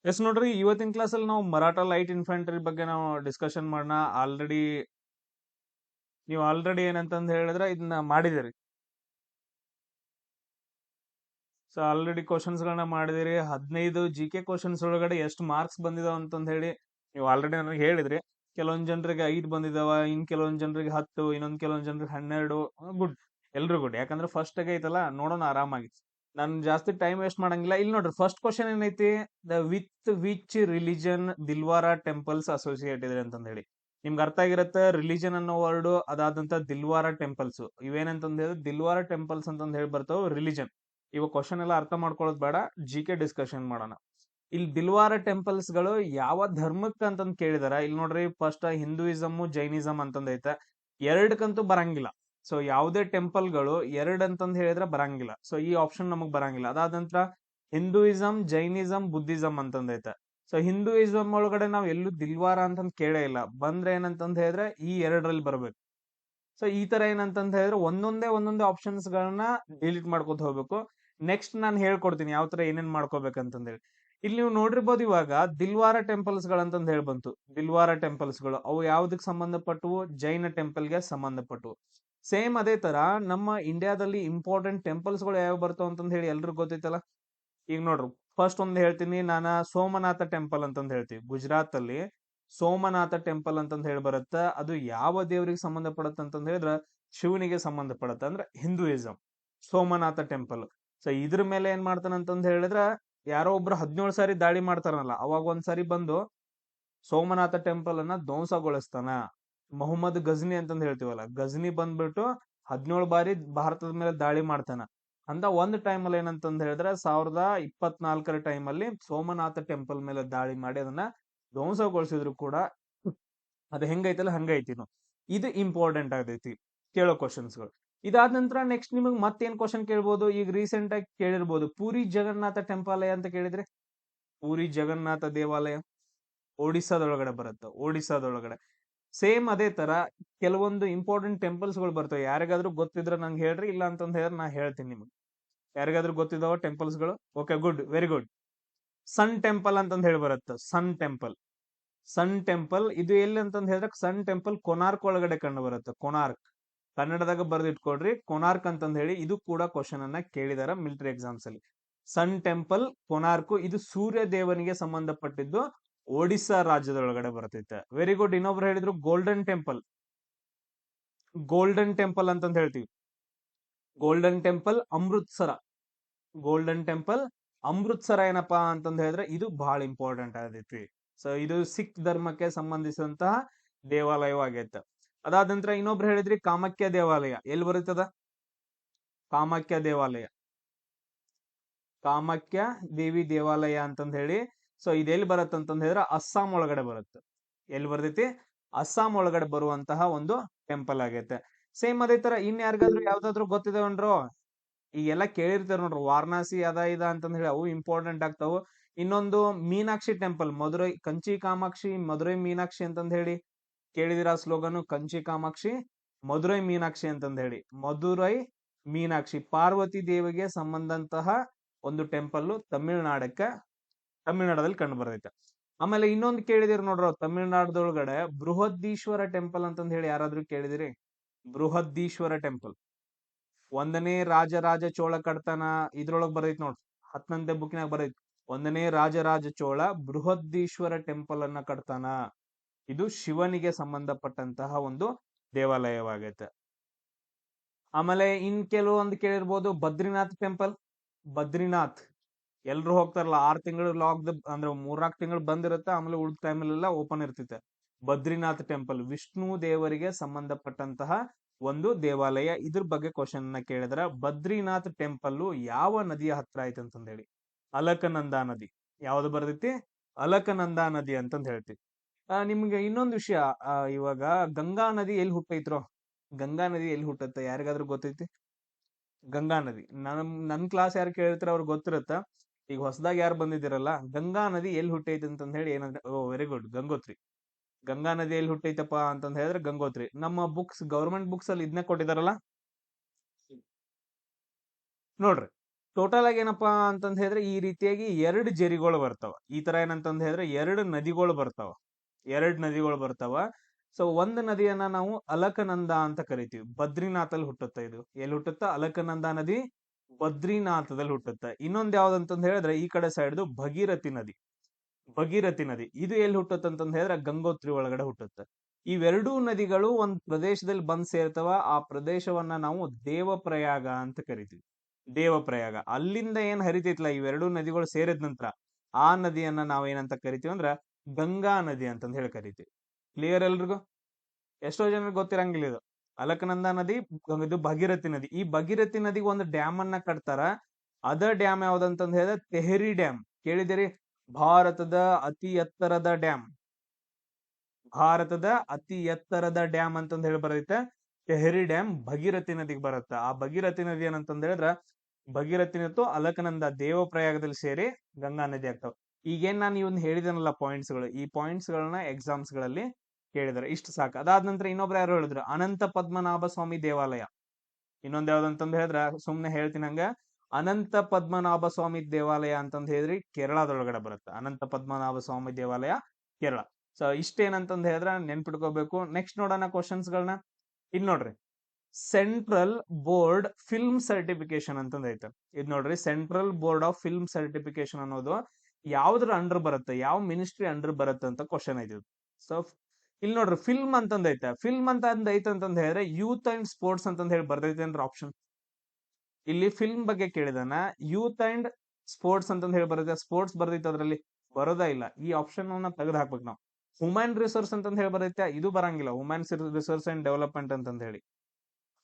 S ನೋಡ್ರಿ, ಇವತ್ತಿನ ಕ್ಲಾಸಲ್ಲಿ ನಾವು ಮರಾಠ ಲೈಟ್ ಇನ್ಫ್ಯಾಂಟ್ರಿ ಬಗ್ಗೆ ನಾವು ಡಿಸ್ಕಷನ್ ಮಾಡೋಣ. ನೀವು ಆಲ್ರೆಡಿ ಏನಂತಂದ್ ಹೇಳಿದ್ರೆ ಇದನ್ನ ಮಾಡಿದಿರಿ. ಸೊ ಆಲ್ರೆಡಿ ಕ್ವಶನ್ಸ್ ಗಳನ್ನ ಮಾಡಿದಿರಿ. 15 GK ಕ್ವಶನ್ಸ್ ಒಳಗಡೆ ಎಷ್ಟು ಮಾರ್ಕ್ಸ್ ಬಂದಿದಾವ ಅಂತಂದ್ ಹೇಳಿ ನೀವು ಆಲ್ರೆಡಿ ನನಗೆ ಹೇಳಿದ್ರಿ. ಕೆಲವೊಂದ್ ಜನರಿಗೆ 5 ಬಂದಿದಾವ, ಕೆಲವೊಂದ್ ಜನರಿಗೆ 10, ಕೆಲವೊಂದ್ ಜನರಿಗೆ 12. ಗುಡ್, ಎಲ್ರು ಗುಡ್. ಯಾಕಂದ್ರೆ ಫಸ್ಟ್ ಆಗಿ ಐತಲ್ಲ, ನೋಡೋಣ ಆರಾಮಾಗಿ. ನಾನು ಜಾಸ್ತಿ ಟೈಮ್ ವೇಸ್ಟ್ ಮಾಡಂಗಿಲ್ಲ. ಇಲ್ಲಿ ನೋಡ್ರಿ, ಫಸ್ಟ್ ಕ್ವಶನ್ ಏನೈತಿ, the with which religion Dilwara temples associate ಇದೆ ಅಂತಂದ್ ಹೇಳಿ. ನಿಮ್ಗೆ ಅರ್ಥ ಆಗಿರುತ್ತೆ ರಿಲಿಜನ್ ಅನ್ನೋ ವರ್ಡ್, ಅದಾದಂತ ದಿಲ್ವಾರಾ ಟೆಂಪಲ್ಸ್. ಇವೇನಂತಂದ್ ಹೇಳಿದ್ರೆ ದಿಲ್ವಾರಾ ಟೆಂಪಲ್ಸ್ ಅಂತಂದ್ ಹೇಳಿ ಬರ್ತಾವ ರಿಲಿಜನ್. ಇವಾಗ ಕ್ವಶನ್ ಎಲ್ಲ ಅರ್ಥ ಮಾಡ್ಕೊಳ್ಳೋದು ಬೇಡ, GK ಡಿಸ್ಕಷನ್ ಮಾಡೋಣ. ಇಲ್ಲಿ ದಿಲ್ವಾರ ಟೆಂಪಲ್ಸ್ ಗಳು ಯಾವ ಧರ್ಮಕ್ಕೆ ಅಂತಂದ್ ಕೇಳಿದಾರ. ಇಲ್ಲಿ ನೋಡ್ರಿ, ಫಸ್ಟ್ ಹಿಂದೂಯಿಸಮ್ ಜೈನಿಸಮ್ ಅಂತಂದ್ ಐತೆ. ಎರಡಕ್ಕಂತೂ ಬರಂಗಿಲ್ಲ. ಸೊ ಯಾವುದೇ ಟೆಂಪಲ್ ಗಳು ಎರಡ್ ಅಂತಂದ್ ಹೇಳಿದ್ರೆ ಬರಂಗಿಲ್ಲ. ಸೊ ಈ ಆಪ್ಷನ್ ನಮಗ್ ಬರಂಗಿಲ್ಲ. ಅದಾದ ನಂತರ ಹಿಂದೂಯಿಸಮ್ ಜೈನಿಸಮ್ ಬುದ್ಧಿಸಮ್ ಅಂತಂದ್ ಐತೆ. ಸೊ ಹಿಂದೂಯಿಸಮ್ ಒಳಗಡೆ ನಾವ್ ಎಲ್ಲೂ ದಿಲ್ವಾರ ಅಂತಂದ್ ಕೇಳೇ ಇಲ್ಲ. ಬಂದ್ರೆ ಏನಂತಂದ್ ಹೇಳಿದ್ರೆ ಈ ಎರಡರಲ್ಲಿ ಬರ್ಬೇಕು. ಸೊ ಈ ತರ ಏನಂತಂದ್ ಹೇಳಿದ್ರೆ ಒಂದೊಂದೇ ಆಪ್ಷನ್ಸ್ ಗಳನ್ನ ಡಿಲೀಟ್ ಮಾಡ್ಕೊತ ಹೋಗ್ಬೇಕು. ನೆಕ್ಸ್ಟ್ ನಾನು ಹೇಳ್ಕೊಡ್ತೀನಿ ಯಾವ ತರ ಏನೇನ್ ಮಾಡ್ಕೋಬೇಕಂತಂದೇಳಿ. ಇಲ್ಲಿ ನೀವು ನೋಡಿರ್ಬೋದು, ಇವಾಗ ದಿಲ್ವಾರ ಟೆಂಪಲ್ಸ್ ಗಳಂತಂದ್ ಹೇಳಿ ಬಂತು. ದಿಲ್ವಾರ ಟೆಂಪಲ್ಸ್ ಗಳು ಅವು ಯಾವ್ದಕ್ ಸಂಬಂಧಪಟ್ಟವು? ಜೈನ ಟೆಂಪಲ್ ಗೆ ಸಂಬಂಧಪಟ್ಟವು. ಸೇಮ್ ಅದೇ ತರ ನಮ್ಮ ಇಂಡಿಯಾದಲ್ಲಿ ಇಂಪಾರ್ಟೆಂಟ್ ಟೆಂಪಲ್ಸ್ ಗಳು ಯಾವ ಬರ್ತಾವ ಅಂತಂದ್ ಹೇಳಿ ಎಲ್ರಿಗೂ ಗೊತ್ತೈತಲ್ಲ. ಈಗ ನೋಡ್ರಿ, ಫಸ್ಟ್ ಒಂದ್ ಹೇಳ್ತೀನಿ ನಾನು, ಸೋಮನಾಥ ಟೆಂಪಲ್ ಅಂತಂದ್ ಹೇಳ್ತೀವಿ. ಗುಜರಾತ್ ಅಲ್ಲಿ ಸೋಮನಾಥ ಟೆಂಪಲ್ ಅಂತಂದ್ ಹೇಳಿ ಬರುತ್ತೆ. ಅದು ಯಾವ ದೇವರಿಗೆ ಸಂಬಂಧಪಡುತ್ತೆ ಅಂತಂದ್ ಹೇಳಿದ್ರೆ ಶಿವನಿಗೆ ಸಂಬಂಧಪಡುತ್ತೆ, ಅಂದ್ರೆ ಹಿಂದೂಯಿಸಂ. ಸೋಮನಾಥ ಟೆಂಪಲ್. ಸೊ ಇದ್ರ ಮೇಲೆ ಏನ್ ಮಾಡ್ತಾನ ಅಂತಂದ್ ಹೇಳಿದ್ರೆ, ಯಾರೋ ಒಬ್ರು 17 ಸಾರಿ ದಾಳಿ ಮಾಡ್ತಾರಲ್ಲ, ಅವಾಗ ಒಂದ್ಸಾರಿ ಬಂದು ಸೋಮನಾಥ ಟೆಂಪಲ್ ಅನ್ನ ಧ್ವಂಸಗೊಳಿಸ್ತಾನ. ಮೊಹಮ್ಮದ್ ಗಜ್ನಿ ಅಂತಂದ್ ಹೇಳ್ತೀವಲ್ಲ, ಗಜ್ನಿ ಬಂದ್ಬಿಟ್ಟು 17 ಬಾರಿ ಭಾರತದ ಮೇಲೆ ದಾಳಿ ಮಾಡ್ತಾನ. ಅಂತ ಒಂದು ಟೈಮ್ ಅಲ್ಲಿ ಏನಂತಂದ್ ಹೇಳಿದ್ರೆ 1024ರ ಟೈಮ್ ಅಲ್ಲಿ ಸೋಮನಾಥ ಟೆಂಪಲ್ ಮೇಲೆ ದಾಳಿ ಮಾಡಿ ಅದನ್ನ ಧ್ವಂಸಗೊಳಿಸಿದ್ರು ಕೂಡ. ಅದು ಹೆಂಗೈತಲ್ಲ ಹಂಗೈತಿ. ಇದು ಇಂಪಾರ್ಟೆಂಟ್ ಆಗೈತಿ ಕೇಳೋ ಕ್ವಶನ್ಸ್ಗಳು. ಇದಾದ ನಂತರ ನೆಕ್ಸ್ಟ್ ನಿಮಗೆ ಮತ್ತೇನ್ ಕ್ವಶನ್ ಕೇಳ್ಬೋದು. ಈಗ ರೀಸೆಂಟ್ ಆಗಿ ಕೇಳಿರ್ಬೋದು, ಪೂರಿ ಜಗನ್ನಾಥ ಟೆಂಪಾಲಯ ಅಂತ ಕೇಳಿದ್ರೆ. ಪೂರಿ ಜಗನ್ನಾಥ ದೇವಾಲಯ ಒಡಿಸ್ಸಾದೊಳಗಡೆ ಬರುತ್ತೆ. ಒಡಿಸ್ಸಾದೊಳಗಡೆ ಸೇಮ್ ಅದೇ ತರ ಕೆಲವೊಂದು ಇಂಪಾರ್ಟೆಂಟ್ ಟೆಂಪಲ್ಸ್ ಗಳು ಬರ್ತವೆ. ಯಾರಿಗಾದ್ರೂ ಗೊತ್ತಿದ್ರೆ ನಂಗೆ ಹೇಳ್ರಿ, ಇಲ್ಲ ಅಂತಂದ್ ಹೇಳಿದ್ರೆ ನಾ ಹೇಳ್ತೀನಿ ನಿಮ್ಗೆ. ಯಾರಿಗಾದ್ರೂ ಗೊತ್ತಿದಾವ ಟೆಂಪಲ್ಸ್ ಗಳು? Okay, good, very good. Sun temple ಅಂತಂದ್ ಹೇಳಿ ಬರುತ್ತೆ. Sun temple. ಸನ್ ಟೆಂಪಲ್ ಇದು ಎಲ್ಲಿ ಅಂತಂದ್ ಹೇಳಿದ್ರೆ, ಸನ್ ಟೆಂಪಲ್ ಕೊನಾರ್ಕ್ ಒಳಗಡೆ ಕಂಡು ಬರುತ್ತೆ. ಕೊನಾರ್ಕ್ ಕನ್ನಡದಾಗ ಬರ್ದಿಟ್ಕೊಡ್ರಿ, ಕೊನಾರ್ಕ್ ಅಂತಂದ್ ಹೇಳಿ. ಇದು ಕೂಡ ಕ್ವಶನ್ ಅನ್ನ ಕೇಳಿದಾರ ಮಿಲಿಟರಿ ಎಕ್ಸಾಮ್ಸ್ ಅಲ್ಲಿ. ಸನ್ ಟೆಂಪಲ್ ಕೊನಾರ್ಕ್, ಇದು ಸೂರ್ಯ ದೇವನಿಗೆ ಸಂಬಂಧಪಟ್ಟಿದ್ದು, ಒಡಿಸ್ಸಾ ರಾಜ್ಯದೊಳಗಡೆ ಬರ್ತೈತೆ. Very good. ಇನ್ನೊಬ್ರು ಹೇಳಿದ್ರು ಗೋಲ್ಡನ್ ಟೆಂಪಲ್. ಗೋಲ್ಡನ್ ಟೆಂಪಲ್ ಅಂತಂದ್ ಹೇಳ್ತೀವಿ. Golden temple Amritsar. Golden temple Amritsar ಏನಪ್ಪಾ ಅಂತಂದ್ ಹೇಳಿದ್ರೆ ಇದು ಬಹಳ ಇಂಪಾರ್ಟೆಂಟ್ ಆಗೈತಿ. ಸೊ ಇದು ಸಿಖ್ ಧರ್ಮಕ್ಕೆ ಸಂಬಂಧಿಸಿದಂತಹ ದೇವಾಲಯವಾಗೈತೆ. ಅದಾದ ನಂತರ ಇನ್ನೊಬ್ರು ಹೇಳಿದ್ರಿ ಕಾಮಾಖ್ಯ ದೇವಾಲಯ. ಎಲ್ಲಿ ಬರುತ್ತದ? ಕಾಮಾಖ್ಯ ದೇವಾಲಯ, ಕಾಮಾಖ್ಯ ದೇವಿ ದೇವಾಲಯ ಅಂತಂದ್ ಹೇಳಿ. ಸೊ ಇದೆಲ್ಲಿ ಬರುತ್ತೆ ಅಂತಂದ್ ಹೇಳಿದ್ರೆ ಅಸ್ಸಾಂ ಒಳಗಡೆ ಬರುತ್ತೆ. ಎಲ್ಲಿ ಬರ್ತೈತಿ? ಅಸ್ಸಾಂ ಒಳಗಡೆ ಬರುವಂತಹ ಒಂದು ಟೆಂಪಲ್ ಆಗೈತೆ. ಸೇಮ್ ಅದೇ ತರ ಇನ್ ಯಾರಿಗಾದ್ರೂ ಯಾವ್ದಾದ್ರು ಗೊತ್ತಿದಾವನ್ರು? ಈಗೆಲ್ಲ ಕೇಳಿರ್ತಾರ ನೋಡ್ರಿ, ವಾರಣಾಸಿ ಅದ ಇದ ಅಂತಂದ್ ಹೇಳಿ, ಅವು ಇಂಪಾರ್ಟೆಂಟ್ ಆಗ್ತಾವು. ಇನ್ನೊಂದು ಮೀನಾಕ್ಷಿ ಟೆಂಪಲ್, ಮಧುರೈ ಕಂಚಿ ಕಾಮಾಕ್ಷಿ ಮಧುರೈ ಮೀನಾಕ್ಷಿ ಅಂತಂದ್ ಹೇಳಿ ಕೇಳಿದಿರ ಸ್ಲೋಗನ್. ಕಂಚಿ ಕಾಮಾಕ್ಷಿ ಮಧುರೈ ಮೀನಾಕ್ಷಿ ಅಂತಂದ್ ಹೇಳಿ. ಮಧುರೈ ಮೀನಾಕ್ಷಿ ಪಾರ್ವತಿ ದೇವಿಗೆ ಸಂಬಂಧಂತಹ ಒಂದು ಟೆಂಪಲ್ ತಮಿಳ್ನಾಡಲ್ಲಿ ಕಂಡು ಬರ್ತೈತೆ. ಆಮೇಲೆ ಇನ್ನೊಂದು ಕೇಳಿದಿರಿ ನೋಡ್ರ, ತಮಿಳ್ನಾಡದೊಳಗಡೆ ಬೃಹದೀಶ್ವರ ಟೆಂಪಲ್ ಅಂತಂದ್ ಹೇಳಿ ಯಾರಾದ್ರೂ ಕೇಳಿದಿರಿ? ಬೃಹದೀಶ್ವರ ಟೆಂಪಲ್ 1ನೇ ರಾಜರಾಜ ಚೋಳ ಕಡ್ತಾನ. ಇದ್ರೊಳಗ್ ಬರೈತ್ ನೋಡ್ರಿ, 10ನೇ ಬುಕ್ನಾಗ ಬರೈತ್. 1ನೇ ರಾಜರಾಜ ಚೋಳ ಬೃಹದೀಶ್ವರ ಟೆಂಪಲ್ ಅನ್ನ ಕಟ್ತಾನ. ಇದು ಶಿವನಿಗೆ ಸಂಬಂಧಪಟ್ಟಂತಹ ಒಂದು ದೇವಾಲಯವಾಗೈತೆ. ಆಮೇಲೆ ಇನ್ ಕೆಲವೊಂದು ಕೇಳಿರ್ಬೋದು, ಬದ್ರಿನಾಥ್ ಟೆಂಪಲ್. ಬದ್ರಿನಾಥ್ ಎಲ್ರು ಹೋಗ್ತಾರಲ್ಲ, 6 ತಿಂಗಳು ಲಾಕ್ ಅಂದ್ರೆ 3-4 ತಿಂಗಳು ಬಂದಿರುತ್ತೆ, ಆಮೇಲೆ ಉಳಿದ ಟೈಮಲ್ಲೆಲ್ಲ ಓಪನ್ ಇರ್ತೈತೆ. ಬದ್ರಿನಾಥ್ ಟೆಂಪಲ್ ವಿಷ್ಣು ದೇವರಿಗೆ ಸಂಬಂಧಪಟ್ಟಂತಹ ಒಂದು ದೇವಾಲಯ. ಇದ್ರ ಬಗ್ಗೆ ಕ್ವಶನ್ ನ ಕೇಳಿದ್ರ, ಬದ್ರಿನಾಥ್ ಟೆಂಪಲ್ ಯಾವ ನದಿಯ ಹತ್ರ ಐತೆ ಅಂತಂದ್ ಹೇಳಿ. ಅಲಕನಂದಾ ನದಿ. ಯಾವ್ದು ಬರ್ತೈತಿ? ಅಲಕನಂದಾ ನದಿ ಅಂತಂದ್ ಹೇಳ್ತೀವಿ. ನಿಮ್ಗೆ ಇನ್ನೊಂದು ವಿಷಯ, ಇವಾಗ ಗಂಗಾ ನದಿ ಎಲ್ಲಿ ಹುಟ್ಟೈತ್ರೋ? ಗಂಗಾ ನದಿ ಎಲ್ಲಿ ಹುಟ್ಟುತ್ತೆ? ಯಾರಿಗಾದ್ರೂ ಗೊತ್ತೈತಿ? ಗಂಗಾ ನದಿ ನನ್ ಕ್ಲಾಸ್ ಯಾರು ಕೇಳಿರ್ತಾರ ಅವ್ರಿಗೆ ಗೊತ್ತಿರುತ್ತ. ಈಗ ಹೊಸದಾಗಿ ಯಾರು ಬಂದಿದ್ದೀರಲ್ಲ, ಗಂಗಾ ನದಿ ಎಲ್ಲಿ ಹುಟ್ಟೈತಿ ಅಂತಂದ್ ಹೇಳಿ ಏನಂದ್ರೆ, ಓ ವೆರಿ ಗುಡ್, ಗಂಗೋತ್ರಿ. ಗಂಗಾ ನದಿ ಎಲ್ಲಿ ಹುಟ್ಟೈತಪ್ಪ ಅಂತಂದ್ ಹೇಳಿದ್ರೆ ಗಂಗೋತ್ರಿ. ನಮ್ಮ ಬುಕ್ಸ್, ಗವರ್ಮೆಂಟ್ ಬುಕ್ಸ್ ಅಲ್ಲಿ ಇದನ್ನೇ ಕೊಟ್ಟಿದಾರಲ್ಲ ನೋಡ್ರಿ. ಟೋಟಲ್ ಆಗಿ ಏನಪ್ಪಾ ಅಂತಂದ್ ಹೇಳಿದ್ರೆ ಈ ರೀತಿಯಾಗಿ 2 ಜರಿಗಳು ಬರ್ತಾವ. ಈ ತರ ಏನಂತಂದ್ ಹೇಳಿದ್ರೆ 2 ನದಿಗಳು ಬರ್ತಾವ. 2 ನದಿಗಳು ಬರ್ತಾವ. ಸೊ ಒಂದ್ ನದಿಯನ್ನ ನಾವು ಅಲಕನಂದ ಅಂತ ಕರಿತೀವಿ. ಬದ್ರಿನಾಥ್ ಅಲ್ಲಿ ಹುಟ್ಟುತ್ತೆ ಇದು. ಎಲ್ಲಿ ಹುಟ್ಟುತ್ತ? ಅಲಕನಂದ ನದಿ ಬದ್ರಿನಾಥದಲ್ಲಿ ಹುಟ್ಟುತ್ತೆ. ಇನ್ನೊಂದ್ ಯಾವ್ದಂತಂದ್ ಹೇಳಿದ್ರೆ ಈ ಕಡೆ ಸೈಡ್ದು ಭಗೀರಥಿ ನದಿ. ಭಗೀರಥಿ ನದಿ ಇದು ಎಲ್ಲಿ ಹುಟ್ಟುತ್ತೆ ಅಂತಂದ್ ಹೇಳಿದ್ರೆ ಗಂಗೋತ್ರಿ ಒಳಗಡೆ ಹುಟ್ಟುತ್ತೆ. ಇವೆರಡೂ ನದಿಗಳು ಒಂದ್ ಪ್ರದೇಶದಲ್ಲಿ ಬಂದ್ ಸೇರ್ತಾವ. ಆ ಪ್ರದೇಶವನ್ನ ನಾವು ದೇವಪ್ರಯಾಗ ಅಂತ ಕರಿತೀವಿ. ದೇವಪ್ರಯಾಗ ಅಲ್ಲಿಂದ ಏನ್ ಹರಿತೈತ್ಲ ಇವೆರಡೂ ನದಿಗಳು ಸೇರಿದ ನಂತರ ಆ ನದಿಯನ್ನ ನಾವ್ ಏನಂತ ಕರಿತೀವಿ ಅಂದ್ರ ಗಂಗಾ ನದಿ ಅಂತಂದ್ ಹೇಳಿ ಕರಿತೀವಿ. ಕ್ಲಿಯರ್ ಎಲ್ರಿಗೂ? ಎಷ್ಟೋ ಜನರಿಗೆ ಗೊತ್ತಿರಂಗಿಲ್ಲ ಇದು. ಅಲಕನಂದ ನದಿ, ಇದು ಭಗೀರಥಿ ನದಿ. ಈ ಭಗೀರಥಿ ನದಿಗೆ ಒಂದು ಡ್ಯಾಮ್ ಅನ್ನ ಕಟ್ತಾರ. ಅದ ಡ್ಯಾಮ್ ಯಾವ್ದಂತಂದ್ ಹೇಳಿದ್ರೆ ತೆಹರಿ ಡ್ಯಾಮ್. ಕೇಳಿದಿರಿ? ಭಾರತದ ಅತಿ ಎತ್ತರದ ಡ್ಯಾಮ್. ಭಾರತದ ಅತಿ ಎತ್ತರದ ಡ್ಯಾಮ್ ಅಂತಂದ್ ಹೇಳಿ ಬರೈತೆ ತೆಹರಿ ಡ್ಯಾಮ್ ಭಗೀರಥಿ ನದಿಗೆ ಬರುತ್ತ. ಆ ಭಗೀರಥಿ ನದಿ ಏನಂತಂದ್ ಹೇಳಿದ್ರ ಭಗೀರಥಿ ಮತ್ತು ಅಲಕನಂದ ದೇವಪ್ರಯಾಗದಲ್ಲಿ ಸೇರಿ ಗಂಗಾ ನದಿ ಆಗ್ತಾವ. ಈಗೇನ್ ನಾನು ಇವನ್ ಹೇಳಿದನಲ್ಲ ಪಾಯಿಂಟ್ಸ್ ಗಳು, ಈ ಪಾಯಿಂಟ್ಸ್ ಗಳನ್ನ ಎಕ್ಸಾಮ್ಸ್ ಗಳಲ್ಲಿ ಕೇಳಿದಾರೆ. ಇಷ್ಟು ಸಾಕು. ಅದಾದ ನಂತರ ಇನ್ನೊಬ್ರು ಯಾರು ಹೇಳಿದ್ರು, ಅನಂತ ಪದ್ಮನಾಭ ಸ್ವಾಮಿ ದೇವಾಲಯ. ಇನ್ನೊಂದ್ ಯಾವ್ದಂತಂದ್ ಹೇಳಿದ್ರ ಸುಮ್ನೆ ಹೇಳ್ತೀನಿ ಹಂಗ, ಅನಂತ ಪದ್ಮನಾಭ ಸ್ವಾಮಿ ದೇವಾಲಯ ಅಂತಂದ್ ಹೇಳಿದ್ರಿ ಕೇರಳದೊಳಗಡೆ ಬರುತ್ತೆ. ಅನಂತ ಪದ್ಮನಾಭ ಸ್ವಾಮಿ ದೇವಾಲಯ ಕೇರಳ. ಸೊ ಇಷ್ಟೇನಂತಂದ್ ಹೇಳಿದ್ರ ನೆನ್ಪಿಟ್ಕೋಬೇಕು. ನೆಕ್ಸ್ಟ್ ನೋಡೋಣ ಕ್ವಶನ್ಸ್ ಗಳನ್ನ. ಇದ್ ನೋಡ್ರಿ, ಸೆಂಟ್ರಲ್ ಬೋರ್ಡ್ ಫಿಲ್ಮ್ ಸರ್ಟಿಫಿಕೇಶನ್ ಅಂತಂದ್ ಐತೆ. ಇದ್ ನೋಡ್ರಿ, central board of film certification ಅನ್ನೋದು ಯಾವ್ದ್ರ ಅಂಡರ್ ಬರುತ್ತೆ, ಯಾವ ಮಿನಿಸ್ಟ್ರಿ ಅಂಡರ್ ಬರುತ್ತೆ ಅಂತ ಕ್ವಶನ್ ಐತಿ. ಸೊ ಇಲ್ಲಿ ನೋಡ್ರಿ, ಫಿಲ್ಮ್ ಅಂತಂದ್ ಐತೆ. ಫಿಲ್ಮ್ ಅಂತ ಐತೆ ಅಂತಂದ್ ಹೇಳಿದ್ರೆ ಯೂತ್ ಅಂಡ್ ಸ್ಪೋರ್ಟ್ಸ್ ಅಂತಂದ್ ಹೇಳಿ ಬರ್ದೈತೆ ಅಂದ್ರೆ ಆಪ್ಷನ್. ಇಲ್ಲಿ ಫಿಲ್ಮ್ ಬಗ್ಗೆ ಕೇಳಿದಾನ, ಯೂತ್ ಅಂಡ್ ಸ್ಪೋರ್ಟ್ಸ್ ಅಂತಂದ್ ಹೇಳಿ ಬರುತ್ತೆ. ಸ್ಪೋರ್ಟ್ಸ್ ಬರ್ದೈತೆ, ಅದ್ರಲ್ಲಿ ಬರೋದೇ ಇಲ್ಲ. ಈ ಆಪ್ಷನ್ ಅನ್ನ ತೆಗೆದು ಹಾಕ್ಬೇಕು ನಾವು. ಹ್ಯೂಮನ್ ರಿಸೋರ್ಸ್ ಅಂತಂದ್ ಹೇಳಿ ಬರುತ್ತೆ, ಇದು ಬರಂಗಿಲ್ಲ. ಹ್ಯೂಮನ್ ರಿಸೋರ್ಸ್ ಅಂಡ್ ಡೆವಲಪ್ಮೆಂಟ್ ಅಂತಂದ್ ಹೇಳಿ.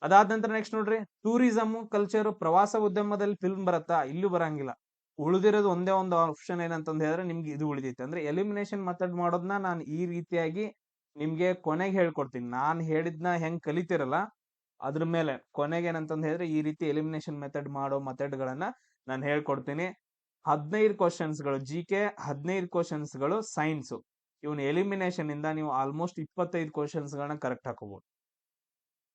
ಅದಾದ ನಂತರ ನೆಕ್ಸ್ಟ್ ನೋಡ್ರಿ, ಟೂರಿಸಂ ಕಲ್ಚರ್ ಪ್ರವಾಸ ಉದ್ಯಮದಲ್ಲಿ ಫಿಲ್ಮ್ ಬರತ್ತಾ? ಇಲ್ಲೂ ಬರಂಗಿಲ್ಲ. ಉಳಿದಿರೋದು ಒಂದೇ ಒಂದು ಆಪ್ಷನ್ ಏನಂತಂದ್ ಹೇಳಿದ್ರೆ ನಿಮ್ಗೆ ಇದು ಉಳಿದೈತೆ. ಅಂದ್ರೆ ಎಲಿಮಿನೇಷನ್ ಮೆಥಡ್ ಮಾಡೋದನ್ನ ನಾನು ಈ ರೀತಿಯಾಗಿ ನಿಮ್ಗೆ ಕೊನೆಗೆ ಹೇಳ್ಕೊಡ್ತೀನಿ. ನಾನ್ ಹೇಳಿದ್ನ ಹೆಂಗ್ ಕಲಿತಿರಲ್ಲ ಅದ್ರ ಮೇಲೆ ಕೊನೆಗೆ ಏನಂತಂದ್ ಹೇಳಿದ್ರೆ ಈ ರೀತಿ ಎಲಿಮಿನೇಷನ್ ಮೆಥಡ್ ಮಾಡೋ ಮೆಥಡ್ ಗಳನ್ನ ನಾನು ಹೇಳ್ಕೊಡ್ತೀನಿ. 15 ಕ್ವಶನ್ಸ್ ಗಳು GK, 15 ಕ್ವಶನ್ಸ್ ಗಳು ಸೈನ್ಸ್. ಇವನ್ ಎಲಿಮಿನೇಷನ್ ಇಂದ ನೀವು ಆಲ್ಮೋಸ್ಟ್ 25 ಕ್ವಶನ್ಸ್ ಗಳನ್ನ ಕರೆಕ್ಟ್ ಹಾಕೋಬಹುದು.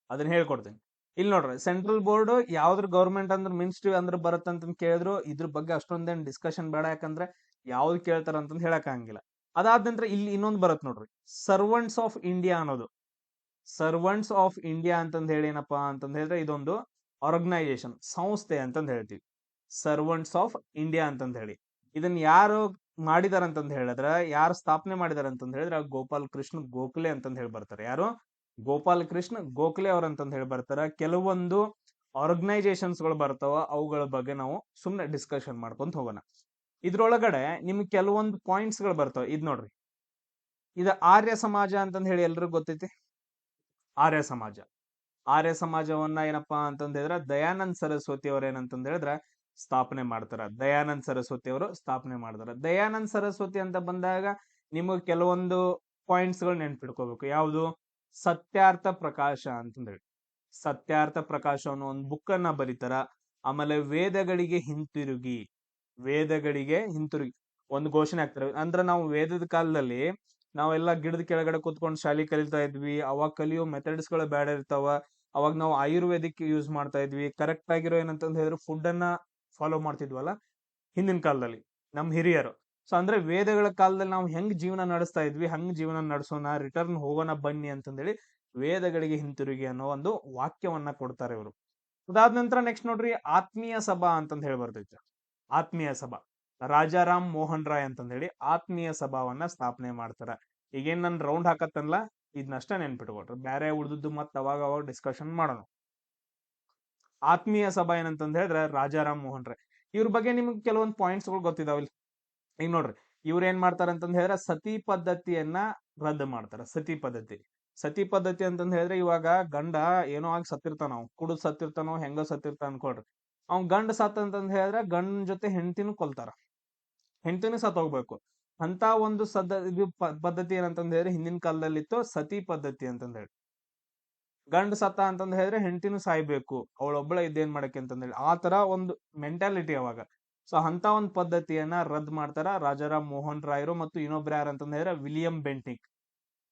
ಅದನ್ನ ಹೇಳ್ಕೊಡ್ತೀನಿ. ಇಲ್ಲಿ ನೋಡ್ರಿ, ಸೆಂಟ್ರಲ್ ಬೋರ್ಡ್ ಯಾವ್ದ್ರ ಗೌರ್ಮೆಂಟ್ ಅಂದ್ರೆ ಮಿನಿಸ್ಟ್ರಿ ಅಂದ್ರೆ ಬರುತ್ತಂತ ಕೇಳಿದ್ರು ಇದ್ರ ಬಗ್ಗೆ ಅಷ್ಟೊಂದೇನ್ ಡಿಸ್ಕಷನ್ ಬೇಡ. ಯಾಕಂದ್ರೆ ಯಾವ್ದು ಕೇಳ್ತಾರ ಅಂತಂದ್ ಹೇಳಕ್ ಆಗಂಗಿಲ್ಲ. ಅದಾದ ನಂತರ ಇಲ್ಲಿ ಇನ್ನೊಂದು ಬರತ್ ನೋಡ್ರಿ, ಸರ್ವೆಂಟ್ಸ್ ಆಫ್ ಇಂಡಿಯಾ ಅನ್ನೋದು. ಸರ್ವೆಂಟ್ಸ್ ಆಫ್ ಇಂಡಿಯಾ ಅಂತಂದ್ ಹೇಳಿ ಏನಪ್ಪಾ ಅಂತಂದ್ ಹೇಳಿದ್ರೆ ಇದೊಂದು ಆರ್ಗನೈಸೇಷನ್, ಸಂಸ್ಥೆ ಅಂತಂದ್ ಹೇಳ್ತೀವಿ. ಸರ್ವೆಂಟ್ಸ್ ಆಫ್ ಇಂಡಿಯಾ ಅಂತಂದ್ ಹೇಳಿ ಇದನ್ನ ಯಾರು ಮಾಡಿದಾರ ಅಂತಂದ್ ಹೇಳಿದ್ರ, ಯಾರು ಸ್ಥಾಪನೆ ಮಾಡಿದಾರ ಅಂತಂದ್ ಹೇಳಿದ್ರೆ ಗೋಪಾಲ್ ಕೃಷ್ಣ ಗೋಖಲೆ ಅಂತಂದ್ ಹೇಳಿ ಬರ್ತಾರೆ. ಯಾರು? ಗೋಪಾಲ್ ಕೃಷ್ಣ ಗೋಖಲೆ ಅವ್ರ ಅಂತಂದ್ ಹೇಳಿ ಬರ್ತಾರ. ಕೆಲವೊಂದು ಆರ್ಗನೈಸೇಷನ್ಸ್ ಗಳು ಬರ್ತಾವ, ಅವುಗಳ ಬಗ್ಗೆ ನಾವು ಸುಮ್ನೆ ಡಿಸ್ಕಷನ್ ಮಾಡ್ಕೊಂತ ಹೋಗೋಣ. ಇದ್ರೊಳಗಡೆ ನಿಮ್ಗೆ ಕೆಲವೊಂದು ಪಾಯಿಂಟ್ಸ್ ಗಳು ಬರ್ತಾವ. ಇದ್ ನೋಡ್ರಿ, ಇದು ಆರ್ಯ ಸಮಾಜ ಅಂತಂದ್ ಹೇಳಿ ಎಲ್ರಿಗೂ ಗೊತ್ತೈತಿ. ಆರ್ಯ ಸಮಾಜ, ಆರ್ಯ ಸಮಾಜವನ್ನ ಏನಪ್ಪಾ ಅಂತಂದ್ ಹೇಳಿದ್ರೆ ದಯಾನಂದ್ ಸರಸ್ವತಿ ಅವ್ರ ಏನಂತಂದ್ ಹೇಳಿದ್ರೆ ಸ್ಥಾಪನೆ ಮಾಡ್ತಾರ. ದಯಾನಂದ್ ಸರಸ್ವತಿ ಅವರು ಸ್ಥಾಪನೆ ಮಾಡ್ತಾರ. ದಯಾನಂದ್ ಸರಸ್ವತಿ ಅಂತ ಬಂದಾಗ ನಿಮಗೆ ಕೆಲವೊಂದು ಪಾಯಿಂಟ್ಸ್ ಗಳು ನೆನ್ಪಿಟ್ಕೋಬೇಕು. ಯಾವುದು? ಸತ್ಯಾರ್ಥ ಪ್ರಕಾಶ ಅಂತಂದೇಳಿ, ಸತ್ಯಾರ್ಥ ಪ್ರಕಾಶ ಅನ್ನೋ ಒಂದು ಬುಕ್ ಅನ್ನ ಬರೀತಾರ. ಆಮೇಲೆ ವೇದಗಳಿಗೆ ಹಿಂತಿರುಗಿ, ವೇದಗಳಿಗೆ ಹಿಂತಿರುಗಿ ಒಂದು ಘೋಷಣೆ ಆಗ್ತಾರೆ. ಅಂದ್ರೆ ನಾವು ವೇದದ ಕಾಲದಲ್ಲಿ ನಾವೆಲ್ಲ ಗಿಡದ ಕೆಳಗಡೆ ಕೂತ್ಕೊಂಡು ಶಾಲೆ ಕಲಿತಾ ಇದ್ವಿ. ಅವಾಗ ಕಲಿಯೋ ಮೆಥಡ್ಸ್ ಗಳು ಬೇಡ ಇರ್ತಾವ. ಅವಾಗ ನಾವು ಆಯುರ್ವೇದಿಕ್ ಯೂಸ್ ಮಾಡ್ತಾ ಇದ್ವಿ. ಕರೆಕ್ಟ್ ಆಗಿರೋ ಏನಂತಂದ್ ಹೇಳಿದ್ರೆ ಫುಡ್ ಅನ್ನ ಫಾಲೋ ಮಾಡ್ತಿದ್ವಲ್ಲ ಹಿಂದಿನ ಕಾಲದಲ್ಲಿ ನಮ್ ಹಿರಿಯರು. ಸೊ ಅಂದ್ರೆ ವೇದಗಳ ಕಾಲದಲ್ಲಿ ನಾವು ಹೆಂಗ್ ಜೀವನ ನಡೆಸ್ತಾ ಇದ್ವಿ ಹಂಗ್ ಜೀವನ ನಡೆಸೋಣ, ರಿಟರ್ನ್ ಹೋಗೋಣ ಬನ್ನಿ ಅಂತಂದೇಳಿ ವೇದಗಳಿಗೆ ಹಿಂತಿರುಗಿ ಅನ್ನೋ ಒಂದು ವಾಕ್ಯವನ್ನ ಕೊಡ್ತಾರೆ ಇವರು. ಅದಾದ ನಂತರ ನೆಕ್ಸ್ಟ್ ನೋಡ್ರಿ, ಆತ್ಮೀಯ ಸಭಾ ಅಂತಂದ್ ಹೇಳಿ ಬರ್ತೈತೆ. ಆತ್ಮೀಯ ಸಭಾ, ರಾಜಾರಾಮ್ ಮೋಹನ್ ರಾಯ್ ಅಂತಂದ್ ಹೇಳಿ ಆತ್ಮೀಯ ಸಭಾವನ್ನ ಸ್ಥಾಪನೆ ಮಾಡ್ತಾರ. ಈಗೇನ್ ನನ್ ರೌಂಡ್ ಹಾಕತ್ತಲ್ಲ ಇದನ್ನಷ್ಟ ನೆನ್ಪಿಟ್ಕೊಟ್ರಿ, ಬೇರೆ ಉಳಿದದ್ದು ಮತ್ ಅವಾಗ ಡಿಸ್ಕಷನ್ ಮಾಡೋಣ. ಆತ್ಮೀಯ ಸಭಾ ಏನಂತಂದ್ ಹೇಳಿದ್ರೆ ರಾಜಾರಾಮ್ ಮೋಹನ್ ರಾಯ್ ಇವ್ರ ಬಗ್ಗೆ ನಿಮ್ಗೆ ಕೆಲವೊಂದು ಪಾಯಿಂಟ್ಸ್ ಗಳು ಗೊತ್ತಿದಾವಲ್ಲಿ. ಈಗ ನೋಡ್ರಿ, ಇವ್ರ ಏನ್ ಮಾಡ್ತಾರ ಅಂತಂದ್ ಹೇಳಿದ್ರೆ ಸತಿ ಪದ್ಧತಿಯನ್ನ ರದ್ದು ಮಾಡ್ತಾರ. ಸತಿ ಪದ್ಧತಿ, ಸತಿ ಪದ್ಧತಿ ಅಂತಂದ್ ಹೇಳಿದ್ರೆ ಇವಾಗ ಗಂಡ ಏನೋ ಆಗಿ ಸತ್ತಿರ್ತಾನ, ನಾವು ಕುಡಿದ್ ಸತ್ತಿರ್ತಾನೋ ಹೆಂಗೋ ಸತ್ತಿರ್ತಾನ ಅನ್ಕೊಳ್ರಿ. ಅವ್ನ್ ಗಂಡ ಸತ್ ಅಂತಂದ್ ಹೇಳಿದ್ರೆ ಗಂಡನ ಜೊತೆ ಹೆಂಡತಿನೂ ಕೊಲ್ತಾರ, ಹೆಂಡತಿನೂ ಸತ್ ಹೋಗ್ಬೇಕು. ಅಂತ ಒಂದು ಇದು ಪದ್ಧತಿ ಏನಂತಂದ್ ಹೇಳಿದ್ರೆ ಹಿಂದಿನ ಕಾಲದಲ್ಲಿ ಇತ್ತು, ಸತಿ ಪದ್ಧತಿ ಅಂತಂದ್ ಹೇಳಿ. ಗಂಡ ಸತ್ತ ಅಂತಂದ್ ಹೇಳಿದ್ರೆ ಹೆಂಡತಿನೂ ಸಾಯ್ಬೇಕು, ಅವಳೊಬ್ಬಳ ಇದೇನ್ ಮಾಡಕ್ಕೆ ಅಂತಂದ್ ಹೇಳಿ ಆ ತರ ಒಂದು ಮೆಂಟಾಲಿಟಿ ಅವಾಗ. ಸೊ ಅಂತ ಒಂದು ಪದ್ಧತಿಯನ್ನ ರದ್ದು ಮಾಡ್ತಾರ ರಾಜಾರಾಮ್ ಮೋಹನ್ ರಾಯರು. ಮತ್ತು ಇನ್ನೊಬ್ರು ಯಾರು ಅಂತಂದ್ ಹೇಳಿದ್ರೆ ವಿಲಿಯಂ ಬೆಂಟಿಂಕ್.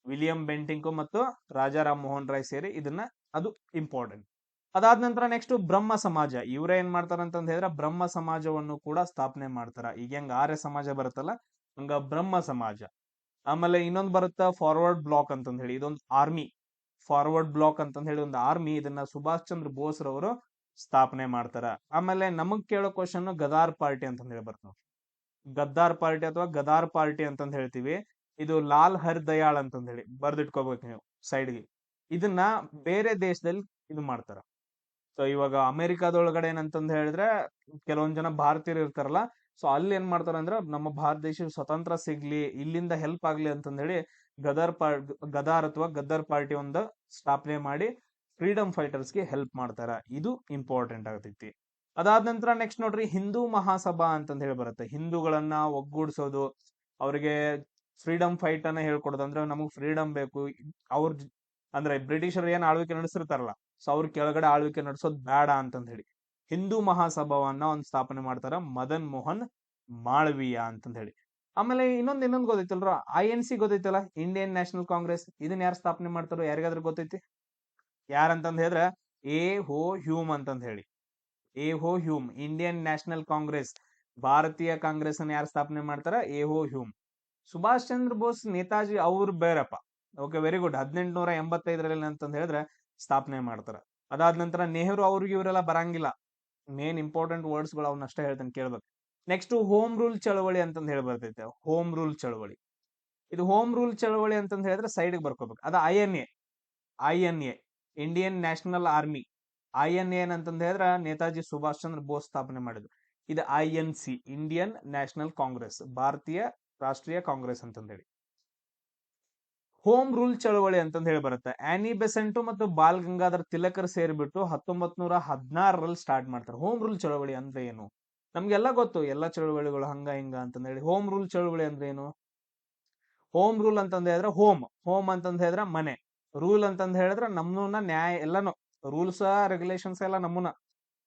ವಿಲಿಯಂ ಬೆಂಟಿಂಕ್ ಮತ್ತು ರಾಜಾರಾಮ್ ಮೋಹನ್ ರಾಯ್ ಸೇರಿ ಇದನ್ನ, ಅದು ಇಂಪಾರ್ಟೆಂಟ್. ಅದಾದ ನಂತರ ನೆಕ್ಸ್ಟ್ ಬ್ರಹ್ಮ ಸಮಾಜ. ಇವ್ರ ಏನ್ ಮಾಡ್ತಾರ ಅಂತಂದ್ ಹೇಳಿದ್ರೆ ಬ್ರಹ್ಮ ಸಮಾಜವನ್ನು ಕೂಡ ಸ್ಥಾಪನೆ ಮಾಡ್ತಾರ. ಈಗ ಹೆಂಗ್ ಆರ್ಯ ಸಮಾಜ ಬರುತ್ತಲ್ಲ, ಹಂಗ ಬ್ರಹ್ಮ ಸಮಾಜ. ಆಮೇಲೆ ಇನ್ನೊಂದ್ ಬರುತ್ತ ಫಾರ್ವರ್ಡ್ ಬ್ಲಾಕ್ ಅಂತಂದ್ ಹೇಳಿ, ಇದೊಂದು ಆರ್ಮಿ. ಫಾರ್ವರ್ಡ್ ಬ್ಲಾಕ್ ಅಂತಂದ್ ಹೇಳಿ ಒಂದು ಆರ್ಮಿ, ಇದನ್ನ ಸುಭಾಷ್ ಚಂದ್ರ ಬೋಸ್ ರವರು ಸ್ಥಾಪನೆ ಮಾಡ್ತಾರ. ಆಮೇಲೆ ನಮಗ್ ಕೇಳೋ ಕ್ವಶನ್ ಗದಾರ್ ಪಾರ್ಟಿ ಅಂತಂದ್ ಹೇಳಿ ಬರ್ತಾವ. ಗದ್ದಾರ್ ಪಾರ್ಟಿ ಅಥವಾ ಗದಾರ್ ಪಾರ್ಟಿ ಅಂತಂದ್ ಹೇಳ್ತೀವಿ. ಇದು ಲಾಲ್ ಹರ್ದಯಾಳ್ ಅಂತಂದ್ ಹೇಳಿ ಬರ್ದಿಟ್ಕೋಬೇಕು ನೀವು ಸೈಡ್ಗೆ. ಇದನ್ನ ಬೇರೆ ದೇಶದಲ್ಲಿ ಇದು ಮಾಡ್ತಾರ. ಸೊ ಇವಾಗ ಅಮೆರಿಕಾದೊಳಗಡೆ ಏನಂತಂದ್ ಹೇಳಿದ್ರೆ ಕೆಲವೊಂದ್ ಜನ ಭಾರತೀಯರು ಇರ್ತಾರಲ್ಲ, ಸೊ ಅಲ್ಲಿ ಏನ್ ಮಾಡ್ತಾರ ಅಂದ್ರೆ ನಮ್ಮ ಭಾರತ ದೇಶ ಸ್ವತಂತ್ರ ಸಿಗ್ಲಿ, ಇಲ್ಲಿಂದ ಹೆಲ್ಪ್ ಆಗ್ಲಿ ಅಂತಂದ್ ಹೇಳಿ ಗದಾರ್ ಅಥವಾ ಗದ್ದರ್ ಪಾರ್ಟಿ ಒಂದು ಸ್ಥಾಪನೆ ಮಾಡಿ ಫ್ರೀಡಮ್ ಫೈಟರ್ಸ್ಗೆ ಹೆಲ್ಪ್ ಮಾಡ್ತಾರ. ಇದು ಇಂಪಾರ್ಟೆಂಟ್ ಆಗತೈತಿ. ಅದಾದ ನಂತರ ನೆಕ್ಸ್ಟ್ ನೋಡ್ರಿ, ಹಿಂದೂ ಮಹಾಸಭಾ ಅಂತಂದ್ ಹೇಳಿ ಬರುತ್ತೆ. ಹಿಂದೂಗಳನ್ನ ಒಗ್ಗೂಡ್ಸೋದು, ಅವ್ರಿಗೆ ಫ್ರೀಡಮ್ ಫೈಟ್ ಅನ್ನ ಹೇಳ್ಕೊಡೋದು. ಅಂದ್ರೆ ನಮಗ್ ಫ್ರೀಡಮ್ ಬೇಕು, ಅವ್ರ ಅಂದ್ರೆ ಬ್ರಿಟಿಷರು ಏನ್ ಆಳ್ವಿಕೆ ನಡೆಸಿರ್ತಾರಲ್ಲ, ಸೊ ಅವ್ರ ಕೆಳಗಡೆ ಆಳ್ವಿಕೆ ನಡೆಸೋದ್ ಬೇಡ ಅಂತಂದ್ ಹೇಳಿ ಹಿಂದೂ ಮಹಾಸಭಾವನ್ನ ಒಂದ್ ಸ್ಥಾಪನೆ ಮಾಡ್ತಾರ, ಮದನ್ ಮೋಹನ್ ಮಾಳವೀಯ ಅಂತಂದ್ ಹೇಳಿ. ಆಮೇಲೆ ಇನ್ನೊಂದ್ ಗೊತ್ತೈತಲ್ರ, INC ಗೊತ್ತೈತಲ್ಲ, ಇಂಡಿಯನ್ ನ್ಯಾಷನಲ್ ಕಾಂಗ್ರೆಸ್. ಇದನ್ನ ಯಾರು ಸ್ಥಾಪನೆ ಮಾಡ್ತಾರೋ ಯಾರಿಗಾದ್ರೂ ಗೊತ್ತೈತಿ? ಯಾರಂತಂದ್ ಹೇಳಿದ್ರೆ ಎ ಹೋ ಹ್ಯೂಮ್ ಅಂತಂದ್ ಹೇಳಿ. A O Hume, Indian national Congress, ಭಾರತೀಯ ಕಾಂಗ್ರೆಸ್ ಅನ್ನ ಯಾರು ಸ್ಥಾಪನೆ ಮಾಡ್ತಾರ? A O Hume. Subhash Chandra Bose, Netaji ಅವ್ರು ಬೇರೆಪ್ಪ. Okay, very good. 1885ರಲ್ಲಿ ಅಂತಂದ್ ಹೇಳಿದ್ರೆ ಸ್ಥಾಪನೆ ಮಾಡ್ತಾರ. ಅದಾದ ನಂತರ ನೆಹರು ಅವ್ರಿಗೆ ಇವರೆಲ್ಲ ಬರಂಗಿಲ್ಲ. ಮೇನ್ ಇಂಪಾರ್ಟೆಂಟ್ ವರ್ಡ್ಸ್ ಗಳು ಅವನ್ನ ಅಷ್ಟೇ ಹೇಳ್ತಾನೆ, ಕೇಳ್ಬೇಕು. ನೆಕ್ಸ್ಟ್ ಹೋಮ್ ರೂಲ್ ಚಳವಳಿ ಅಂತಂದ್ ಹೇಳಿ ಬರ್ತೈತೆ. ಹೋಮ್ ರೂಲ್ ಚಳವಳಿ, ಇದು ಹೋಮ್ ರೂಲ್ ಚಳವಳಿ ಅಂತಂದ್ ಹೇಳಿದ್ರೆ ಸೈಡ್ ಬರ್ಕೋಬೇಕು. ಅದ INA, Indian national army. INA ಏನಂತಂದ್ ಹೇಳಿದ್ರೆ ನೇತಾಜಿ ಸುಭಾಷ್ ಚಂದ್ರ ಬೋಸ್ ಸ್ಥಾಪನೆ ಮಾಡಿದ್ರು. ಇದು INC, ಇಂಡಿಯನ್ ನ್ಯಾಷನಲ್ ಕಾಂಗ್ರೆಸ್, ಭಾರತೀಯ ರಾಷ್ಟ್ರೀಯ ಕಾಂಗ್ರೆಸ್ ಅಂತಂದ್ ಹೇಳಿ. ಹೋಮ್ ರೂಲ್ ಚಳವಳಿ ಅಂತಂದ್ ಹೇಳಿ ಬರುತ್ತೆ. ಆನಿ ಬೆಸೆಂಟು ಮತ್ತು ಬಾಲ್ ಗಂಗಾಧರ್ ತಿಲಕರ್ ಸೇರಿಬಿಟ್ಟು 1916ರಲ್ಲಿ ಸ್ಟಾರ್ಟ್ ಮಾಡ್ತಾರೆ. ಹೋಮ್ ರೂಲ್ ಚಳವಳಿ ಅಂದ್ರೆ ಏನು? ನಮ್ಗೆಲ್ಲ ಗೊತ್ತು, ಎಲ್ಲ ಚಳವಳಿಗಳು ಹಂಗ ಹಿಂಗ ಅಂತಂದ್ ಹೇಳಿ. ಹೋಮ್ ರೂಲ್ ಚಳವಳಿ ಅಂದ್ರೆ ಏನು? ಹೋಮ್ ರೂಲ್ ಅಂತಂದ್ ಹೇಳಿದ್ರೆ ಹೋಮ್ ಅಂತಂದ್ ಹೇಳಿದ್ರೆ ಮನೆ, ರೂಲ್ ಅಂತಂದ್ ಹೇಳಿದ್ರೆ ನಮ್ಮನ್ನ ನ್ಯಾಯ ಎಲ್ಲಾನು, ರೂಲ್ಸ್ ರೆಗ್ಯುಲೇಷನ್ಸ್ ಎಲ್ಲ ನಮ್ಮನ್ನ,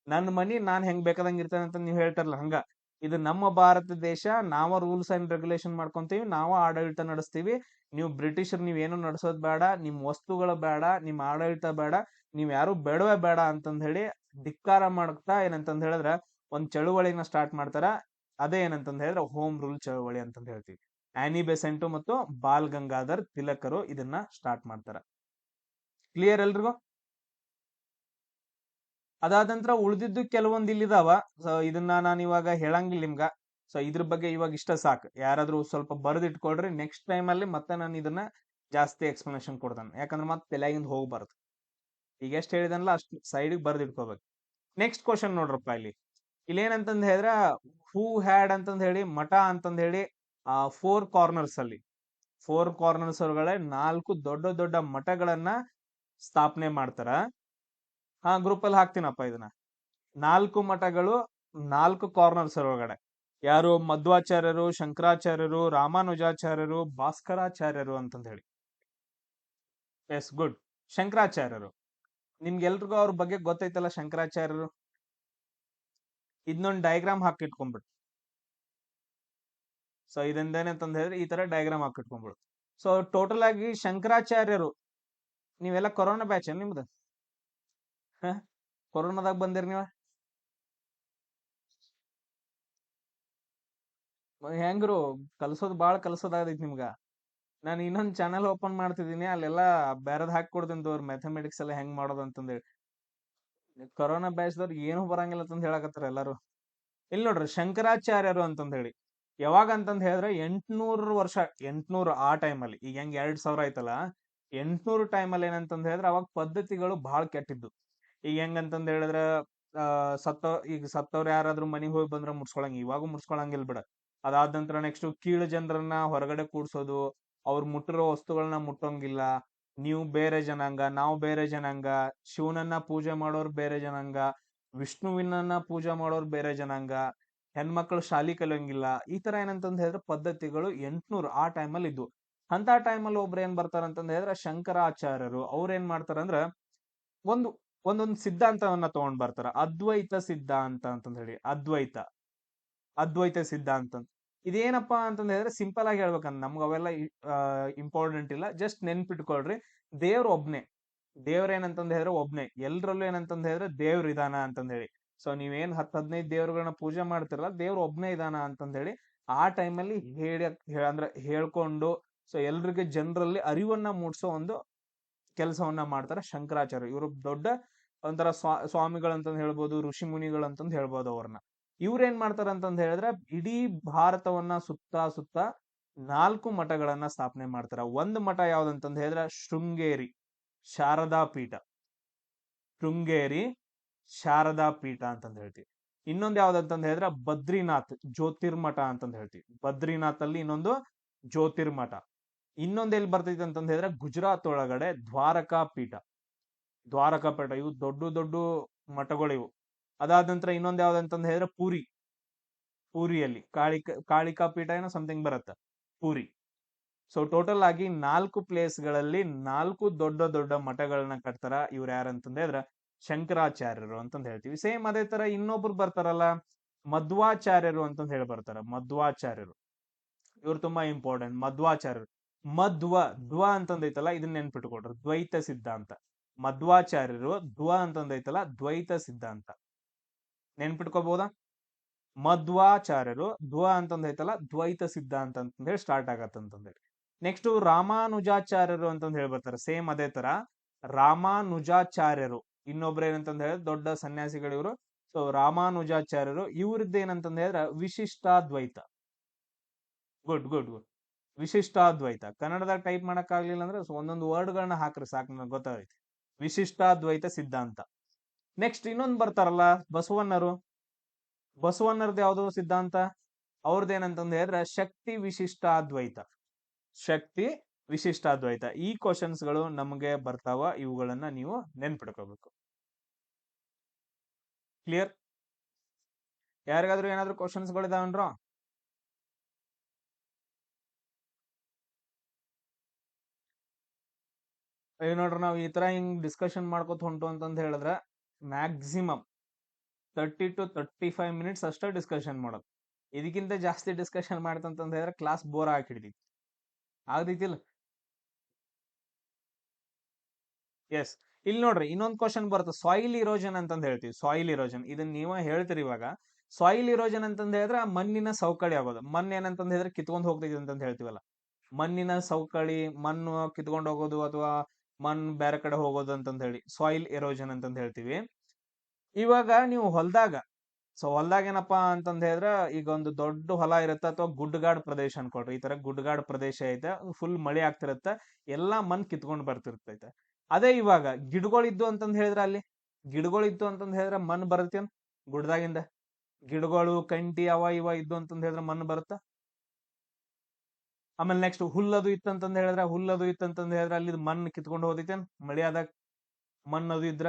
ನನ್ನ ಮನಿ ನಾನ್ ಹೆಂಗ್ ಬೇಕಾದಂಗ್ ಇರ್ತೇನೆ ಅಂತ ನೀವ್ ಹೇಳ್ತಾರಲ್ಲ ಹಂಗ. ಇದು ನಮ್ಮ ಭಾರತ ದೇಶ, ನಾವ ರೂಲ್ಸ್ ಅಂಡ್ ರೆಗ್ಯುಲೇಷನ್ ಮಾಡ್ಕೊಂತೀವಿ, ನಾವ ಆಡಳಿತ ನಡೆಸ್ತೀವಿ. ನೀವು ಬ್ರಿಟಿಷರ್ ನೀವ್ ಏನು ನಡ್ಸೋದ್ ಬೇಡ, ನಿಮ್ ವಸ್ತುಗಳು ಬೇಡ, ನಿಮ್ ಆಡಳಿತ ಬೇಡ, ನೀವ್ ಯಾರು ಬೇಡವೇ ಬೇಡ ಅಂತಂದ್ ಹೇಳಿ ಧಿಕ್ಕಾರ ಮಾಡ್ತಾ ಏನಂತಂದ್ ಹೇಳಿದ್ರೆ ಒಂದ್ ಚಳುವಳಿನ ಸ್ಟಾರ್ಟ್ ಮಾಡ್ತಾರ. ಅದೇ ಏನಂತಂದ್ ಹೇಳಿದ್ರೆ ಹೋಮ್ ರೂಲ್ ಚಳುವಳಿ ಅಂತಂದ್ ಹೇಳ್ತೀವಿ. ಆನಿ ಬೆಸೆಂಟು ಮತ್ತು ಬಾಲ್ ಗಂಗಾಧರ್ ತಿಲಕರು ಇದನ್ನ ಸ್ಟಾರ್ಟ್ ಮಾಡ್ತಾರ. ಕ್ಲಿಯರ್ ಎಲ್ರಿಗೂ? ಅದಾದ ನಂತರ ಉಳಿದಿದ್ದು ಕೆಲವೊಂದ್ ಇಲ್ಲಿದಾವ. ಸೊ ಇದನ್ನ ನಾನು ಇವಾಗ ಹೇಳಂಗಿಲ್ಲ ನಿಮ್ಗ. ಸೊ ಇದ್ರ ಬಗ್ಗೆ ಇವಾಗ ಇಷ್ಟ ಸಾಕು. ಯಾರಾದ್ರೂ ಸ್ವಲ್ಪ ಬರೆದಿಟ್ಕೊಳ್ರಿ, ನೆಕ್ಸ್ಟ್ ಟೈಮ್ ಅಲ್ಲಿ ಮತ್ತೆ ನಾನು ಇದನ್ನ ಜಾಸ್ತಿ ಎಕ್ಸ್ಪ್ಲನೇಷನ್ ಕೊಡ್ತಾನೆ. ಯಾಕಂದ್ರೆ ಮತ್ತೆ ತಲೆಗಿಂದ ಹೋಗ್ಬಾರ್ದು. ಈಗ ಎಷ್ಟ್ ಹೇಳಿದನಲ್ಲ ಅಷ್ಟು ಸೈಡಿಗೆ ಬರೆದಿಟ್ಕೋಬೇಕು. ನೆಕ್ಸ್ಟ್ ಕ್ವಶನ್ ನೋಡ್ರಪ್ಪ, ಇಲ್ಲಿ ಏನಂತಂದ್ ಹೇಳಿದ್ರ ಹೂ ಹ್ಯಾಡ್ ಅಂತಂದ್ ಹೇಳಿ ಮಠ ಅಂತಂದ್ ಹೇಳಿ 4 ಕಾರ್ನರ್ಸ್ ಅಲ್ಲಿ, 4 ಕಾರ್ನರ್ಸ್ ಒಳಗಡೆ 4 ದೊಡ್ಡ ದೊಡ್ಡ ಮಠಗಳನ್ನ ಸ್ಥಾಪನೆ ಮಾಡ್ತಾರ. ಗ್ರೂಪ್ ಅಲ್ಲಿ ಹಾಕ್ತೀನಪ್ಪ ಇದನ್ನ. 4 ಮಠಗಳು 4 ಕಾರ್ನರ್ಸ್ ಒಳಗಡೆ. ಯಾರು? ಮಧ್ವಾಚಾರ್ಯರು, ಶಂಕರಾಚಾರ್ಯರು, ರಾಮಾನುಜಾಚಾರ್ಯರು, ಭಾಸ್ಕರಾಚಾರ್ಯರು ಅಂತಂದ್ ಹೇಳಿ. Yes, good. ಶಂಕರಾಚಾರ್ಯರು ನಿಮ್ಗೆಲ್ರಿಗೂ ಅವ್ರ ಬಗ್ಗೆ ಗೊತ್ತೈತಲ್ಲ, ಶಂಕರಾಚಾರ್ಯರು. ಇದನ್ನೊಂದು ಡಯಾಗ್ರಾಮ್ ಹಾಕಿಟ್ಕೊಂಡ್ಬಿಡು. ಸೊ ಇದೊಂದೇನಂತಂದ್ ಹೇಳಿದ್ರೆ ಈ ತರ ಡಯಾಗ್ರಾಮ್ ಹಾಕಿಟ್ಕೊಂಡ್ಬಿಡು. ಸೊ ಟೋಟಲ್ ಆಗಿ ಶಂಕರಾಚಾರ್ಯರು, ನೀವೆಲ್ಲ ಕೊರೋನಾ ಬ್ಯಾಚ್ ನಿಮ್ದು? ಕೊರೋನಾದಾಗ ಬಂದಿರಿ ನೀವ? ಹೆಂಗ್ರು ಕಲ್ಸೋದ್ ಬಾಳ ಕಲ್ಸೋದಾಗೈತಿ ನಿಮ್ಗ. ನಾನು ಇನ್ನೊಂದ್ ಚಾನಲ್ ಓಪನ್ ಮಾಡ್ತಿದೀನಿ, ಅಲ್ಲೆಲ್ಲಾ ಬೇರೆದ್ ಹಾಕಿ ಕೊಡ್ತೀನಿ ತೋರ್, ಮ್ಯಾಥಮೆಟಿಕ್ಸ್ ಎಲ್ಲ ಹೆಂಗ್ ಮಾಡೋದು ಅಂತಂದೇಳಿ. ಕೊರೋನಾ ಬ್ಯಾಚ್ದವ್ರು ಏನು ಬರಂಗಿಲ್ಲ ಅಂತಂದ್ ಹೇಳಕತ್ತಾರ ಎಲ್ಲಾರು. ಇಲ್ಲಿ ನೋಡ್ರಿ, ಶಂಕರಾಚಾರ್ಯರು ಅಂತಂದ್ ಹೇಳಿ ಯಾವಾಗ ಅಂತಂದ್ ಹೇಳಿದ್ರೆ 800 ವರ್ಷ, 800 ಆ ಟೈಮಲ್ಲಿ. ಈಗ ಹೆಂಗ್ 2000 ಆಯ್ತಲ್ಲ, 800 ಟೈಮಲ್ಲಿ ಏನಂತಂದ್ ಹೇಳಿದ್ರೆ ಅವಾಗ ಪದ್ಧತಿಗಳು ಬಹಳ ಕೆಟ್ಟಿದ್ದು. ಈಗ ಹೆಂಗಂತಂದ್ ಹೇಳಿದ್ರೆ ಈಗ ಸತ್ತವ್ರು ಯಾರಾದ್ರೂ ಮನಿಗ್ ಹೋಗಿ ಬಂದ್ರ ಮುಡ್ಸ್ಕೊಳಂಗ, ಇವಾಗೂ ಮುಡ್ಸ್ಕೊಳಂಗಿಲ್ಲ ಬಿಡ. ಅದಾದ ನಂತರ ನೆಕ್ಸ್ಟ್ ಕೀಳು ಜನರನ್ನ ಹೊರಗಡೆ ಕೂಡ್ಸೋದು, ಅವ್ರು ಮುಟ್ಟಿರೋ ವಸ್ತುಗಳನ್ನ ಮುಟ್ಟೋಂಗಿಲ್ಲ. ನೀವು ಬೇರೆ ಜನಾಂಗ, ನಾವು ಬೇರೆ ಜನಾಂಗ, ಶಿವನನ್ನ ಪೂಜೆ ಮಾಡೋರು ಬೇರೆ ಜನಾಂಗ, ವಿಷ್ಣುವಿನನ್ನ ಪೂಜೆ ಮಾಡೋರು ಬೇರೆ ಜನಾಂಗ, ಹೆಣ್ಮಕ್ಳು ಶಾಲಿ ಕಲಿಯಂಗಿಲ್ಲ. ಈ ತರ ಏನಂತಂದ್ ಹೇಳಿದ್ರೆ ಪದ್ಧತಿಗಳು 800 ಆ ಟೈಮಲ್ಲಿ ಇದ್ವು. ಅಂತ ಟೈಮಲ್ಲಿ ಒಬ್ರು ಏನ್ ಬರ್ತಾರಂತಂದ್ ಹೇಳಿದ್ರೆ ಶಂಕರಾಚಾರ್ಯರು. ಅವ್ರ ಏನ್ ಮಾಡ್ತಾರಂದ್ರ ಒಂದು ಒಂದೊಂದು ಸಿದ್ಧಾಂತವನ್ನ ತಗೊಂಡ್ ಬರ್ತಾರ. ಅದ್ವೈತ ಸಿದ್ಧಾಂತ ಅಂತಂದ್ ಹೇಳಿ, ಅದ್ವೈತ ಸಿದ್ಧಾಂತ. ಇದೇನಪ್ಪಾ ಅಂತಂದ್ ಹೇಳಿದ್ರೆ ಸಿಂಪಲ್ ಆಗಿ ಹೇಳ್ಬೇಕಂದ್, ನಮ್ಗೆ ಅವೆಲ್ಲ ಇಂಪಾರ್ಟೆಂಟ್ ಇಲ್ಲ, ಜಸ್ಟ್ ನೆನ್ಪಿಟ್ಕೊಳ್ರಿ. ದೇವ್ರ ಒಬ್ನೇ, ದೇವ್ರ ಏನಂತಂದ್ ಹೇಳಿದ್ರೆ ಒಬ್ನೇ, ಎಲ್ರಲ್ಲೂ ಏನಂತಂದ್ ಹೇಳಿದ್ರೆ ದೇವ್ರ ಇದಾನ ಅಂತಂದ್ ಹೇಳಿ. ಸೊ ನೀವೇನ್ 10-15 ದೇವ್ರಗಳನ್ನ ಪೂಜೆ ಮಾಡ್ತಿರಲ್ಲ, ದೇವ್ರ ಒಬ್ನೇ ಇದಾನ ಅಂತಂದ್ ಹೇಳಿ ಆ ಟೈಮಲ್ಲಿ ಅಂದ್ರೆ ಹೇಳ್ಕೊಂಡು, ಸೊ ಎಲ್ರಿಗೆ ಜನರಲ್ಲಿ ಅರಿವನ್ನ ಮೂಡಿಸೋ ಒಂದು ಕೆಲಸವನ್ನ ಮಾಡ್ತಾರೆ ಶಂಕರಾಚಾರ್ಯ. ಇವರು ದೊಡ್ಡ ಒಂಥರ ಸ್ವಾಮಿಗಳಂತಂದ್ ಹೇಳ್ಬೋದು, ಋಷಿ ಮುನಿಗಳಂತಂದ್ ಹೇಳ್ಬೋದು ಅವ್ರನ್ನ. ಇವ್ರೇನ್ ಮಾಡ್ತಾರ ಅಂತಂದ್ ಹೇಳಿದ್ರೆ ಇಡೀ ಭಾರತವನ್ನ ಸುತ್ತ 4 ಮಠಗಳನ್ನ ಸ್ಥಾಪನೆ ಮಾಡ್ತಾರ. ಒಂದು ಮಠ ಯಾವ್ದಂತಂದ್ ಹೇಳಿದ್ರೆ ಶೃಂಗೇರಿ ಶಾರದಾ ಪೀಠ, ಶೃಂಗೇರಿ ಶಾರದಾ ಪೀಠ ಅಂತಂದ್ ಹೇಳ್ತೀವಿ. ಇನ್ನೊಂದು ಯಾವ್ದಂತಂದ್ ಹೇಳಿದ್ರೆ ಬದ್ರಿನಾಥ್ ಜ್ಯೋತಿರ್ಮಠ ಅಂತಂದ್ ಹೇಳ್ತೀವಿ. ಬದ್ರಿನಾಥ್ ಅಲ್ಲಿ ಇನ್ನೊಂದು ಜ್ಯೋತಿರ್ಮಠ. ಇನ್ನೊಂದ್ ಎಲ್ಲಿ ಬರ್ತೈತಿ ಅಂತಂದ್ ಹೇಳಿದ್ರೆ ಗುಜರಾತ್ ಒಳಗಡೆ ದ್ವಾರಕಾ ಪೀಠ. ಇವು ದೊಡ್ಡ ಮಠಗಳು ಇವು. ಅದಾದ ನಂತರ ಇನ್ನೊಂದ್ ಯಾವ್ದಂತಂದ್ ಹೇಳಿದ್ರೆ ಪೂರಿಯಲ್ಲಿ ಕಾಳಿಕಾ ಪೀಠ ಏನೋ ಸಮಥಿಂಗ್ ಬರುತ್ತೆ, ಪೂರಿ. ಸೊ ಟೋಟಲ್ ಆಗಿ 4 ಪ್ಲೇಸ್ಗಳಲ್ಲಿ 4 ದೊಡ್ಡ ಮಠಗಳನ್ನ ಕಟ್ತಾರ. ಇವ್ರು ಯಾರಂತಂದ್ ಹೇಳಿದ್ರೆ ಶಂಕರಾಚಾರ್ಯರು ಅಂತಂದ್ ಹೇಳ್ತೀವಿ. ಸೇಮ್ ಅದೇ ತರ ಇನ್ನೊಬ್ರು ಬರ್ತಾರಲ್ಲ, ಮಧ್ವಾಚಾರ್ಯರು ಅಂತಂದ್ ಹೇಳಿ ಬರ್ತಾರ. ಮಧ್ವಾಚಾರ್ಯರು ಇವ್ರು ತುಂಬಾ ಇಂಪಾರ್ಟೆಂಟ್. ಮಧ್ವಾಚಾರ್ಯರು, ದ್ವ ಅಂತಂದೈತಲ್ಲ, ಇದನ್ನ ನೆನ್ಪಿಟ್ಕೊಡ್ರಿ, ದ್ವೈತ ಸಿದ್ಧಾಂತ. ಮಧ್ವಾಚಾರ್ಯರು ಅಂತಂದೈತಲ್ಲ, ದ್ವೈತ ಸಿದ್ಧಾಂತ ನೆನ್ಪಿಟ್ಕೋಬಹುದಾ? ಮಧ್ವಾಚಾರ್ಯರು ಅಂತಂದೈತಲ್ಲ, ದ್ವೈತ ಸಿದ್ಧಾಂತ ಅಂತಂದ್ ಹೇಳಿ ಸ್ಟಾರ್ಟ್ ಆಗತ್ತಂತಂದೇಳಿ. ನೆಕ್ಸ್ಟ್ ರಾಮಾನುಜಾಚಾರ್ಯರು ಅಂತಂದ್ ಹೇಳಿ ಬರ್ತಾರೆ. ಸೇಮ್ ಅದೇ ತರ ರಾಮಾನುಜಾಚಾರ್ಯರು ಇನ್ನೊಬ್ರು ಏನಂತಂದ್ ಹೇಳಿದ್ರೆ ದೊಡ್ಡ ಸನ್ಯಾಸಿಗಳು ಇವರು. ಸೊ ರಾಮಾನುಜಾಚಾರ್ಯರು ಇವ್ರದ್ದು ಏನಂತಂದ್ ಹೇಳಿದ್ರೆ ವಿಶಿಷ್ಟಾದ್ವೈತ. ಗುಡ್ ವಿಶಿಷ್ಟಾದ್ವೈತ. ಕನ್ನಡದಾಗ ಟೈಪ್ ಮಾಡಕ್ ಆಗ್ಲಿಲ್ಲ ಅಂದ್ರೆ ಒಂದೊಂದು ವರ್ಡ್ ಗಳನ್ನ ಹಾಕ್ರಿ ಸಾಕು, ನನಗೆ ಗೊತ್ತಾಗೈತಿ. ವಿಶಿಷ್ಟಾದ್ವೈತ ಸಿದ್ಧಾಂತ. ನೆಕ್ಸ್ಟ್ ಇನ್ನೊಂದು ಬರ್ತಾರಲ್ಲ ಬಸವಣ್ಣರದ್ದು ಯಾವ್ದು ಸಿದ್ಧಾಂತ? ಅವ್ರದ್ದೇನಂತಂದ್ ಹೇಳಿದ್ರೆ ಶಕ್ತಿ ವಿಶಿಷ್ಟಾದ್ವೈತ. ಈ ಕ್ವಶನ್ಸ್ ಗಳು ನಮಗೆ ಬರ್ತಾವ, ಇವುಗಳನ್ನ ನೀವು ನೆನ್ಪಿಡ್ಕೋಬೇಕು. ಕ್ಲಿಯರ್? ಯಾರಿಗಾದ್ರೂ ಏನಾದ್ರು ಕ್ವಶನ್ಸ್ ಗಳಿದಾವನ್ರೋ? ನೋಡ್ರಿ, ನಾವು ಈ ತರ ಹಿಂಗ್ ಡಿಸ್ಕಷನ್ ಮಾಡ್ಕೊತ ಹೊಂಟು ಅಂತಂದ್ ಹೇಳಿದ್ರೆ ಮ್ಯಾಕ್ಸಿಮಮ್ 30 to 35 ಮಿನಿಟ್ಸ್ ಅಷ್ಟೇ ಡಿಸ್ಕಷನ್ ಮಾಡೋದು. ಇದಕ್ಕಿಂತ ಜಾಸ್ತಿ ಡಿಸ್ಕಷನ್ ಮಾಡ್ತಂತಂದ್ ಹೇಳಿದ್ರೆ ಕ್ಲಾಸ್ ಬೋರ್ ಆಗಿ ಹಿಡಿದೈತಿ. ಆಗದೈತಿಲ್ಲ? ಎಸ್. ಇಲ್ಲಿ ನೋಡ್ರಿ ಇನ್ನೊಂದು ಕ್ವಶನ್ ಬರುತ್ತೆ, ಸಾಯಿಲ್ ಇರೋಜನ್ ಅಂತಂದ್ ಹೇಳ್ತೀವಿ. ಸಾಯಿಲ್ ಇರೋಜನ್ ಇದನ್ನ ನೀವ ಹೇಳ್ತೀರಿ ಇವಾಗ. ಸಾಯಿಲ್ ಇರೋಜನ್ ಅಂತಂದ್ ಹೇಳಿದ್ರೆ ಮಣ್ಣಿನ ಸವಕಳಿ ಆಗೋದು. ಮಣ್ಣು ಏನಂತಂದ್ ಹೇಳಿದ್ರೆ ಕಿತ್ಕೊಂಡ್ ಹೋಗ್ತೈತಿ ಅಂತಂದ್ ಹೇಳ್ತೀವಲ್ಲ, ಮಣ್ಣಿನ ಸವಕಳಿ, ಮಣ್ಣು ಕಿತ್ಕೊಂಡ್ ಹೋಗೋದು ಅಥವಾ ಮಣ್ಣು ಬೇರೆ ಕಡೆ ಹೋಗೋದು ಅಂತಂದ್ ಹೇಳಿ ಸಾಯಿಲ್ ಎರೋಜನ್ ಅಂತಂದ್ ಹೇಳ್ತೀವಿ. ಇವಾಗ ನೀವು ಹೊಲದಾಗ ಏನಪ್ಪಾ ಅಂತಂದ್ ಹೇಳಿದ್ರೆ, ಈಗ ಒಂದು ದೊಡ್ಡ ಹೊಲ ಇರುತ್ತೆ ಅಥವಾ ಗುಡ್ಡಗಾಡ್ ಪ್ರದೇಶ ಅನ್ಕೊಳ್ರಿ. ಈ ತರ ಗುಡ್ಡಗಾಡ್ ಪ್ರದೇಶ ಐತೆ, ಫುಲ್ ಮಳೆ ಆಗ್ತಿರತ್ತ, ಎಲ್ಲಾ ಮಣ್ ಕಿತ್ಕೊಂಡ್ ಬರ್ತಿರ್ತೈತೆ. ಅದೇ ಇವಾಗ ಗಿಡಗಳಿದ್ದು ಅಂತಂದ್ ಹೇಳಿದ್ರೆ, ಅಲ್ಲಿ ಗಿಡಗಳಿದ್ದು ಅಂತಂದ್ ಹೇಳಿದ್ರೆ ಮಣ್ಣು ಬರ್ತೇನ್ ಗುಡ್ಡದಾಗಿಂದ? ಗಿಡಗಳು ಕಂಟಿ ಅವ ಇವ ಇದ್ದು ಅಂತಂದ್ ಹೇಳಿದ್ರೆ ಮಣ್ಣು ಬರುತ್ತ. ಆಮೇಲೆ ನೆಕ್ಸ್ಟ್ ಹುಲ್ಲದು ಇತ್ತಂತಂದ್ ಹೇಳಿದ್ರೆ ಅಲ್ಲಿ ಮಣ್ಣು ಕಿತ್ಕೊಂಡು ಹೋದೈತೇನ್ ಮಳೆ ಆದಾಗ? ಮಣ್ಣದು ಇದ್ರ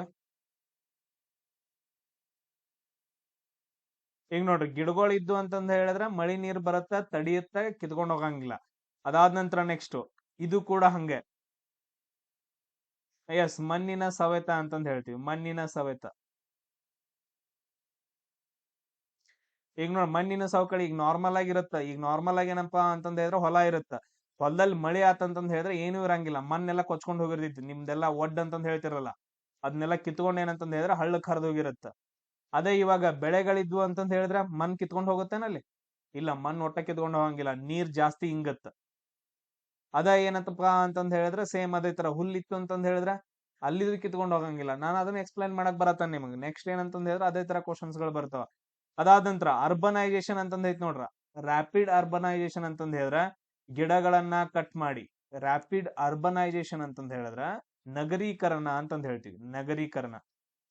ಈಗ ನೋಡ್ರಿ, ಗಿಡಗಳು ಇದ್ದು ಅಂತಂದ್ ಹೇಳಿದ್ರೆ ಮಳಿ ನೀರ್ ಬರತ್ತ, ತಡಿಯತ್ತ, ಕಿತ್ಕೊಂಡ್ ಹೋಗಂಗಿಲ್ಲ. ಅದಾದ ನಂತರ ನೆಕ್ಸ್ಟ್ ಇದು ಕೂಡ ಹಂಗೆ. ಎಸ್, ಮಣ್ಣಿನ ಸವೆತ ಅಂತಂದ್ ಹೇಳ್ತೀವಿ. ಮಣ್ಣಿನ ಸವೆತ. ಈಗ ನೋಡ್, ಮಣ್ಣಿನ ಸವಕಳಿ ಈಗ ನಾರ್ಮಲ್ ಆಗಿರುತ್ತ. ಈಗ ನಾರ್ಮಲ್ ಆಗಿ ಏನಪ್ಪಾ ಅಂತಂದ್ ಹೇಳಿದ್ರೆ ಹೊಲ ಇರುತ್ತ, ಹೊಲದಲ್ಲಿ ಮಳಿ ಆತಂತಂದ್ ಹೇಳಿದ್ರೆ ಏನೂ ಇರಂಗಿಲ್ಲ, ಮಣ್ಣೆಲ್ಲ ಕೊಚ್ಕೊಂಡ್ ಹೋಗಿರ್ತೈತಿ. ನಿಮ್ದೆಲ್ಲ ಒಡ್ ಅಂತಂದ್ ಹೇಳ್ತಿರಲ್ಲ, ಅದನ್ನೆಲ್ಲ ಕಿತ್ಕೊಂಡ್ ಏನಂತಂದ್ ಹೇಳಿದ್ರೆ ಹಳ್ಳಕ್ ಹರಿದು ಹೋಗಿರತ್ತ. ಅದೇ ಇವಾಗ ಬೆಳೆಗಳಿದ್ವು ಅಂತಂದ್ ಹೇಳಿದ್ರೆ ಮಣ್ ಕಿತ್ಕೊಂಡ್ ಹೋಗುತ್ತೇನಲ್ಲಿ? ಇಲ್ಲ, ಮಣ್ಣು ಒಟ್ಟ ಕಿತ್ಕೊಂಡ್ ಹೋಗಂಗಿಲ್ಲ, ನೀರ್ ಜಾಸ್ತಿ ಹಿಂಗತ್ತ. ಅದ ಏನಂತಪ್ಪ ಅಂತಂದ್ ಹೇಳಿದ್ರೆ ಸೇಮ್ ಅದೇ ತರ ಹುಲ್ಲಿತ್ತು ಅಂತಂದ್ ಹೇಳಿದ್ರೆ ಅಲ್ಲಿದ್ರು ಕಿತ್ಕೊಂಡ್ ಹೋಗಂಗಿಲ್ಲ. ನಾನು ಅದನ್ನ ಎಕ್ಸ್ಪ್ಲೈನ್ ಮಾಡಕ್ ಬರತ್ತ ನಿಮ್ಗೆ. ನೆಕ್ಸ್ಟ್ ಏನಂತಂದ್ ಹೇಳಿದ್ರೆ ಅದೇ ತರ ಕ್ವಶನ್ಸ್ ಗಳು ಬರ್ತಾವ. ಅದಾದ ನಂತರ ಅರ್ಬನೈಸೇಷನ್ ಅಂತಂದ್ ಐತಿ ನೋಡ್ರ, ರ್ಯಾಪಿಡ್ ಅರ್ಬನೈಸೇಷನ್ ಅಂತಂದ್ ಹೇಳಿದ್ರೆ ಗಿಡಗಳನ್ನ ಕಟ್ ಮಾಡಿ. ರ್ಯಾಪಿಡ್ ಅರ್ಬನೈಸೇಷನ್ ಅಂತಂದ್ ಹೇಳಿದ್ರ ನಗರೀಕರಣ ಅಂತಂದ್ ಹೇಳ್ತೀವಿ. ನಗರೀಕರಣ,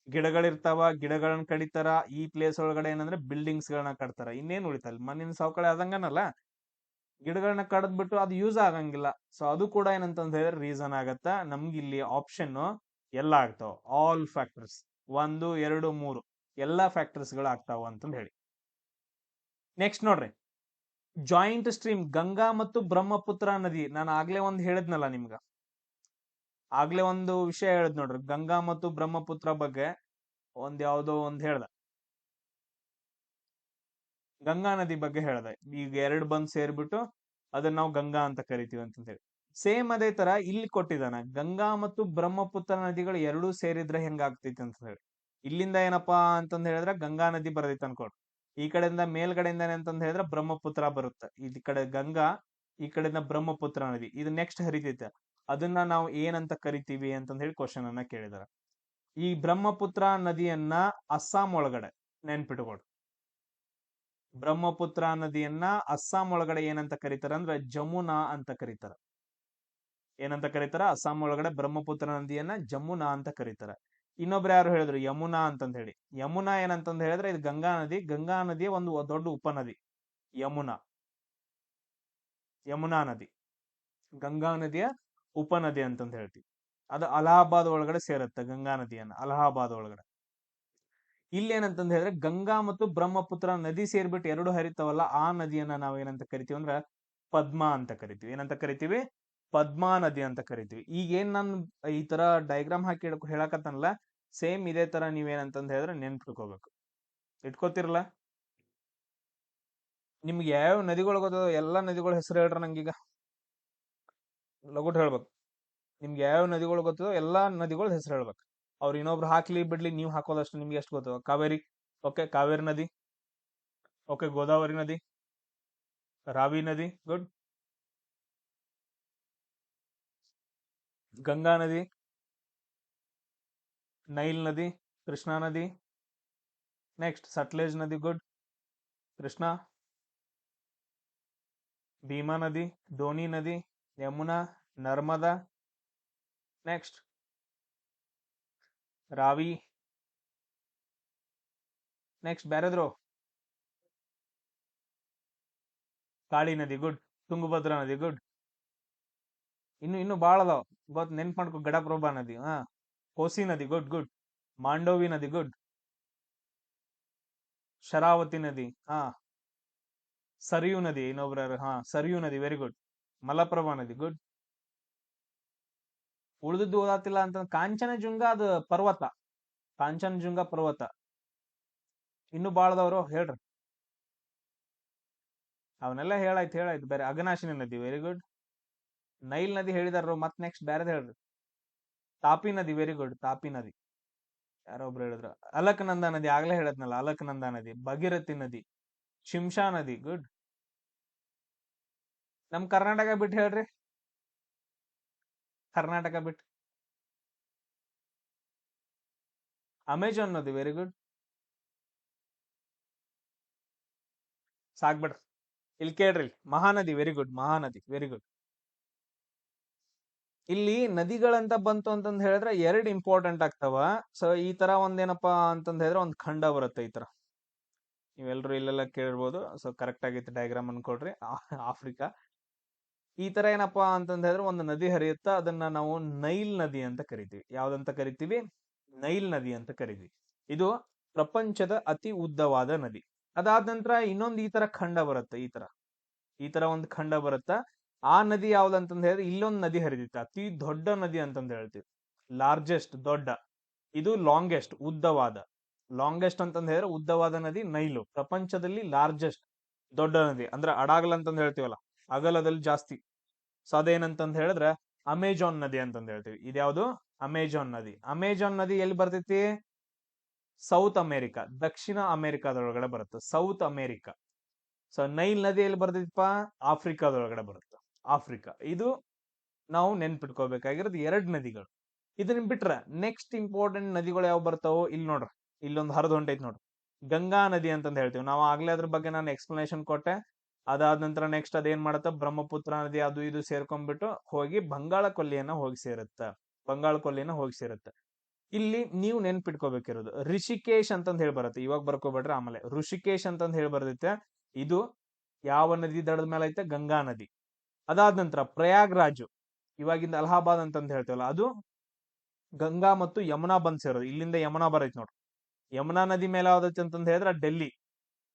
ಗಿಡಗಳಿರ್ತಾವ, ಗಿಡಗಳನ್ನ ಕಡಿತಾರ. ಈ ಪ್ಲೇಸ್ ಒಳಗಡೆ ಏನಂದ್ರೆ ಬಿಲ್ಡಿಂಗ್ಸ್ ಗಳನ್ನ ಕಟ್ತಾರ. ಇನ್ನೇನ್ ಉಳಿತಲ್ಲ, ಮಣ್ಣಿನ ಸವಕಳಿ ಆದಂಗನಲ್ಲ, ಗಿಡಗಳನ್ನ ಕಡದ್ಬಿಟ್ಟು ಅದು ಯೂಸ್ ಆಗಂಗಿಲ್ಲ. ಸೊ ಅದು ಕೂಡ ಏನಂತಂದ್ ಹೇಳಿದ್ರೆ ರೀಸನ್ ಆಗತ್ತ. ನಮ್ಗೆ ಇಲ್ಲಿ ಆಪ್ಷನ್ ಎಲ್ಲ ಆಗ್ತಾವ, ಆಲ್ ಫ್ಯಾಕ್ಟರ್ಸ್, 1, 2, 3 ಎಲ್ಲಾ ಫ್ಯಾಕ್ಟರ್ಸ್ ಗಳು ಆಗ್ತಾವ ಅಂತಂದ್ ಹೇಳಿ. ನೆಕ್ಸ್ಟ್ ನೋಡ್ರಿ, ಜಾಯಿಂಟ್ ಸ್ಟ್ರೀಮ್ ಗಂಗಾ ಮತ್ತು ಬ್ರಹ್ಮಪುತ್ರ ನದಿ. ನಾನು ಆಗ್ಲೇ ಒಂದ್ ಹೇಳಿದ್ನಲ್ಲ ನಿಮ್ಗ, ಆಗ್ಲೇ ಒಂದು ವಿಷಯ ಹೇಳಿದ್ ನೋಡ್ರಿ, ಗಂಗಾ ಮತ್ತು ಬ್ರಹ್ಮಪುತ್ರ ಬಗ್ಗೆ ಯಾವ್ದೋ ಒಂದ್ ಹೇಳ್ದ, ಗಂಗಾ ನದಿ ಬಗ್ಗೆ ಹೇಳ್ದೆ. ಈಗ 2 ಬಂದ್ ಸೇರ್ಬಿಟ್ಟು ಅದನ್ನ ನಾವು ಗಂಗಾ ಅಂತ ಕರಿತೀವಿ ಅಂತಂದ್ ಹೇಳಿ. ಸೇಮ್ ಅದೇ ತರ ಇಲ್ಲಿ ಕೊಟ್ಟಿದ್ದಾನ, ಗಂಗಾ ಮತ್ತು ಬ್ರಹ್ಮಪುತ್ರ ನದಿಗಳು ಎರಡೂ ಸೇರಿದ್ರೆ ಹೆಂಗಾಗ್ತೈತಿ ಅಂತ ಹೇಳಿ. ಇಲ್ಲಿಂದ ಏನಪ್ಪಾ ಅಂತಂದ್ ಹೇಳಿದ್ರೆ ಗಂಗಾ ನದಿ ಬರದೈತೆ ಅನ್ಕೊಡ್, ಈ ಕಡೆಯಿಂದ ಮೇಲ್ಗಡೆಯಿಂದ ಅಂತಂದ್ ಹೇಳಿದ್ರೆ ಬ್ರಹ್ಮಪುತ್ರ ಬರುತ್ತೆ, ಈ ಕಡೆ ಗಂಗಾ, ಈ ಕಡೆಯಿಂದ ಬ್ರಹ್ಮಪುತ್ರ ನದಿ ಇದು ನೆಕ್ಸ್ಟ್ ಹರಿತೈತೆ. ಅದನ್ನ ನಾವು ಏನಂತ ಕರಿತೀವಿ ಅಂತಂದ್ ಹೇಳಿ ಕ್ವಶನ್ ಅನ್ನ ಕೇಳಿದಾರ. ಈ ಬ್ರಹ್ಮಪುತ್ರ ನದಿಯನ್ನ ಅಸ್ಸಾಂ ಒಳಗಡೆ ನೆನ್ಪಿಟ್ಕೊಡು. ಬ್ರಹ್ಮಪುತ್ರ ನದಿಯನ್ನ ಅಸ್ಸಾಂ ಒಳಗಡೆ ಏನಂತ ಕರೀತಾರ ಅಂದ್ರೆ ಜಮುನಾ ಅಂತ ಕರೀತಾರ. ಏನಂತ ಕರೀತಾರ? ಅಸ್ಸಾಂ ಒಳಗಡೆ ಬ್ರಹ್ಮಪುತ್ರ ನದಿಯನ್ನ ಜಮುನಾ ಅಂತ ಕರೀತಾರ. ಇನ್ನೊಬ್ರು ಯಾರು ಹೇಳಿದ್ರು ಯಮುನಾ ಅಂತಂದ್ ಹೇಳಿ. ಯಮುನಾ ಏನಂತಂದ್ ಹೇಳಿದ್ರೆ ಇದು ಗಂಗಾ ನದಿ, ಗಂಗಾ ನದಿಯ ಒಂದು ದೊಡ್ಡ ಉಪನದಿ ಯಮುನಾ. ಯಮುನಾ ನದಿ ಗಂಗಾ ನದಿಯ ಉಪನದಿ ಅಂತಂದ್ ಹೇಳ್ತೀವಿ. ಅದು ಅಲಹಾಬಾದ್ ಒಳಗಡೆ ಸೇರುತ್ತೆ ಗಂಗಾ ನದಿಯನ್ನ, ಅಲಹಾಬಾದ್ ಒಳಗಡೆ. ಇಲ್ಲಿ ಏನಂತಂದ್ ಹೇಳಿದ್ರೆ ಗಂಗಾ ಮತ್ತು ಬ್ರಹ್ಮಪುತ್ರ ನದಿ ಸೇರ್ಬಿಟ್ಟು ಎರಡು ಹರಿತಾವಲ್ಲ, ಆ ನದಿಯನ್ನ ನಾವ್ ಏನಂತ ಕರಿತೀವಿ ಅಂದ್ರೆ ಪದ್ಮಾ ಅಂತ ಕರಿತೀವಿ. ಏನಂತ ಕರಿತೀವಿ? ಪದ್ಮಾ ನದಿ ಅಂತ ಕರಿತೀವಿ. ಈಗ ಏನ್ ನಾನು ಈ ತರ ಡಯಾಗ್ರಾಮ್ ಹಾಕಿ ಹೇಳಕತ್ತನಲ್ಲ, ಸೇಮ್ ಇದೇ ತರ ನೀವೇನಂತಂದ್ ಹೇಳಿದ್ರೆ ನೆನ್ಪಿಟ್ಕೋಬೇಕು. ಇಟ್ಕೋತಿರಲ್ಲ? ನಿಮ್ಗೆ ಯಾವ ನದಿಗಳು ಗೊತ್ತದ ಎಲ್ಲಾ ನದಿಗಳ ಹೆಸರು ಹೇಳ್ರ ನಂಗೀಗ, ಲಗುಟ್ ಹೇಳ್ಬೇಕು. ನಿಮ್ಗೆ ಯಾವ ನದಿಗಳು ಗೊತ್ತದೋ ಎಲ್ಲಾ ನದಿಗಳ ಹೆಸರು ಹೇಳ್ಬೇಕು. ಅವ್ರು ಇನ್ನೊಬ್ರು ಹಾಕ್ಲಿ ಬಿಡ್ಲಿ, ನೀವು ಹಾಕೋದಷ್ಟು ನಿಮ್ಗೆ ಎಷ್ಟು ಗೊತ್ತದ? ಕಾವೇರಿ, ಓಕೆ, ಕಾವೇರಿ ನದಿ. ಓಕೆ, ಗೋದಾವರಿ ನದಿ, ರಾವಿ ನದಿ, ಗುಡ್. ಗಂಗಾ ನದಿ, ನೈಲ್ ನದಿ, ಕೃಷ್ಣಾ ನದಿ. ನೆಕ್ಸ್ಟ್ ಸಟ್ಲೇಜ್ ನದಿ, ಗುಡ್, ಕೃಷ್ಣಾ. ಭೀಮಾ ನದಿ, ಧೋನಿ ನದಿ, ಯಮುನಾ, ನರ್ಮದಾ. ನೆಕ್ಸ್ಟ್ ರಾವಿ. ನೆಕ್ಸ್ಟ್ ಬ್ಯಾರೆದ್ರು, ಕಾಳಿ ನದಿ, ಗುಡ್. ತುಂಗಭದ್ರಾ ನದಿ, ಗುಡ್. ಇನ್ನು ಬಾಳ ಅದಾವ, ನೆನ್ಪ್ ಮಾಡ್ಕೊ. ಘಟಪ್ರಭಾ ನದಿ, ಕೋಸಿ ನದಿ, ಗುಡ್ ಗುಡ್. ಮಾಂಡೋವಿ ನದಿ, ಗುಡ್. ಶರಾವತಿ ನದಿ, ಸರಿಯು ನದಿ, ಇನ್ನೊಬ್ರು, ಸರಿಯು ನದಿ, ವೆರಿ ಗುಡ್. ಮಲಪ್ರಭಾ ನದಿ, ಗುಡ್. ಉಳಿದದ್ದು ಓದಾತಿಲ್ಲ ಅಂತ ಕಾಂಚನಜುಂಗ, ಅದು ಪರ್ವತ, ಕಾಂಚನಜುಂಗ ಪರ್ವತ. ಇನ್ನು ಬಾಳದವ್ರು ಹೇಳ್ರಿ, ಅವನ್ನೆಲ್ಲ ಹೇಳಾಯ್ತು. ಬೇರೆ ಅಘನಾಶಿನಿ ನದಿ, ವೆರಿ ಗುಡ್. ನೈಲ್ ನದಿ ಹೇಳಿದಾರ, ಮತ್ ನೆಕ್ಸ್ಟ್ ಬ್ಯಾರೆದ್ ಹೇಳ್ರಿ. ತಾಪಿ ನದಿ, ವೆರಿ ಗುಡ್, ತಾಪಿ ನದಿ. ಯಾರೊಬ್ರು ಹೇಳಿದ್ರ. ಅಲಕನಂದ ನದಿ, ಆಗ್ಲೇ ಹೇಳದ್ನಲ್ಲ, ಅಲಕನಂದ ನದಿ. ಭಗೀರಥಿ ನದಿ, ಶಿಂಷಾ ನದಿ, ಗುಡ್. ನಮ್ ಕರ್ನಾಟಕ ಬಿಟ್ಟು ಹೇಳ್ರಿ, ಕರ್ನಾಟಕ ಬಿಟ್ಟು. ಅಮೆಜಾನ್ ನದಿ, ವೆರಿ ಗುಡ್. ಸಾಕ್ಬಿಡ್ರಿ. ಇಲ್ಲಿ ಕೇಳ್ರಿ, ಮಹಾನದಿ, ವೆರಿ ಗುಡ್, ಮಹಾನದಿ, ವೆರಿ ಗುಡ್. ಇಲ್ಲಿ ನದಿಗಳಂತ ಬಂತು ಅಂತಂದ್ ಹೇಳಿದ್ರೆ ಎರಡು ಇಂಪಾರ್ಟೆಂಟ್ ಆಗ್ತಾವ. ಸೊ ಈ ತರ ಒಂದೇನಪ್ಪಾ ಅಂತಂದ್ ಹೇಳಿದ್ರೆ ಒಂದ್ ಖಂಡ ಬರುತ್ತೆ ಈ ತರ. ನೀವೆಲ್ರು ಇಲ್ಲೆಲ್ಲ ಕೇಳಿರ್ಬೋದು. ಸೊ ಕರೆಕ್ಟ್ ಆಗೈತೆ ಡಯಾಗ್ರಾಮ್ ಅನ್ಕೊಡ್ರಿ. ಆಫ್ರಿಕಾ ಈ ತರ ಏನಪ್ಪಾ ಅಂತಂದ್ ಹೇಳಿದ್ರೆ ಒಂದು ನದಿ ಹರಿಯುತ್ತಾ, ಅದನ್ನ ನಾವು ನೈಲ್ ನದಿ ಅಂತ ಕರಿತೀವಿ. ಯಾವ್ದಂತ ಕರಿತೀವಿ? ನೈಲ್ ನದಿ ಅಂತ ಕರಿತೀವಿ. ಇದು ಪ್ರಪಂಚದ ಅತಿ ಉದ್ದವಾದ ನದಿ. ಅದಾದ ನಂತರ ಇನ್ನೊಂದು ಈ ತರ ಖಂಡ ಬರುತ್ತೆ, ಈ ತರ ಒಂದು ಖಂಡ ಬರುತ್ತ. ಆ ನದಿ ಯಾವ್ದಂತಂದ್ ಹೇಳಿದ್ರೆ ಇಲ್ಲೊಂದು ನದಿ ಹರಿದಿತ್ತು, ಅತಿ ದೊಡ್ಡ ನದಿ ಅಂತಂದ್ ಹೇಳ್ತೀವಿ. ಲಾರ್ಜೆಸ್ಟ್, ದೊಡ್ಡ. ಇದು ಲಾಂಗೆಸ್ಟ್, ಉದ್ದವಾದ. ಲಾಂಗೆಸ್ಟ್ ಅಂತಂದ್ ಹೇಳಿದ್ರೆ ಉದ್ದವಾದ ನದಿ ನೈಲು. ಪ್ರಪಂಚದಲ್ಲಿ ಲಾರ್ಜೆಸ್ಟ್, ದೊಡ್ಡ ನದಿ. ಅಂದ್ರೆ ಅಡಾಗಲ್ ಅಂತಂದ್ ಹೇಳ್ತೀವಲ್ಲ, ಅಗಲದಲ್ಲಿ ಜಾಸ್ತಿ. ಸೊ ಅದೇನಂತಂದ್ ಹೇಳಿದ್ರೆ ಅಮೆಜಾನ್ ನದಿ ಅಂತಂದ್ ಹೇಳ್ತೀವಿ. ಇದ್ಯಾವುದು? ಅಮೆಜಾನ್ ನದಿ. ಅಮೆಜಾನ್ ನದಿ ಎಲ್ಲಿ ಬರ್ತೈತಿ? ಸೌತ್ ಅಮೆರಿಕಾ, ದಕ್ಷಿಣ ಅಮೆರಿಕಾದೊಳಗಡೆ ಬರುತ್ತೆ, ಸೌತ್ ಅಮೆರಿಕಾ. ಸೊ ನೈಲ್ ನದಿ ಎಲ್ಲಿ ಬರ್ತೈತಿಪ್ಪ? ಆಫ್ರಿಕಾದೊಳಗಡೆ ಬರುತ್ತೆ, ಆಫ್ರಿಕಾ. ಇದು ನಾವು ನೆನ್ಪಿಟ್ಕೋಬೇಕಾಗಿರೋದು ಎರಡ್ ನದಿಗಳು. ಇದನ್ನ ಬಿಟ್ರ ನೆಕ್ಸ್ಟ್ ಇಂಪಾರ್ಟೆಂಟ್ ನದಿಗಳು ಯಾವ ಬರ್ತಾವೋ ಇಲ್ಲಿ ನೋಡ್ರಿ. ಇಲ್ಲೊಂದು ಹರಿದು ಹೊಂಟೈತಿ ನೋಡ್ರಿ, ಗಂಗಾ ನದಿ ಅಂತಂದ್ ಹೇಳ್ತೀವಿ ನಾವು. ಆಗ್ಲೇ ಅದ್ರ ಬಗ್ಗೆ ನಾನು ಎಕ್ಸ್ಪ್ಲನೇಷನ್ ಕೊಟ್ಟೆ. ಅದಾದ ನಂತರ ನೆಕ್ಸ್ಟ್ ಅದೇನ್ ಮಾಡತ್ತ, ಬ್ರಹ್ಮಪುತ್ರ ನದಿ ಅದು ಇದು ಸೇರ್ಕೊಂಡ್ಬಿಟ್ಟು ಹೋಗಿ ಬಂಗಾಳ ಕೊಲ್ಲಿಯನ್ನ ಹೋಗಿ ಸೇರುತ್ತೆ. ಇಲ್ಲಿ ನೀವು ನೆನ್ಪಿಟ್ಕೋಬೇಕಿರೋದು ರಿಷಿಕೇಶ್ ಅಂತಂದ್ ಹೇಳಿ ಬರುತ್ತೆ. ಇವಾಗ ಬರ್ಕೋಬೇಡ್ರಿ, ಆಮೇಲೆ ಋಷಿಕೇಶ್ ಅಂತಂದ್ ಹೇಳಿ ಬರ್ತೈತೆ. ಇದು ಯಾವ ನದಿ ದಡದ ಮೇಲೆ ಐತೆ? ಗಂಗಾ ನದಿ. ಅದಾದ ನಂತರ ಪ್ರಯಾಗ್ರಾಜ್, ಇವಾಗಿಂದ ಅಲಹಾಬಾದ್ ಅಂತಂದ್ ಹೇಳ್ತೇವಲ್ಲ, ಅದು ಗಂಗಾ ಮತ್ತು ಯಮುನಾ ಬಂದ್ ಸೇರೋದು. ಇಲ್ಲಿಂದ ಯಮುನಾ ಬರೈತಿ ನೋಡ್ರಿ. ಯಮುನಾ ನದಿ ಮೇಲೆ ಯಾವ್ದೈತಿ ಅಂತಂದ್ ಹೇಳಿದ್ರೆ ಡೆಲ್ಲಿ.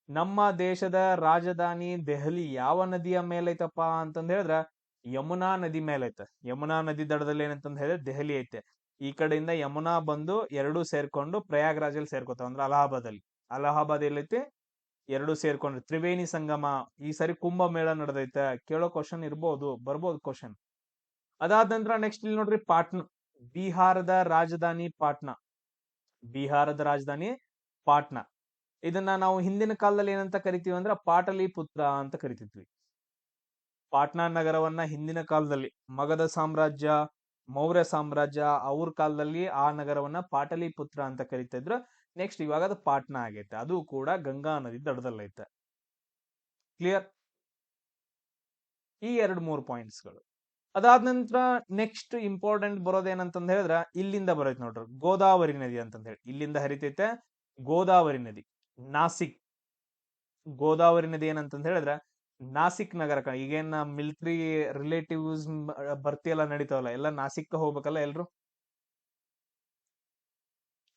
ನಮ್ಮ ದೇಶದ ರಾಜಧಾನಿ ದೆಹಲಿ ಯಾವ ನದಿಯ ಮೇಲೈತಪ್ಪ ಅಂತಂದ್ ಹೇಳಿದ್ರ ಯಮುನಾ ನದಿ ಮೇಲೈತೆ. ಯಮುನಾ ನದಿ ದಡದಲ್ಲಿ ಏನಂತಂದ್ ಹೇಳಿದ್ರೆ ದೆಹಲಿ ಐತೆ. ಈ ಕಡೆಯಿಂದ ಯಮುನಾ ಬಂದು ಎರಡೂ ಸೇರ್ಕೊಂಡು ಪ್ರಯಾಗ್ರಾಜಲ್ಲಿ ಸೇರ್ಕೋತಾವ, ಅಂದ್ರೆ ಅಲಹಾಬಾದ್ ಎಲ್ಲೈತಿ, ಎರಡು ಸೇರ್ಕೊಂಡ್ರೆ ತ್ರಿವೇಣಿ ಸಂಗಮ. ಈ ಸರಿ ಕುಂಭ ಮೇಳ ನಡೆದೈತೆ. ಕೇಳೋ ಕ್ವಶನ್ ಬರ್ಬೋದು ಕ್ವಶನ್. ಅದಾದ ನಂತರ ನೆಕ್ಸ್ಟ್ ಇಲ್ಲಿ ನೋಡ್ರಿ ಪಾಟ್ನಾ. ಬಿಹಾರದ ರಾಜಧಾನಿ ಪಾಟ್ನಾ. ಬಿಹಾರದ ರಾಜಧಾನಿ ಪಾಟ್ನಾ. ಇದನ್ನ ನಾವು ಹಿಂದಿನ ಕಾಲದಲ್ಲಿ ಏನಂತ ಕರಿತೀವಿ ಅಂದ್ರೆ ಪಾಟಲಿಪುತ್ರ ಅಂತ ಕರಿತಿದ್ವಿ. ಪಾಟ್ನಾ ನಗರವನ್ನ ಹಿಂದಿನ ಕಾಲದಲ್ಲಿ ಮಗಧ ಸಾಮ್ರಾಜ್ಯ, ಮೌರ್ಯ ಸಾಮ್ರಾಜ್ಯ ಅವ್ರ ಕಾಲದಲ್ಲಿ ಆ ನಗರವನ್ನ ಪಾಟಲಿಪುತ್ರ ಅಂತ ಕರಿತಾ ಇದ್ರು. ನೆಕ್ಸ್ಟ್ ಇವಾಗ ಅದು ಪಾಟ್ನಾ ಆಗೈತೆ. ಅದು ಕೂಡ ಗಂಗಾ ನದಿ ದಡದಲ್ಲೈತೆ. ಕ್ಲಿಯರ್? ಈ 2-3 ಪಾಯಿಂಟ್ಸ್ಗಳು. ಅದಾದ ನಂತರ ನೆಕ್ಸ್ಟ್ ಇಂಪಾರ್ಟೆಂಟ್ ಬರೋದೇನಂತಂದ್ ಹೇಳಿದ್ರ ಇಲ್ಲಿಂದ ಬರೋಯ್ತು ನೋಡ್ರಿ, ಗೋದಾವರಿ ನದಿ ಅಂತಂದ್ ಹೇಳಿ. ಇಲ್ಲಿಂದ ಹರಿತೈತೆ ಗೋದಾವರಿ ನದಿ. ನಾಸಿಕ್ ಗೋದಾವರಿ ನದಿ ಏನಂತಂದ್ ಹೇಳಿದ್ರ ನಾಸಿಕ್ ನಗರಕ್ಕ. ಈಗೇನ್ ಮಿಲಿಟರಿ ರಿಲೇಟಿವ್ಸ್ ಭರ್ತಿ ಎಲ್ಲ ನಡೀತಾವಲ್ಲ, ಎಲ್ಲ ನಾಸಿಕ್ ಹೋಗ್ಬೇಕಲ್ಲ ಎಲ್ರು.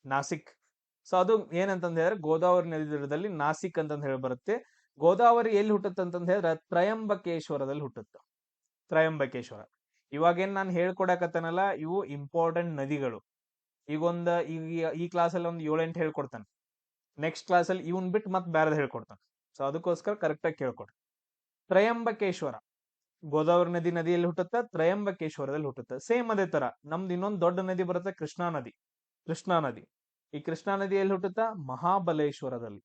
ನಾಸಿಕ್. ಸೊ ಅದು ಏನಂತಂದ್ ಹೇಳಿದ್ರೆ ಗೋದಾವರಿ ನದಿ ದಡದಲ್ಲಿ ನಾಸಿಕ್ ಅಂತಂದ್ ಹೇಳಿ ಬರುತ್ತೆ. ಗೋದಾವರಿ ಎಲ್ಲಿ ಹುಟ್ಟುತ್ತೆ ಅಂತಂದ್ ಹೇಳಿದ್ರೆ ತ್ರಯಂಬಕೇಶ್ವರದಲ್ಲಿ ಹುಟ್ಟುತ್ತೆ. ತ್ರಯಂಬಕೇಶ್ವರ. ಇವಾಗೇನ್ ನಾನು ಹೇಳ್ಕೊಡಕತ್ತನಲ್ಲ, ಇವು ಇಂಪಾರ್ಟೆಂಟ್ ನದಿಗಳು. ಈ ಕ್ಲಾಸಲ್ಲಿ ಒಂದು 7-8 ಹೇಳ್ಕೊಡ್ತಾನೆ. ನೆಕ್ಸ್ಟ್ ಕ್ಲಾಸಲ್ಲಿ ಇವನ್ ಬಿಟ್ಟು ಮತ್ತೆ ಬೇರೆದ್ ಹೇಳ್ಕೊಡ್ತಾನೆ. ಸೊ ಅದಕ್ಕೋಸ್ಕರ ಕರೆಕ್ಟ್ ಆಗಿ ಕೇಳ್ಕೊಡ್ರಿ. ತ್ರಯಂಬಕೇಶ್ವರ, ಗೋದಾವರಿ ನದಿಯಲ್ಲಿ ಹುಟ್ಟುತ್ತೆ, ತ್ರಯಂಬಕೇಶ್ವರದಲ್ಲಿ ಹುಟ್ಟುತ್ತೆ. ಸೇಮ್ ಅದೇ ತರ ನಮ್ದು ಇನ್ನೊಂದು ದೊಡ್ಡ ನದಿ ಬರುತ್ತೆ, ಕೃಷ್ಣಾ ನದಿ. ಕೃಷ್ಣಾ ನದಿ. ಈ ಕೃಷ್ಣಾ ನದಿ ಎಲ್ಲಿ ಹುಟ್ಟುತ್ತಾ? ಮಹಾಬಲೇಶ್ವರದಲ್ಲಿ.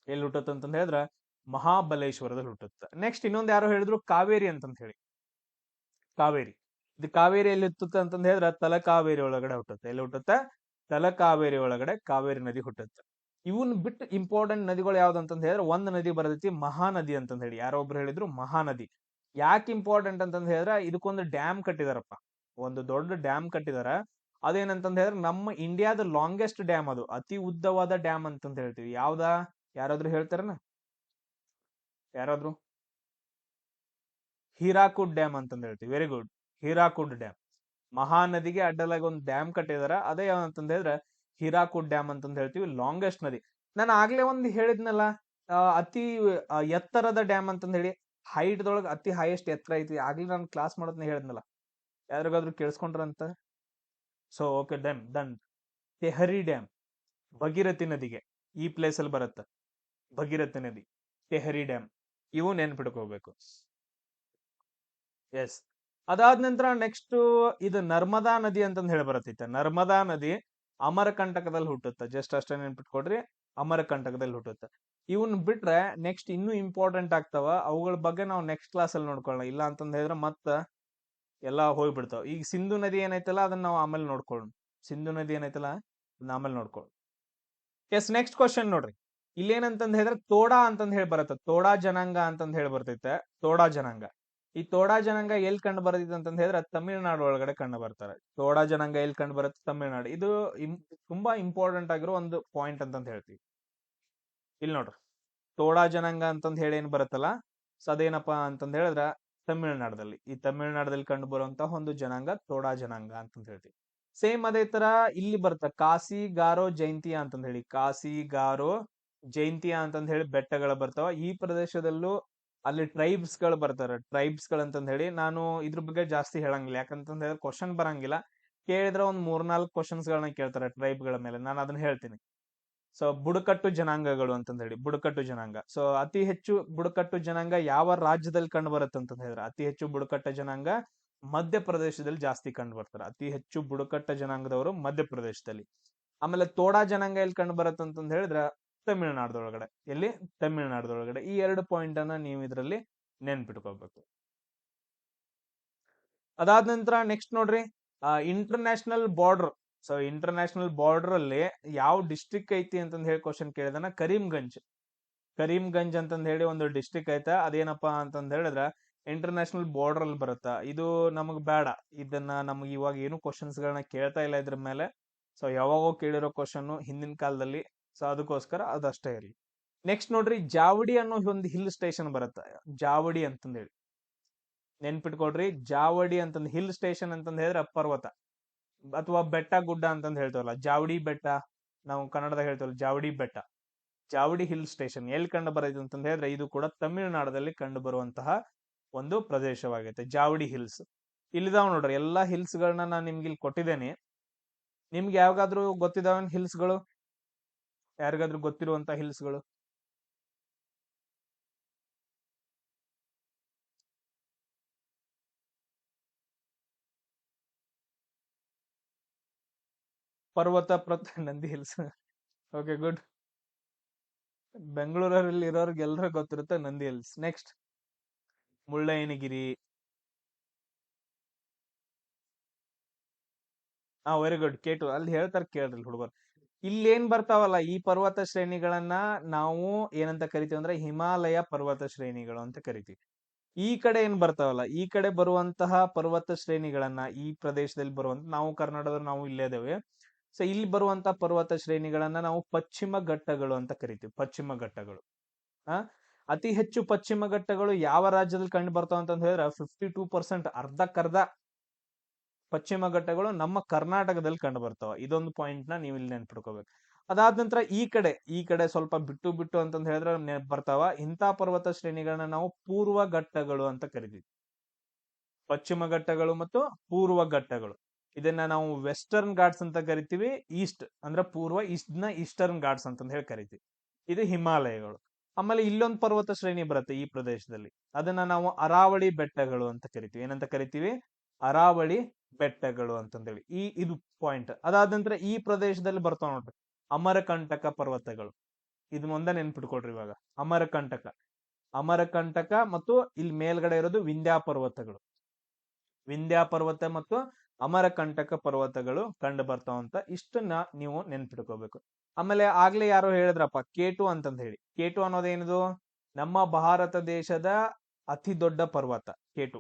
ಎಲ್ಲಿ ಹುಟ್ಟುತ್ತೆ ಅಂತಂದ್ ಹೇಳಿದ್ರೆ ಮಹಾಬಲೇಶ್ವರದಲ್ಲಿ ಹುಟ್ಟುತ್ತೆ. ನೆಕ್ಸ್ಟ್ ಇನ್ನೊಂದು ಯಾರೋ ಹೇಳಿದ್ರು ಕಾವೇರಿ ಅಂತಂತ ಹೇಳಿ. ಕಾವೇರಿ. ಇದು ಕಾವೇರಿ ಎಲ್ಲಿ ಹುಟ್ಟುತ್ತೆ ಅಂತಂದ್ ಹೇಳಿದ್ರೆ ತಲಕಾವೇರಿ ಒಳಗಡೆ ಹುಟ್ಟುತ್ತೆ. ಎಲ್ಲಿ ಹುಟ್ಟುತ್ತೆ? ತಲಕಾವೇರಿ ಒಳಗಡೆ ಕಾವೇರಿ ನದಿ ಹುಟ್ಟುತ್ತೆ. ಇವನ್ ಬಿಟ್ಟು ಇಂಪಾರ್ಟೆಂಟ್ ನದಿಗಳು ಯಾವ್ದು ಅಂತಂದ್ ಹೇಳಿದ್ರೆ ಒಂದು ನದಿ ಬರ್ತೈತಿ ಮಹಾನದಿ ಅಂತಂದ್ ಹೇಳಿ. ಯಾರೋ ಒಬ್ರು ಹೇಳಿದ್ರು ಮಹಾನದಿ. ಯಾಕೆ ಇಂಪಾರ್ಟೆಂಟ್ ಅಂತಂದ್ ಹೇಳಿದ್ರೆ ಇದಕ್ಕೊಂದು ಡ್ಯಾಮ್ ಕಟ್ಟಿದಾರಪ್ಪ. ಒಂದು ದೊಡ್ಡ ಡ್ಯಾಮ್ ಕಟ್ಟಿದಾರ. ಅದೇನಂತಂದ್ ಹೇಳಿದ್ರೆ ನಮ್ಮ ಇಂಡಿಯಾದ ಲಾಂಗೆಸ್ಟ್ ಡ್ಯಾಮ್, ಅದು ಅತಿ ಉದ್ದವಾದ ಡ್ಯಾಮ್ ಅಂತಂತ ಹೇಳ್ತೀವಿ. ಯಾವ್ದಾ? ಯಾರಾದ್ರೂ ಹೇಳ್ತಾರನ? ಯಾರಾದ್ರು? ಹೀರಾಕುಡ್ ಡ್ಯಾಮ್ ಅಂತಂದ್ ಹೇಳ್ತೀವಿ. Very good. ಹೀರಾಕುಡ್ ಡ್ಯಾಮ್. ಮಹಾನದಿಗೆ ಅಡ್ಡಲಾಗಿ ಒಂದು ಡ್ಯಾಮ್ ಕಟ್ಟಿದಾರ. ಅದೇ ಯಾವಂತಂದ್ ಹೇಳಿದ್ರೆ ಹೀರಾಕುಡ್ ಡ್ಯಾಮ್ ಅಂತಂದ್ ಹೇಳ್ತೀವಿ. ಲಾಂಗೆಸ್ಟ್ ನದಿ. ನಾನು ಆಗ್ಲೇ ಒಂದು ಹೇಳಿದ್ನಲ್ಲ, ಅತಿ ಎತ್ತರದ ಡ್ಯಾಮ್ ಅಂತಂದ್ ಹೇಳಿ. ಹೈಟ್ ದೊಳಗೆ ಅತಿ ಹೈಯೆಸ್ಟ್ ಎತ್ತರ ಐತಿ. ಆಗ್ಲೇ ನಾನು ಕ್ಲಾಸ್ ಮಾಡೋದ್ನ ಹೇಳಿದ್ನಲ್ಲ, ಯಾರಿಗಾದ್ರೂ ಕೇಳಿಸ್ಕೊಂಡ್ರಂತ? So okay, done. Tehri dam, Bhagirathi ನದಿಗೆ ಈ ಪ್ಲೇಸ್ ಅಲ್ಲಿ ಬರುತ್ತೆ. ಭಗೀರಥಿ ನದಿ, ತೆಹರಿ ಡ್ಯಾಮ್, ಇವು ನೆನ್ಪಿಡ್ಕೋಬೇಕು. ಎಸ್. ಅದಾದ ನಂತರ ನೆಕ್ಸ್ಟ್ ಇದು ನರ್ಮದಾ ನದಿ ಅಂತಂದ್ ಹೇಳಿ ಬರತ್ತೈತೆ. ನರ್ಮದಾ ನದಿ ಅಮರಕಂಟಕದಲ್ಲಿ ಹುಟ್ಟುತ್ತೆ. ಜಸ್ಟ್ ಅಷ್ಟೇ ನೆನ್ಪಿಟ್ಕೊಡ್ರಿ, ಅಮರಕಂಟಕದಲ್ಲಿ ಹುಟ್ಟುತ್ತೆ. ಇವನ್ ಬಿಟ್ರೆ ನೆಕ್ಸ್ಟ್ ಇನ್ನೂ ಇಂಪಾರ್ಟೆಂಟ್ ಆಗ್ತಾವ. ಅವುಗಳ ಬಗ್ಗೆ ನಾವು ನೆಕ್ಸ್ಟ್ ಕ್ಲಾಸ್ ಅಲ್ಲಿ ನೋಡ್ಕೊಳ್ಳೋಣ. ಇಲ್ಲ ಅಂತಂದ್ ಹೇಳಿದ್ರೆ ಮತ್ತ ಎಲ್ಲಾ ಹೋಗ್ಬಿಡ್ತಾವ. ಈಗ ಸಿಂಧು ನದಿ ಏನೈತಲ್ಲ ಅದನ್ನ ನಾವು ಆಮೇಲೆ ನೋಡ್ಕೊಳ್ಳೋಣ. ಸಿಂಧು ನದಿ ಏನೈತಲ್ಲ ಅದನ್ನ ಆಮೇಲೆ ನೋಡ್ಕೊಳ್ಳೋಣ. ಎಸ್. ನೆಕ್ಸ್ಟ್ ಕ್ವಶನ್ ನೋಡ್ರಿ. ಇಲ್ಲೇನಂತಂದ್ ಹೇಳಿದ್ರೆ ತೋಡಾ ಅಂತಂದ್ ಹೇಳಿ ಬರುತ್ತೆ. ತೋಡಾ ಜನಾಂಗ ಅಂತಂದ್ ಹೇಳಿ ಬರ್ತೈತೆ. ತೋಡಾ ಜನಾಂಗ. ಈ ತೋಡಾ ಜನಾಂಗ ಎಲ್ಲಿ ಕಂಡು ಬರ್ತೈತೆ ಅಂತಂದ್ ಹೇಳಿದ್ರೆ ತಮಿಳ್ನಾಡು ಒಳಗಡೆ ಕಂಡು ಬರ್ತಾರೆ. ತೋಡಾ ಜನಾಂಗ ಎಲ್ಲಿ ಕಂಡು ಬರುತ್ತೆ? ತಮಿಳ್ನಾಡು. ಇದು ತುಂಬಾ ಇಂಪಾರ್ಟೆಂಟ್ ಆಗಿರೋ ಒಂದು ಪಾಯಿಂಟ್ ಅಂತಂದ್ ಹೇಳ್ತೀವಿ. ಇಲ್ಲಿ ನೋಡ್ರಿ, ತೋಡಾ ಜನಾಂಗ ಅಂತಂದ್ ಹೇಳಿ ಏನ್ ಬರುತ್ತಲ್ಲ, ಸೊ ಅದೇನಪ್ಪಾ ಅಂತಂದ್ ಹೇಳಿದ್ರ ತಮಿಳ್ನಾಡದಲ್ಲಿ, ಈ ತಮಿಳ್ನಾಡದಲ್ಲಿ ಕಂಡು ಬರುವಂತಹ ಒಂದು ಜನಾಂಗ ತೋಡಾ ಜನಾಂಗ ಅಂತಂದ್ ಹೇಳ್ತೀವಿ. ಸೇಮ್ ಅದೇ ತರ ಇಲ್ಲಿ ಬರುತ್ತೆ ಕಾಸಿ ಗಾರೋ ಜೈಂತಿಯಾ ಅಂತಂದ್ ಹೇಳಿ. ಕಾಸಿ ಗಾರೋ ಜೈಂತಿಯಾ ಅಂತಂದ್ ಹೇಳಿ ಬೆಟ್ಟಗಳು ಬರ್ತಾವ. ಈ ಪ್ರದೇಶದಲ್ಲೂ ಅಲ್ಲಿ ಟ್ರೈಬ್ಸ್ ಗಳು ಬರ್ತಾರೆ. ಟ್ರೈಬ್ಸ್ ಗಳು ಅಂತಂದ್ ಹೇಳಿ ನಾನು ಇದ್ರ ಬಗ್ಗೆ ಜಾಸ್ತಿ ಹೇಳಂಗಿಲ್ಲ. ಯಾಕಂತಂದ್ ಹೇಳಿದ್ರೆ ಕ್ವಶನ್ ಬರಂಗಿಲ್ಲ. ಕೇಳಿದ್ರೆ ಒಂದ್ 3-4 ಕ್ವಶನ್ಸ್ ಗಳನ್ನ ಕೇಳ್ತಾರೆ ಟ್ರೈಬ್ ಗಳ ಮೇಲೆ. ನಾನು ಅದನ್ನ ಹೇಳ್ತೀನಿ. ಸೊ ಬುಡಕಟ್ಟು ಜನಾಂಗಗಳು ಅಂತಂದ್ ಹೇಳಿ. ಬುಡಕಟ್ಟು ಜನಾಂಗ. ಸೊ ಅತಿ ಹೆಚ್ಚು ಬುಡಕಟ್ಟು ಜನಾಂಗ ಯಾವ ರಾಜ್ಯದಲ್ಲಿ ಕಂಡು ಬರುತ್ತೆ ಅಂತಂದ್ ಹೇಳಿದ್ರೆ ಅತಿ ಹೆಚ್ಚು ಬುಡಕಟ್ಟ ಜನಾಂಗ ಮಧ್ಯಪ್ರದೇಶದಲ್ಲಿ ಜಾಸ್ತಿ ಕಂಡು ಬರ್ತಾರೆ. ಅತಿ ಹೆಚ್ಚು ಬುಡಕಟ್ಟ ಜನಾಂಗದವರು ಮಧ್ಯಪ್ರದೇಶದಲ್ಲಿ. ಆಮೇಲೆ ತೋಡಾ ಜನಾಂಗ ಎಲ್ಲಿ ಕಂಡು ಬರುತ್ತೆ ಅಂತಂದ್ ಹೇಳಿದ್ರೆ ತಮಿಳ್ನಾಡದೊಳಗಡೆ. ಎಲ್ಲಿ? ತಮಿಳ್ನಾಡದೊಳಗಡೆ. ಈ 2 ಪಾಯಿಂಟ್ ಅನ್ನ ನೀವು ಇದರಲ್ಲಿ ನೆನ್ಪಿಟ್ಕೋಬೇಕು. ಅದಾದ ನಂತರ ನೆಕ್ಸ್ಟ್ ನೋಡ್ರಿ, international border. So international border ಅಲ್ಲಿ ಯಾವ ಡಿಸ್ಟ್ರಿಕ್ಟ್ ಐತಿ ಅಂತಂದ್ ಹೇಳಿ ಕ್ವಶನ್ ಕೇಳಿದಾನ. ಕರೀಂಗಂಜ್ ಅಂತಂದ್ ಹೇಳಿ ಒಂದು ಡಿಸ್ಟ್ರಿಕ್ಟ್ ಐತೆ. ಅದೇನಪ್ಪಾ ಅಂತಂದ್ ಹೇಳಿದ್ರೆ ಇಂಟರ್ನ್ಯಾಷನಲ್ ಬಾರ್ಡರ್ ಅಲ್ಲಿ ಬರುತ್ತ. ಇದು ನಮಗ್ ಬೇಡ. ಇದನ್ನ ನಮಗ್ ಇವಾಗ ಏನು ಕ್ವಶನ್ಸ್ ಗಳನ್ನ ಕೇಳ್ತಾ ಇಲ್ಲ ಇದ್ರ ಮೇಲೆ. ಸೊ ಯಾವಾಗೋ ಕೇಳಿರೋ ಕ್ವಶನ್ ಹಿಂದಿನ ಕಾಲದಲ್ಲಿ. ಸೊ ಅದಕ್ಕೋಸ್ಕರ ಅದಷ್ಟೇ ಇರಲಿ. ನೆಕ್ಸ್ಟ್ ನೋಡ್ರಿ, ಜಾವಡಿ ಅನ್ನೋ ಒಂದು ಹಿಲ್ ಸ್ಟೇಷನ್ ಬರುತ್ತೆ. ಜಾವಡಿ ಅಂತಂದ್ ಹೇಳಿ ನೆನ್ಪಿಟ್ಕೊಡ್ರಿ. ಜಾವಡಿ ಅಂತಂದ್ ಹಿಲ್ ಸ್ಟೇಷನ್ ಅಂತಂದ್ ಹೇಳಿದ್ರೆ ಪರ್ವತ ಅಥವಾ ಬೆಟ್ಟ ಗುಡ್ಡ ಅಂತಂದ್ ಹೇಳ್ತೇವಲ್ಲ, ಜಾವಡಿ ಬೆಟ್ಟ. ನಾವು ಕನ್ನಡದಾಗ ಹೇಳ್ತೇವಲ್ಲ ಜಾವಡಿ ಬೆಟ್ಟ. ಜಾವಡಿ ಹಿಲ್ ಸ್ಟೇಷನ್ ಎಲ್ಲಿ ಕಂಡು ಬರೈತೆ ಅಂತಂದ್ ಹೇಳಿದ್ರೆ ಇದು ಕೂಡ ತಮಿಳುನಾಡಲ್ಲಿ ಕಂಡು ಬರುವಂತಹ ಒಂದು ಪ್ರದೇಶವಾಗೈತೆ, ಜಾವಡಿ ಹಿಲ್ಸ್. ಇಲ್ಲಿದಾವ್ ನೋಡ್ರಿ ಎಲ್ಲಾ ಹಿಲ್ಸ್ ಗಳನ್ನ ನಾನು ನಿಮ್ಗೆ ಇಲ್ಲಿ ಕೊಟ್ಟಿದ್ದೇನೆ. ನಿಮ್ಗೆ ಯಾವಾಗಾದ್ರೂ ಗೊತ್ತಿದಾವ ಹಿಲ್ಸ್ ಗಳು? ಯಾರಿಗಾದ್ರೂ ಗೊತ್ತಿರುವಂತ ಹಿಲ್ಸ್ ಗಳು? ನಂದಿ ಹಿಲ್ಸ್. Okay, good. ಬೆಂಗಳೂರಲ್ಲಿ ಇರೋರ್ಗೆಲ್ರೂ ಗೊತ್ತಿರುತ್ತೆ Nandi hills. Next, Mullayanagiri. Very good. K2 ಅಲ್ಲಿ ಹೇಳ್ತಾರ, ಕೇಳ್ರಿ ಹುಡುಗರು. ಇಲ್ಲಿ ಏನ್ ಬರ್ತಾವಲ್ಲ ಈ ಪರ್ವತ ಶ್ರೇಣಿಗಳನ್ನ ನಾವು ಏನಂತ ಕರಿತೀವಿ ಅಂದ್ರೆ ಹಿಮಾಲಯ ಪರ್ವತ ಶ್ರೇಣಿಗಳು ಅಂತ ಕರಿತೀವಿ. ಈ ಕಡೆ ಏನ್ ಬರ್ತಾವಲ್ಲ, ಈ ಕಡೆ ಬರುವಂತಹ ಪರ್ವತ ಶ್ರೇಣಿಗಳನ್ನ, ಈ ಪ್ರದೇಶದಲ್ಲಿ ಬರುವಂತ, ನಾವು ಕರ್ನಾಟಕದಲ್ಲಿ ನಾವು ಇಲ್ಲೇ ಇದ್ದೇವೆ. ಸೊ ಇಲ್ಲಿ ಬರುವಂತಹ ಪರ್ವತ ಶ್ರೇಣಿಗಳನ್ನ ನಾವು ಪಶ್ಚಿಮ ಘಟ್ಟಗಳು ಅಂತ ಕರಿತೀವಿ. ಪಶ್ಚಿಮ ಘಟ್ಟಗಳು. ಆ ಅತಿ ಹೆಚ್ಚು ಪಶ್ಚಿಮ ಘಟ್ಟಗಳು ಯಾವ ರಾಜ್ಯದಲ್ಲಿ ಕಂಡು ಬರ್ತಾವ ಅಂತ ಹೇಳಿದ್ರೆ 52%, ಅರ್ಧಕ್ಕರ್ಧ ಪಶ್ಚಿಮ ಘಟ್ಟಗಳು ನಮ್ಮ ಕರ್ನಾಟಕದಲ್ಲಿ ಕಂಡು ಬರ್ತಾವ. ಇದೊಂದು ಪಾಯಿಂಟ್ ನ ನೀವು ಇಲ್ಲಿ ನೆನ್ಪಿಡ್ಕೋಬೇಕು. ಅದಾದ ನಂತರ ಈ ಕಡೆ ಸ್ವಲ್ಪ ಬಿಟ್ಟು ಬಿಟ್ಟು ಅಂತಂದ್ ಹೇಳಿದ್ರೆ ಬರ್ತಾವ. ಇಂಥ ಪರ್ವತ ಶ್ರೇಣಿಗಳನ್ನ ನಾವು ಪೂರ್ವ ಘಟ್ಟಗಳು ಅಂತ ಕರಿತೀವಿ. ಪಶ್ಚಿಮ ಘಟ್ಟಗಳು ಮತ್ತು ಪೂರ್ವ ಘಟ್ಟಗಳು. ಇದನ್ನ ನಾವು ವೆಸ್ಟರ್ನ್ ಘಾಟ್ಸ್ ಅಂತ ಕರಿತೀವಿ. ಈಸ್ಟ್ ಅಂದ್ರೆ ಪೂರ್ವ, ಈಸ್ಟ್ನ ಈಸ್ಟರ್ನ್ ಘಾಟ್ಸ್ ಅಂತ ಹೇಳಿ ಕರಿತೀವಿ. ಇದು ಹಿಮಾಲಯಗಳು. ಆಮೇಲೆ ಇಲ್ಲೊಂದು ಪರ್ವತ ಶ್ರೇಣಿ ಬರುತ್ತೆ ಈ ಪ್ರದೇಶದಲ್ಲಿ, ಅದನ್ನ ನಾವು ಅರಾವಳಿ ಬೆಟ್ಟಗಳು ಅಂತ ಕರಿತೀವಿ. ಏನಂತ ಕರಿತೀವಿ? ಅರಾವಳಿ ಬೆಟ್ಟಗಳು ಅಂತಂದೇಳಿ. ಇದು ಪಾಯಿಂಟ್. ಅದಾದ ನಂತರ ಈ ಪ್ರದೇಶದಲ್ಲಿ ಬರ್ತಾವ ನೋಡ್ರಿ ಅಮರಕಂಟಕ ಪರ್ವತಗಳು. ಇದನ್ನ ಒಂದ ನೆನ್ಪಿಟ್ಕೊಳ್ರಿ ಇವಾಗ. ಅಮರಕಂಟಕ ಮತ್ತು ಇಲ್ಲಿ ಮೇಲ್ಗಡೆ ಇರೋದು ವಿಂಧ್ಯ ಪರ್ವತಗಳು. ವಿಂಧ್ಯ ಪರ್ವತ ಮತ್ತು ಅಮರಕಂಟಕ ಪರ್ವತಗಳು ಕಂಡು ಬರ್ತಾವಂತ. ಇಷ್ಟನ್ನ ನೀವು ನೆನ್ಪಿಟ್ಕೋಬೇಕು. ಆಮೇಲೆ ಆಗ್ಲೇ ಯಾರೋ ಹೇಳಿದ್ರಪ್ಪ ಕೇಟು ಅಂತಂದ ಹೇಳಿ. ಕೇಟು ಅನ್ನೋದೇನಿದು? ನಮ್ಮ ಭಾರತ ದೇಶದ ಅತಿ ದೊಡ್ಡ ಪರ್ವತ ಕೇಟು.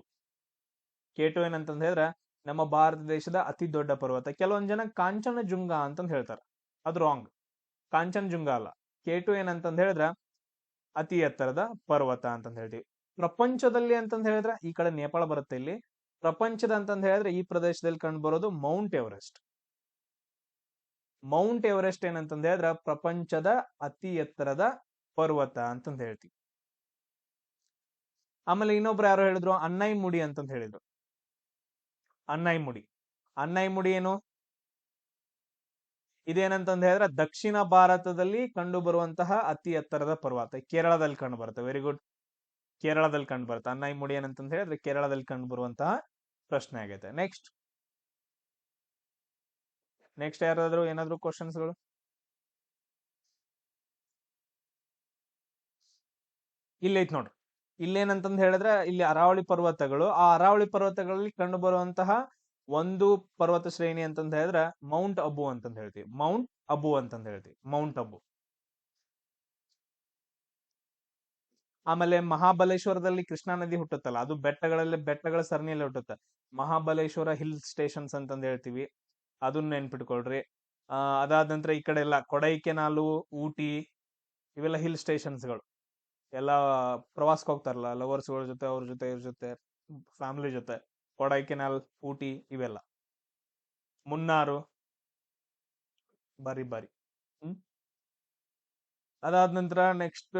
ಕೇಟು ಏನಂತಂದ ಹೇಳಿದ್ರೆ ನಮ್ಮ ಭಾರತ ದೇಶದ ಅತಿ ದೊಡ್ಡ ಪರ್ವತ. ಕೆಲವೊಂದ್ ಜನ ಕಾಂಚನಜುಂಗ ಅಂತಂದ್ ಹೇಳ್ತಾರ, ಅದು ರಾಂಗ್. ಕಾಂಚನಜುಂಗ ಅಲ್ಲ. ಕೇಟು ಏನಂತಂದ್ ಹೇಳಿದ್ರ ಅತಿ ಎತ್ತರದ ಪರ್ವತ ಅಂತಂದ್ ಹೇಳ್ತೀವಿ. ಪ್ರಪಂಚದಲ್ಲಿ ಅಂತಂದ್ ಹೇಳಿದ್ರೆ ಈ ಕಡೆ ನೇಪಾಳ ಬರುತ್ತೆ. ಇಲ್ಲಿ ಪ್ರಪಂಚದ ಅಂತಂದ್ ಹೇಳಿದ್ರೆ ಈ ಪ್ರದೇಶದಲ್ಲಿ ಕಂಡು ಬರೋದು ಮೌಂಟ್ ಎವರೆಸ್ಟ್. ಮೌಂಟ್ ಎವರೆಸ್ಟ್ ಏನಂತಂದ್ ಹೇಳಿದ್ರೆ ಪ್ರಪಂಚದ ಅತಿ ಎತ್ತರದ ಪರ್ವತ ಅಂತಂದ್ ಹೇಳ್ತೀವಿ. ಆಮೇಲೆ ಇನ್ನೊಬ್ರು ಯಾರು ಹೇಳಿದ್ರು ಅನ್ನೈಮುಡಿ ಅಂತಂದ್ ಹೇಳಿದ್ರು. ಅನ್ನೈಮುಡಿ ಏನು? ಇದೇನಂತಂದ್ ಹೇಳಿದ್ರೆ ದಕ್ಷಿಣ ಭಾರತದಲ್ಲಿ ಕಂಡು ಬರುವಂತಹ ಅತಿ ಎತ್ತರದ ಪರ್ವತ. ಕೇರಳದಲ್ಲಿ ಕಂಡು ಬರುತ್ತೆ. Very good. ಕೇರಳದಲ್ಲಿ ಕಂಡು ಬರುತ್ತೆ. ಅನ್ನೈಮುಡಿ ಏನಂತಂದ್ ಹೇಳಿದ್ರೆ ಕೇರಳದಲ್ಲಿ ಕಂಡು ಬರುವಂತಹ ಪ್ರಶ್ನೆ ಆಗೈತೆ. ನೆಕ್ಸ್ಟ್ ಯಾರಾದ್ರೂ ಏನಾದ್ರು ಕ್ವಶನ್ಸ್ಗಳು? ಇಲ್ಲೈತ್ ನೋಡ್ರಿ. ಇಲ್ಲೇನಂತಂದ್ ಹೇಳಿದ್ರೆ ಇಲ್ಲಿ ಅರಾವಳಿ ಪರ್ವತಗಳು. ಆ ಅರಾವಳಿ ಪರ್ವತಗಳಲ್ಲಿ ಕಂಡು ಬರುವಂತಹ ಒಂದು ಪರ್ವತ ಶ್ರೇಣಿ ಅಂತಂದ್ ಹೇಳಿದ್ರೆ ಮೌಂಟ್ ಅಬು ಅಂತಂದ್ ಹೇಳ್ತೀವಿ. ಮೌಂಟ್ ಅಬು. ಆಮೇಲೆ ಮಹಾಬಲೇಶ್ವರದಲ್ಲಿ ಕೃಷ್ಣಾ ನದಿ ಹುಟ್ಟುತ್ತಲ್ಲ, ಅದು ಬೆಟ್ಟಗಳ ಸರಣಿಯಲ್ಲಿ ಹುಟ್ಟುತ್ತೆ. ಮಹಾಬಲೇಶ್ವರ ಹಿಲ್ ಸ್ಟೇಷನ್ಸ್ ಅಂತಂದ್ ಹೇಳ್ತೀವಿ. ಅದನ್ನ ನೆನ್ಪಿಟ್ಕೊಳ್ರಿ. ಅದಾದ ನಂತರ ಈ ಕಡೆ ಎಲ್ಲ ಕೊಡೈಕೆನಾಲು, ಊಟಿ, ಇವೆಲ್ಲ ಹಿಲ್ ಸ್ಟೇಷನ್ಸ್ಗಳು. ಎಲ್ಲ ಪ್ರವಾಸಕ್ಕೆ ಹೋಗ್ತಾರಲ್ಲ ಲವರ್ಸ್ಗಳ ಜೊತೆ, ಅವ್ರ ಜೊತೆ, ಇವ್ರ ಜೊತೆ, ಫ್ಯಾಮಿಲಿ ಜೊತೆ. ಕೊಡೈಕೆನಾಲ್, ಊಟಿ ಇವೆಲ್ಲ. ಮುನ್ನಾರು, ಬಾರಿ ಹ್ಮ್. ಅದಾದ ನಂತರ ನೆಕ್ಸ್ಟ್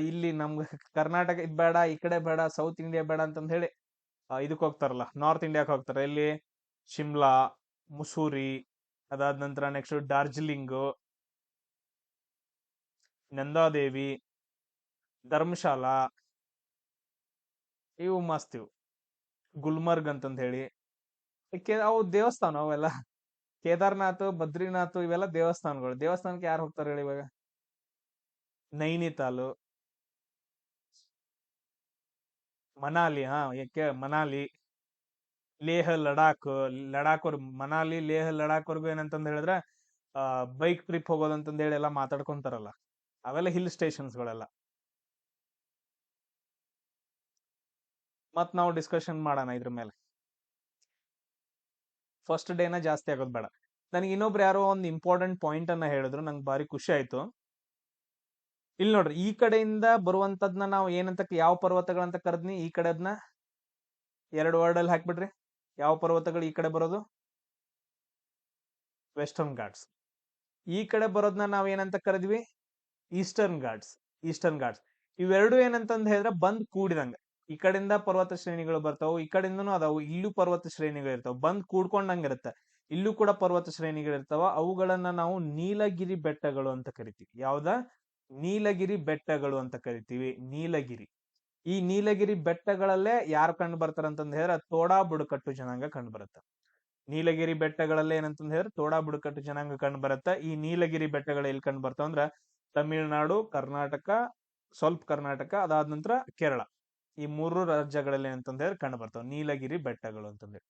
ಇಲ್ಲಿ ನಮ್ಗೆ ಕರ್ನಾಟಕ ಇದ್ ಬೇಡ, ಈ ಕಡೆ ಬೇಡ, ಸೌತ್ ಇಂಡಿಯಾ ಬೇಡ ಅಂತಂದ್ ಹೇಳಿ ಇದಕ್ ಹೋಗ್ತಾರಲ್ಲ, ನಾರ್ತ್ ಇಂಡಿಯಾಕ್ ಹೋಗ್ತಾರೆ. ಇಲ್ಲಿ ಶಿಮ್ಲಾ, ಮುಸೂರಿ, ಅದಾದ ನಂತರ ನೆಕ್ಸ್ಟ್ ಡಾರ್ಜಿಲಿಂಗ್, ನಂದಾದೇವಿ, ಧರ್ಮಶಾಲಾ, ಇವು ಮಸ್ತ್. ಇವು ಗುಲ್ಮರ್ಗ್ ಅಂತಂದ್ ಹೇಳಿ. ಅವು ದೇವಸ್ಥಾನ ಅವೆಲ್ಲ. ಕೇದಾರ್ನಾಥ್, ಬದ್ರಿನಾಥ್ ಇವೆಲ್ಲ ದೇವಸ್ಥಾನಗಳು. ದೇವಸ್ಥಾನಕ್ಕೆ ಯಾರು ಹೋಗ್ತಾರೆ ಹೇಳಿ ಇವಾಗ? ನೈನಿತಾಲು, ಮನಾಲಿ. ಮನಾಲಿ, ಲೇಹ್, ಲಡಾಖ್ ಮನಾಲಿ, ಲೇಹ್, ಲಡಾಖ್ ವರ್ಗು ಏನಂತಂದ್ ಹೇಳಿದ್ರೆ ಬೈಕ್ ಟ್ರಿಪ್ ಹೋಗೋದಂತಂದ್ ಹೇಳಿ ಎಲ್ಲ ಮಾತಾಡ್ಕೊಂತಾರಲ್ಲ, ಅವೆಲ್ಲ ಹಿಲ್ ಸ್ಟೇಷನ್ಸ್ಗಳೆಲ್ಲ. ಮತ್ ನಾವು ಡಿಸ್ಕಷನ್ ಮಾಡೋಣ ಇದ್ರ ಮೇಲೆ. ಫಸ್ಟ್ ಡೇನ ಜಾಸ್ತಿ ಆಗೋದ್ ಬೇಡ. ನನಗೆ ಇನ್ನೊಬ್ರು ಯಾರೋ ಒಂದು ಇಂಪಾರ್ಟೆಂಟ್ ಪಾಯಿಂಟ್ ಅನ್ನ ಹೇಳಿದ್ರು, ನಂಗೆ ಭಾರಿ ಖುಷಿ ಆಯ್ತು. ಇಲ್ಲಿ ನೋಡ್ರಿ, ಈ ಕಡೆಯಿಂದ ಬರುವಂತದ್ನ ನಾವು ಏನಂತ, ಯಾವ ಪರ್ವತಗಳಂತ ಕರೆದ್ನಿ? ಈ ಕಡೆ ಅದನ್ನ 2 ವರ್ಡ್ ಅಲ್ಲಿ ಹಾಕ್ಬಿಡ್ರಿ. ಯಾವ ಪರ್ವತಗಳು ಈ ಕಡೆ ಬರೋದು? ವೆಸ್ಟರ್ನ್ ಘಾಟ್ಸ್. ಈ ಕಡೆ ಬರೋದನ್ನ ನಾವ್ ಏನಂತ ಕರೆದ್ವಿ? ಈಸ್ಟರ್ನ್ ಘಾಟ್ಸ್. ಇವೆರಡು ಏನಂತಂದ್ ಹೇಳಿದ್ರೆ ಬಂದ್ ಕೂಡಿದಂಗ. ಈ ಕಡೆಯಿಂದ ಪರ್ವತ ಶ್ರೇಣಿಗಳು ಬರ್ತಾವು, ಈ ಕಡೆಯಿಂದನೂ ಅದಾವು. ಇಲ್ಲೂ ಪರ್ವತ ಶ್ರೇಣಿಗಳು ಇರ್ತಾವ, ಬಂದ್ ಕೂಡ್ಕೊಂಡಂಗಿರುತ್ತೆ. ಇಲ್ಲೂ ಕೂಡ ಪರ್ವತ ಶ್ರೇಣಿಗಳು ಇರ್ತಾವ. ಅವುಗಳನ್ನ ನಾವು ನೀಲಗಿರಿ ಬೆಟ್ಟಗಳು ಅಂತ ಕರಿತೀವಿ. ಯಾವ್ದ? ನೀಲಗಿರಿ ಬೆಟ್ಟಗಳು ಅಂತ ಕರಿತೀವಿ. ಈ ನೀಲಗಿರಿ ಬೆಟ್ಟಗಳಲ್ಲೇ ಯಾರು ಕಂಡು ಬರ್ತಾರ ಅಂತಂದ್ ಹೇಳಿದ್ರೆ ತೋಡಾ ಬುಡಕಟ್ಟು ಜನಾಂಗ ಕಂಡು ಬರುತ್ತೆ. ನೀಲಗಿರಿ ಬೆಟ್ಟಗಳಲ್ಲಿ ಏನಂತಂದ್ ಹೇಳಿದ್ರೆ ತೋಡಾ ಬುಡಕಟ್ಟು ಜನಾಂಗ ಕಂಡು ಬರುತ್ತೆ. ಈ ನೀಲಗಿರಿ ಬೆಟ್ಟಗಳು ಎಲ್ಲಿ ಕಂಡು ಬರ್ತಾವ ಅಂದ್ರ ತಮಿಳುನಾಡು, ಕರ್ನಾಟಕ, ಸ್ವಲ್ಪ ಕರ್ನಾಟಕ, ಅದಾದ ನಂತರ ಕೇರಳ, ಈ ಮೂರು ರಾಜ್ಯಗಳಲ್ಲಿ ಏನಂತಂದ್ ಹೇಳಿದ್ರೆ ಕಂಡು ಬರ್ತಾವ ನೀಲಗಿರಿ ಬೆಟ್ಟಗಳು ಅಂತಂದ್ರೆ.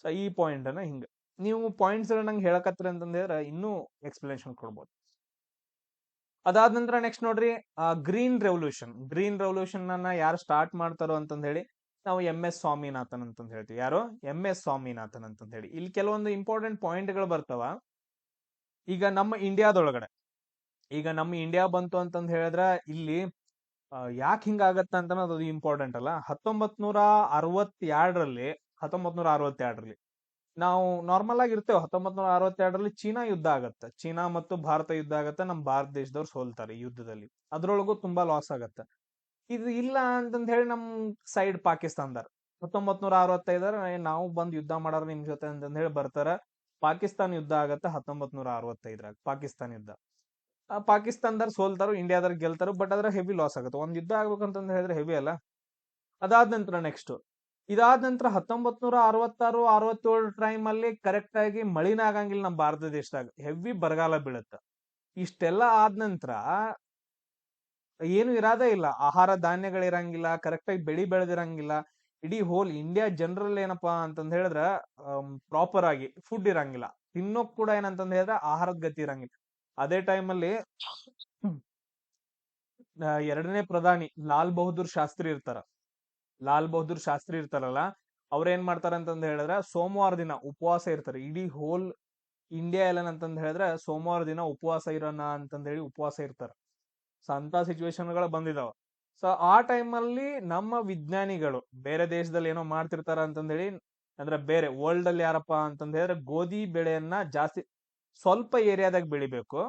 ಸೊ ಈ ಪಾಯಿಂಟ್ ಅನ್ನ ಹಿಂಗ ನೀವು ಪಾಯಿಂಟ್ಸ್ ನಂಗೆ ಹೇಳಕತ್ರಿ ಅಂತಂದ್ ಹೇಳಿದ್ರೆ ಇನ್ನೂ ಎಕ್ಸ್ಪ್ಲನೇಷನ್ ಕೊಡ್ಬೋದು. ಅದಾದ ನಂತರ ನೆಕ್ಸ್ಟ್ ನೋಡ್ರಿ, ಗ್ರೀನ್ ರೆವಲ್ಯೂಷನ್ ಅನ್ನ ಯಾರು ಸ್ಟಾರ್ಟ್ ಮಾಡ್ತಾರೋ ಅಂತಂದ್ ಹೇಳಿ ನಾವು MS ಸ್ವಾಮಿನಾಥನ್ ಅಂತಂದ್ ಹೇಳ್ತೀವಿ. ಯಾರು? MS ಸ್ವಾಮಿನಾಥನ್ ಅಂತಂದ್ ಹೇಳಿ. ಇಲ್ಲಿ ಕೆಲವೊಂದು ಇಂಪಾರ್ಟೆಂಟ್ ಪಾಯಿಂಟ್ ಗಳು ಬರ್ತಾವ. ಈಗ ನಮ್ಮ ಇಂಡಿಯಾ ಬಂತು ಅಂತಂದ್ ಹೇಳಿದ್ರ ಇಲ್ಲಿ ಯಾಕೆ ಹಿಂಗಾಗತ್ತ ಅಂತ ಅದು ಇಂಪಾರ್ಟೆಂಟ್ ಅಲ್ಲ. 1962ರಲ್ಲಿ ನಾವು ನಾರ್ಮಲ್ ಆಗಿ ಇರ್ತೇವೆ. 1962ರಲ್ಲಿ ಚೀನಾ ಯುದ್ಧ ಆಗತ್ತೆ. ಚೀನಾ ಮತ್ತು ಭಾರತ ಯುದ್ಧ ಆಗತ್ತೆ. ನಮ್ಮ ಭಾರತ ದೇಶದವ್ರು ಸೋಲ್ತಾರೆ ಈ ಯುದ್ಧದಲ್ಲಿ. ಅದ್ರೊಳಗೂ ತುಂಬಾ ಲಾಸ್ ಆಗತ್ತೆ. ಇದು ಇಲ್ಲ ಅಂತಂದ್ ಹೇಳಿ ನಮ್ ಸೈಡ್ ಪಾಕಿಸ್ತಾನದಾರ 1965 ನಾವು ಬಂದ್ ಯುದ್ಧ ಮಾಡಾರ ನಿಮ್ ಜೊತೆ ಅಂತಂದ್ ಹೇಳಿ ಬರ್ತಾರ. ಪಾಕಿಸ್ತಾನ ಯುದ್ಧ ಆಗತ್ತೆ 1965ರಾಗ ಪಾಕಿಸ್ತಾನ ಯುದ್ಧ. ಪಾಕಿಸ್ತಾನದಾರ್ ಸೋಲ್ತಾರು, ಇಂಡಿಯಾದಾರ್ ಗೆಲ್ತಾರು. ಬಟ್ ಅದ್ರ ಹೆವಿ ಲಾಸ್ ಆಗುತ್ತೆ. ಒಂದ್ ಯುದ್ಧ ಆಗ್ಬೇಕಂತಂದ್ ಹೇಳಿದ್ರೆ ಹೆವಿ ಅಲ್ಲ. ಅದಾದ ನಂತರ ನೆಕ್ಸ್ಟ್ ಇದಾದ ನಂತರ 1966-67 ಟೈಮ್ ಅಲ್ಲಿ ಕರೆಕ್ಟ್ ಆಗಿ ಮಳಿನ ಆಗಂಗಿಲ್ಲ ನಮ್ಮ ಭಾರತ ದೇಶದಾಗ. ಹೆವಿ ಬರಗಾಲ ಬೀಳುತ್ತ. ಇಷ್ಟೆಲ್ಲಾ ಆದ ನಂತರ ಏನು ಇರೋದೇ ಇಲ್ಲ. ಆಹಾರ ಧಾನ್ಯಗಳಿರಂಗಿಲ್ಲ, ಕರೆಕ್ಟ್ ಆಗಿ ಬೆಳಿ ಬೆಳೆದಿರಂಗಿಲ್ಲ. ಇಡೀ ಹೋಲ್ ಇಂಡಿಯಾ ಜನರಲ್ ಏನಪ್ಪಾ ಅಂತಂದ್ ಹೇಳಿದ್ರ ಪ್ರಾಪರ್ ಆಗಿ ಫುಡ್ ಇರಂಗಿಲ್ಲ. ತಿನ್ನೋಕ್ ಕೂಡ ಏನಂತಂದ್ ಹೇಳಿದ್ರೆ ಆಹಾರದ ಗತಿ ಇರಂಗಿಲ್ಲ. ಅದೇ ಟೈಮಲ್ಲಿ ಎರಡನೇ ಪ್ರಧಾನಿ ಲಾಲ್ ಬಹದ್ದೂರ್ ಶಾಸ್ತ್ರಿ ಇರ್ತಾರಲ್ಲ, ಅವ್ರ ಏನ್ ಮಾಡ್ತಾರ ಅಂತಂದ್ ಹೇಳಿದ್ರೆ ಸೋಮವಾರ ದಿನ ಉಪವಾಸ ಇರ್ತಾರೆ. ಇಡೀ ಹೋಲ್ ಇಂಡಿಯಾ ಎಲ್ಲ ಅಂತಂದ್ ಹೇಳಿದ್ರೆ ಸೋಮವಾರ ದಿನ ಉಪವಾಸ ಇರೋಣ ಅಂತಂದ್ ಹೇಳಿ ಉಪವಾಸ ಇರ್ತಾರ. ಸೊ ಅಂತ ಸಿಚುವೇಶನ್ಗಳು ಬಂದಿದಾವ. ಸೊ ಆ ಟೈಮಲ್ಲಿ ನಮ್ಮ ವಿಜ್ಞಾನಿಗಳು ಬೇರೆ ದೇಶದಲ್ಲಿ ಏನೋ ಮಾಡ್ತಿರ್ತಾರ ಅಂತಂದ್ ಹೇಳಿ, ಅಂದ್ರೆ ಬೇರೆ ವರ್ಲ್ಡ್ ಅಲ್ಲಿ ಯಾರಪ್ಪ ಅಂತಂದ್ ಹೇಳಿದ್ರೆ ಗೋಧಿ ಬೆಳೆಯನ್ನ ಜಾಸ್ತಿ ಸ್ವಲ್ಪ ಏರಿಯಾದಾಗ ಬೆಳಿಬೇಕು.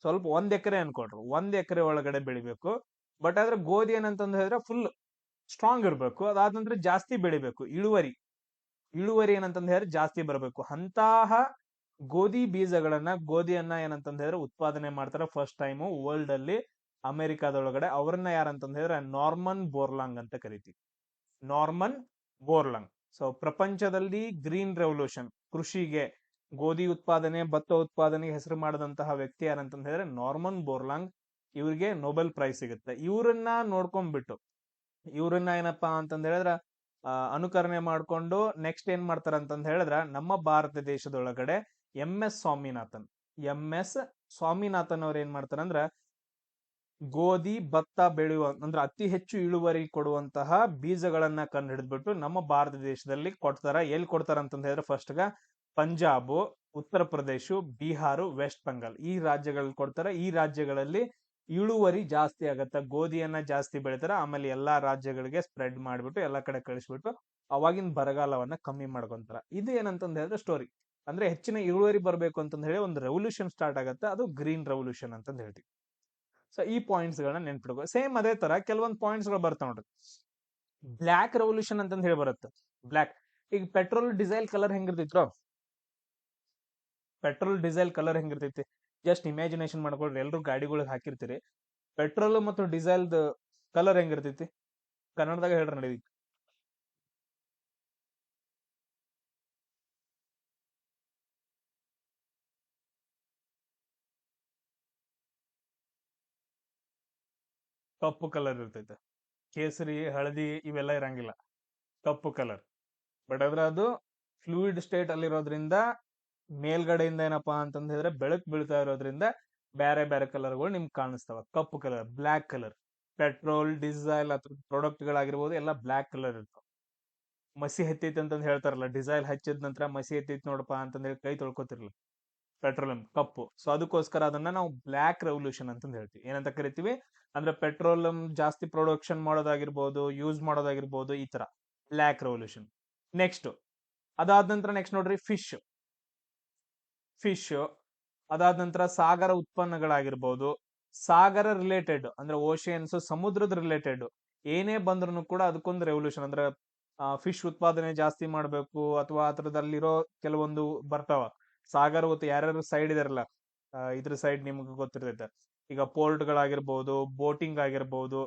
ಸ್ವಲ್ಪ 1 ಎಕರೆ ಅನ್ಕೊಳ್ರಿ, 1 ಎಕರೆ ಒಳಗಡೆ ಬೆಳಿಬೇಕು. ಬಟ್ ಆದ್ರೆ ಗೋಧಿ ಏನಂತಂದ್ ಹೇಳಿದ್ರೆ ಫುಲ್ ಸ್ಟ್ರಾಂಗ್ ಇರ್ಬೇಕು. ಅದಾದ ನಂತರ ಜಾಸ್ತಿ ಬೆಳಿಬೇಕು. ಇಳುವರಿ ಏನಂತಂದ್ ಹೇಳಿದ್ರೆ ಜಾಸ್ತಿ ಬರಬೇಕು. ಅಂತಹ ಗೋಧಿಯನ್ನ ಏನಂತಂದ್ ಹೇಳಿದ್ರೆ ಉತ್ಪಾದನೆ ಮಾಡ್ತಾರೆ ಫಸ್ಟ್ ಟೈಮ್ ವರ್ಲ್ಡ್ ಅಲ್ಲಿ ಅಮೆರಿಕಾದೊಳಗಡೆ. ಅವ್ರನ್ನ ಯಾರಂತಂದ್ ಹೇಳಿದ್ರೆ ನಾರ್ಮನ್ ಬೋರ್ಲಾಂಗ್ ಅಂತ ಕರಿತೀವಿ. Norman Borlaug. ಸೊ ಪ್ರಪಂಚದಲ್ಲಿ ಗ್ರೀನ್ ರೆವಲ್ಯೂಷನ್, ಕೃಷಿಗೆ, ಗೋಧಿ ಉತ್ಪಾದನೆ, ಭತ್ತ ಉತ್ಪಾದನೆಗೆ ಹೆಸರು ಮಾಡಿದಂತಹ ವ್ಯಕ್ತಿ ಯಾರಂತಂದ್ ಹೇಳಿದ್ರೆ ನಾರ್ಮನ್ ಬೋರ್ಲಾಂಗ್. ಇವ್ರಿಗೆ ನೊಬೆಲ್ ಪ್ರೈಸ್ ಸಿಗುತ್ತೆ. ಇವ್ರನ್ನ ನೋಡ್ಕೊಂಡ್ಬಿಟ್ಟು ಇವ್ರನ್ನ ಏನಪ್ಪಾ ಅಂತಂದ್ ಹೇಳಿದ್ರ ಅನುಕರಣೆ ಮಾಡ್ಕೊಂಡು ನೆಕ್ಸ್ಟ್ ಏನ್ ಮಾಡ್ತಾರ ಅಂತಂದ್ ಹೇಳಿದ್ರ ನಮ್ಮ ಭಾರತ ದೇಶದೊಳಗಡೆ MS ಸ್ವಾಮಿನಾಥನ್ ಅವ್ರ ಏನ್ ಮಾಡ್ತಾರಂದ್ರ ಗೋಧಿ, ಭತ್ತ ಬೆಳೆಯುವ ಅಂದ್ರೆ ಅತಿ ಹೆಚ್ಚು ಇಳುವರಿ ಕೊಡುವಂತಹ ಬೀಜಗಳನ್ನ ಕಂಡು ಹಿಡಿದ್ಬಿಟ್ಟು ನಮ್ಮ ಭಾರತ ದೇಶದಲ್ಲಿ ಕೊಡ್ತಾರ. ಎಲ್ಲಿ ಕೊಡ್ತಾರ ಅಂತಂದ್ ಹೇಳಿದ್ರೆ ಫಸ್ಟ್ ಪಂಜಾಬ್, ಉತ್ತರ ಪ್ರದೇಶ, ಬಿಹಾರ, ವೆಸ್ಟ್ ಬೆಂಗಾಲ್ ಈ ರಾಜ್ಯಗಳಲ್ಲಿ ಕೊಡ್ತಾರ. ಈ ರಾಜ್ಯಗಳಲ್ಲಿ ಇಳುವರಿ ಜಾಸ್ತಿ ಆಗತ್ತ. ಗೋಧಿಯನ್ನ ಜಾಸ್ತಿ ಬೆಳಿತಾರ. ಆಮೇಲೆ ಎಲ್ಲಾ ರಾಜ್ಯಗಳಿಗೆ ಸ್ಪ್ರೆಡ್ ಮಾಡ್ಬಿಟ್ಟು ಎಲ್ಲಾ ಕಡೆ ಕಳಿಸ್ಬಿಟ್ಟು ಅವಾಗಿನ ಬರಗಾಲವನ್ನ ಕಮ್ಮಿ ಮಾಡ್ಕೊಂತಾರ. ಇದು ಏನಂತಂದ್ ಹೇಳಿದ್ರೆ ಸ್ಟೋರಿ. ಅಂದ್ರೆ ಹೆಚ್ಚಿನ ಇಳುವರಿ ಬರ್ಬೇಕು ಅಂತಂದ್ ಹೇಳಿ ಒಂದು ರೆವಲ್ಯೂಷನ್ ಸ್ಟಾರ್ಟ್ ಆಗತ್ತೆ. ಅದು ಗ್ರೀನ್ ರೆವಲ್ಯೂಷನ್ ಅಂತಂದ್ ಹೇಳ್ತೀವಿ. ಸೊ ಈ ಪಾಯಿಂಟ್ಸ್ ಗಳನ್ನ ನೆನ್ಪಿಡ್ಕೋ. ಸೇಮ್ ಅದೇ ತರ ಕೆಲವೊಂದು ಪಾಯಿಂಟ್ಸ್ ಗಳು ಬರ್ತಾವ ನೋಡ್ರಿ. ಬ್ಲಾಕ್ ರೆವಲ್ಯೂಷನ್ ಅಂತಂದ್ ಹೇಳಿ ಬರುತ್ತೆ. ಬ್ಲಾಕ್, ಈಗ ಪೆಟ್ರೋಲ್ ಡೀಸೆಲ್ ಕಲರ್ ಹೆಂಗಿರ್ತೈತಿ ಜಸ್ಟ್ ಇಮ್ಯಾಜಿನೇಷನ್ ಮಾಡ್ಕೊಳ್ರಿ. ಎಲ್ರು ಗಾಡಿಗಳಿಗೆ ಹಾಕಿರ್ತೀರಿ. ಪೆಟ್ರೋಲ್ ಮತ್ತು ಡೀಸೆಲ್ ಕಲರ್ ಹೆಂಗಿರ್ತೈತಿ ಕನ್ನಡದಾಗ ಹೇಳ್ರಿ ನಡೀತಿ. ಕಪ್ಪು ಕಲರ್ ಇರ್ತೈತೆ. ಕೇಸರಿ, ಹಳದಿ ಇವೆಲ್ಲ ಇರಂಗಿಲ್ಲ. ಕಪ್ಪು ಕಲರ್. ಬಟ್ ಆದ್ರೆ ಅದು ಫ್ಲೂಯಿಡ್ ಸ್ಟೇಟ್ ಅಲ್ಲಿರೋದ್ರಿಂದ ಮೇಲ್ಗಡೆಯಿಂದ ಏನಪ್ಪಾ ಅಂತಂದ್ ಹೇಳಿದ್ರೆ ಬೆಳಕು ಬೀಳ್ತಾ ಇರೋದ್ರಿಂದ ಬೇರೆ ಬೇರೆ ಕಲರ್ಗಳು ನಿಮ್ಗೆ ಕಾಣಿಸ್ತಾವ. ಕಪ್ಪು colour, black colour. Petrol, diesel ಅಥವಾ ಪ್ರಾಡಕ್ಟ್ ಗಳಾಗಿರ್ಬೋದು ಎಲ್ಲ ಬ್ಲಾಕ್ ಕಲರ್ ಇರ್ತಾವ. ಮಸಿ ಹತ್ತೈತಿ ಅಂತಂದ್ ಹೇಳ್ತಾರಲ್ಲ, ಡೀಸೆಲ್ ಹಚ್ಚಿದ ನಂತರ ಮಸಿ ಹತ್ತೈತಿ ನೋಡಪ್ಪ ಅಂತಂದ್ ಹೇಳಿ ಕೈ ತೊಳ್ಕೊತಿರ್ಲಿಲ್ಲ. ಪೆಟ್ರೋಲಿಯಂ ಕಪ್ಪು. ಸೊ ಅದಕ್ಕೋಸ್ಕರ ಅದನ್ನ ನಾವು ಬ್ಲಾಕ್ ರೆವಲ್ಯೂಷನ್ ಅಂತಂದ್ ಹೇಳ್ತೀವಿ. ಏನಂತ ಕರಿತೀವಿ ಅಂದ್ರೆ ಪೆಟ್ರೋಲಿಯಂ ಜಾಸ್ತಿ ಪ್ರೊಡಕ್ಷನ್ ಮಾಡೋದಾಗಿರ್ಬೋದು, ಯೂಸ್ ಮಾಡೋದಾಗಿರ್ಬೋದು, ಈ ತರ ಬ್ಲಾಕ್ ರೆವಲ್ಯೂಷನ್. ನೆಕ್ಸ್ಟ್ ಅದಾದ ನಂತರ ನೆಕ್ಸ್ಟ್ ನೋಡ್ರಿ ಫಿಶ್. ಅದಾದ ನಂತರ ಸಾಗರ ಉತ್ಪನ್ನಗಳಾಗಿರ್ಬೋದು, ಸಾಗರ ರಿಲೇಟೆಡ್ ಅಂದ್ರೆ ಓಷಿಯನ್ಸ್, ಸಮುದ್ರದ ರಿಲೇಟೆಡ್ ಏನೇ ಬಂದ್ರು ಕೂಡ ಅದಕ್ಕೊಂದು ರೆವಲ್ಯೂಷನ್. ಅಂದ್ರೆ ಫಿಶ್ ಉತ್ಪಾದನೆ ಜಾಸ್ತಿ ಮಾಡ್ಬೇಕು ಅಥವಾ ಅದ್ರದಲ್ಲಿರೋ ಕೆಲವೊಂದು ಬರ್ತಾವ. ಸಾಗರ ಯಾರ್ಯಾರು ಸೈಡ್ ಇದಾರಲ್ಲ, ಇದ್ರ ಸೈಡ್ ನಿಮ್ಗೆ ಗೊತ್ತಿರ್ತೈತೆ. ಈಗ ಪೋರ್ಟ್ ಗಳಾಗಿರ್ಬೋದು, ಬೋಟಿಂಗ್ ಆಗಿರ್ಬೋದು,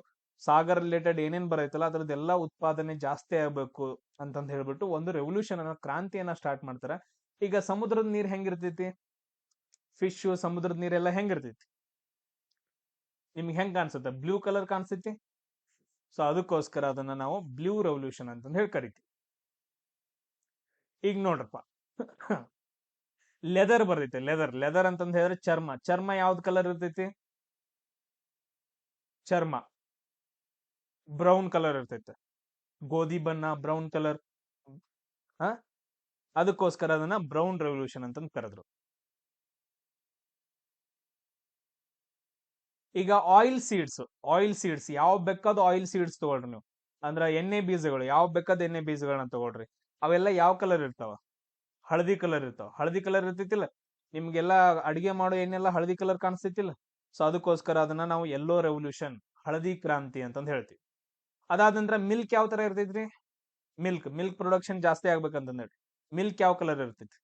ಸಾಗರ್ ರಿಲೇಟೆಡ್ ಏನೇನ್ ಬರೈತಲ್ಲ ಅದ್ರದ್ದೆಲ್ಲ ಉತ್ಪಾದನೆ ಜಾಸ್ತಿ ಆಗ್ಬೇಕು ಅಂತಂದ್ ಹೇಳ್ಬಿಟ್ಟು ಒಂದು ರೆವಲ್ಯೂಷನ್ ಕ್ರಾಂತಿಯನ್ನ ಸ್ಟಾರ್ಟ್ ಮಾಡ್ತಾರೆ. ಈಗ ಸಮುದ್ರದ ನೀರ್ ಹೆಂಗಿರ್ತೈತಿ? ಫಿಶ್ ಸಮುದ್ರದ ನೀರೆಲ್ಲ ಹೆಂಗಿರ್ತೈತಿ? ನಿಮ್ಗೆ ಹೆಂಗ್ ಕಾಣಿಸುತ್ತೆ? Blue colour ಕಾಣಿಸ್ತೈತಿ. ಸೊ ಅದಕ್ಕೋಸ್ಕರ ಅದನ್ನ ನಾವು ಬ್ಲೂ ರೆವಲ್ಯೂಷನ್ ಅಂತ ಹೇಳಿ ಕರಿತೀವಿ. ಈಗ ನೋಡ್ರಪ್ಪ, ಲೆದರ್ ಬರ್ತೈತಿ. ಲೆದರ್ ಅಂತಂದ್ ಹೇಳಿದ್ರೆ ಚರ್ಮ ಯಾವ್ದು ಕಲರ್ ಇರ್ತೈತಿ? ಚರ್ಮ ಬ್ರೌನ್ ಕಲರ್ ಇರ್ತೈತೆ. ಗೋಧಿ ಬಣ್ಣ, ಬ್ರೌನ್ ಕಲರ್. ಹ ಅದಕ್ಕೋಸ್ಕರ ಅದನ್ನ ಬ್ರೌನ್ ರೆವಲ್ಯೂಷನ್ ಅಂತಂದ್ ಕರೆದ್ರು. ಈಗ ಆಯಿಲ್ ಸೀಡ್ಸ್ ಯಾವ ಬೇಕಾದ ಆಯಿಲ್ ಸೀಡ್ಸ್ ತಗೊಳ್ರಿ ನೀವು. ಅಂದ್ರ ಎಣ್ಣೆ ಬೀಜಗಳು ಯಾವ ಬೇಕಾದ ಎಣ್ಣೆ ಬೀಜಗಳನ್ನ ತಗೊಳ್ರಿ. ಅವೆಲ್ಲ ಯಾವ ಕಲರ್ ಇರ್ತಾವ? ಹಳದಿ ಕಲರ್ ಇರ್ತಾವ. ಹಳದಿ ಕಲರ್ ಇರ್ತೈತಿಲ್ಲ, ನಿಮ್ಗೆಲ್ಲ ಅಡಿಗೆ ಮಾಡೋ ಎಣ್ಣೆಲ್ಲ ಹಳದಿ ಕಲರ್ ಕಾಣಿಸ್ತೈತಿಲ್ಲ. ಸೊ ಅದಕ್ಕೋಸ್ಕರ ಅದನ್ನ ನಾವು ಯೆಲ್ಲೋ ರೆವಲ್ಯೂಷನ್, ಹಳದಿ ಕ್ರಾಂತಿ ಅಂತಂದ್ ಹೇಳ್ತೀವಿ. ಅದಾದ ನಂತರ ಮಿಲ್ಕ್ ಯಾವ ತರ ಇರ್ತೈತ್ರಿ? ಮಿಲ್ಕ್ ಪ್ರೊಡಕ್ಷನ್ ಜಾಸ್ತಿ ಆಗ್ಬೇಕಂತಂದ್ ಹೇಳಿ ಮಿಲ್ಕ್ ಯಾವ ಕಲರ್ ಇರ್ತೈತಿ?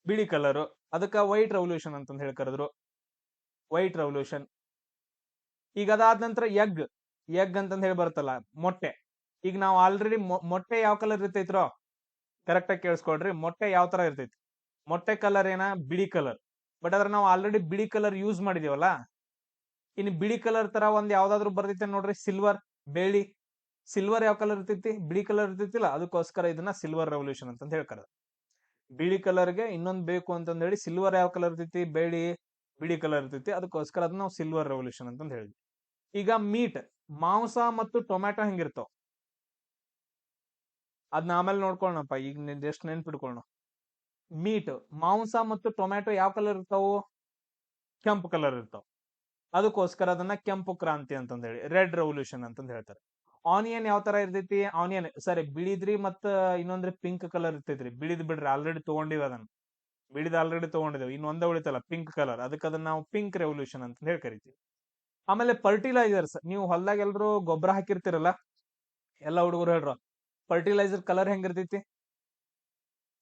ಬಿಳಿ ಕಲರ್. ಅದಕ್ಕ ವೈಟ್ ರೆವಲ್ಯೂಷನ್ ಅಂತಂದ್ ಹೇಳಿ ಕರೆದ್ರು. White revolution. ಈಗ ಅದಾದ ನಂತರ ಎಗ್ ಅಂತಂದ್ ಹೇಳಿ ಬರುತ್ತಲ್ಲ, ಮೊಟ್ಟೆ. ಈಗ ನಾವು ಆಲ್ರೆಡಿ ಮೊಟ್ಟೆ ಯಾವ ಕಲರ್ ಇರ್ತೈತ್ರೋ? ಕರೆಕ್ಟ್ ಆಗಿ ಕೇಳಿಸ್ಕೊಳ್ರಿ. ಮೊಟ್ಟೆ ಯಾವ ತರ ಇರ್ತೈತಿ? ಮೊಟ್ಟೆ ಕಲರ್ ಏನ? ಬಿಳಿ ಕಲರ್. ಬಟ್ ಅದ್ರ ನಾವು ಆಲ್ರೆಡಿ ಬಿಳಿ ಕಲರ್ ಯೂಸ್ ಮಾಡಿದೀವಲ್ಲ. ಇನ್ನು ಬಿಳಿ ಕಲರ್ ತರ ಒಂದ್ ಯಾವ್ದಾದ್ರು ಬರ್ತೈತೆ ನೋಡ್ರಿ, ಸಿಲ್ವರ್, ಬೆಳ್ಳಿ. ಸಿಲ್ವರ್ ಯಾವ ಕಲರ್ ಇರ್ತೈತಿ? ಬಿಳಿ ಕಲರ್ ಇರ್ತೈತಿಲ್ಲ. ಅದಕ್ಕೋಸ್ಕರ ಇದನ್ನ ಸಿಲ್ವರ್ ರೆವಲ್ಯೂಷನ್ ಅಂತ ಹೇಳ್ತಾರೆ. ಬಿಳಿ ಕಲರ್ಗೆ ಇನ್ನೊಂದ್ ಬೇಕು ಅಂತಂದ್ ಹೇಳಿ, ಸಿಲ್ವರ್ ಯಾವ ಕಲರ್ ಇರ್ತೈತಿ? ಬಿಳಿ ಕಲರ್ ಇರ್ತೈತಿ. ಅದಕ್ಕೋಸ್ಕರ ಅದನ್ನ ನಾವು ಸಿಲ್ವರ್ ರೆವಲ್ಯೂಷನ್ ಅಂತಂದ್ ಹೇಳಿದ್ವಿ. ಈಗ ಮಾಂಸ ಮತ್ತು ಟೊಮ್ಯಾಟೊ ಹೆಂಗಿರ್ತಾವ? ಅದನ್ನ ಆಮೇಲೆ ನೋಡ್ಕೊಳ್ಳೋಣಪ್ಪ. ಈಗ ಜಸ್ಟ್ ನೆನ್ಪಿಟ್ಕೊಳ್ಳೋಣ. ಮಾಂಸ ಮತ್ತು ಟೊಮ್ಯಾಟೊ ಯಾವ ಕಲರ್ ಇರ್ತಾವು? ಕೆಂಪು ಕಲರ್ ಇರ್ತಾವ. ಅದಕ್ಕೋಸ್ಕರ ಅದನ್ನ ಕೆಂಪು ಕ್ರಾಂತಿ ಅಂತಂದ್ ಹೇಳಿ, ರೆಡ್ ರೆವಲ್ಯೂಷನ್ ಅಂತಂದ್ ಹೇಳ್ತಾರೆ. ಆನಿಯನ್ ಯಾವ ತರ ಇರ್ತೈತಿ? ಆನಿಯನ್ ಸರಿ ಬಿಳಿದ್ರಿ ಮತ್ತ ಇನ್ನೊಂದ್ರಿ ಪಿಂಕ್ ಕಲರ್ ಇರ್ತೈತ್ರಿ. ಬಿಳಿದ್ ಬಿಡ್ರಿ, ಆಲ್ರೆಡಿ ತಗೊಂಡಿವಿ ಅದನ್ನ. ಬಿಳಿದ್ ಆಲ್ರೆಡಿ ತಗೊಂಡಿದ್ದೇವೆ. ಇನ್ನೊಂದ ಉಳಿತಲ್ಲ ಪಿಂಕ್ ಕಲರ್, ಅದಕ್ಕೆ ಅದನ್ನ ನಾವು ಪಿಂಕ್ ರೆವಲ್ಯೂಷನ್ ಅಂತ ಹೇಳಿ ಕರಿತೀವಿ. ಆಮೇಲೆ ಫರ್ಟಿಲೈಸರ್ಸ್, ನೀವು ಹೊಲ್ದಾಗ ಎಲ್ರು ಗೊಬ್ಬರ ಹಾಕಿರ್ತಿರಲ್ಲ, ಎಲ್ಲ ಹುಡುಗರು ಹೇಳ್ರು ಫರ್ಟಿಲೈಸರ್ ಕಲರ್ ಹೆಂಗಿರ್ತೈತಿ?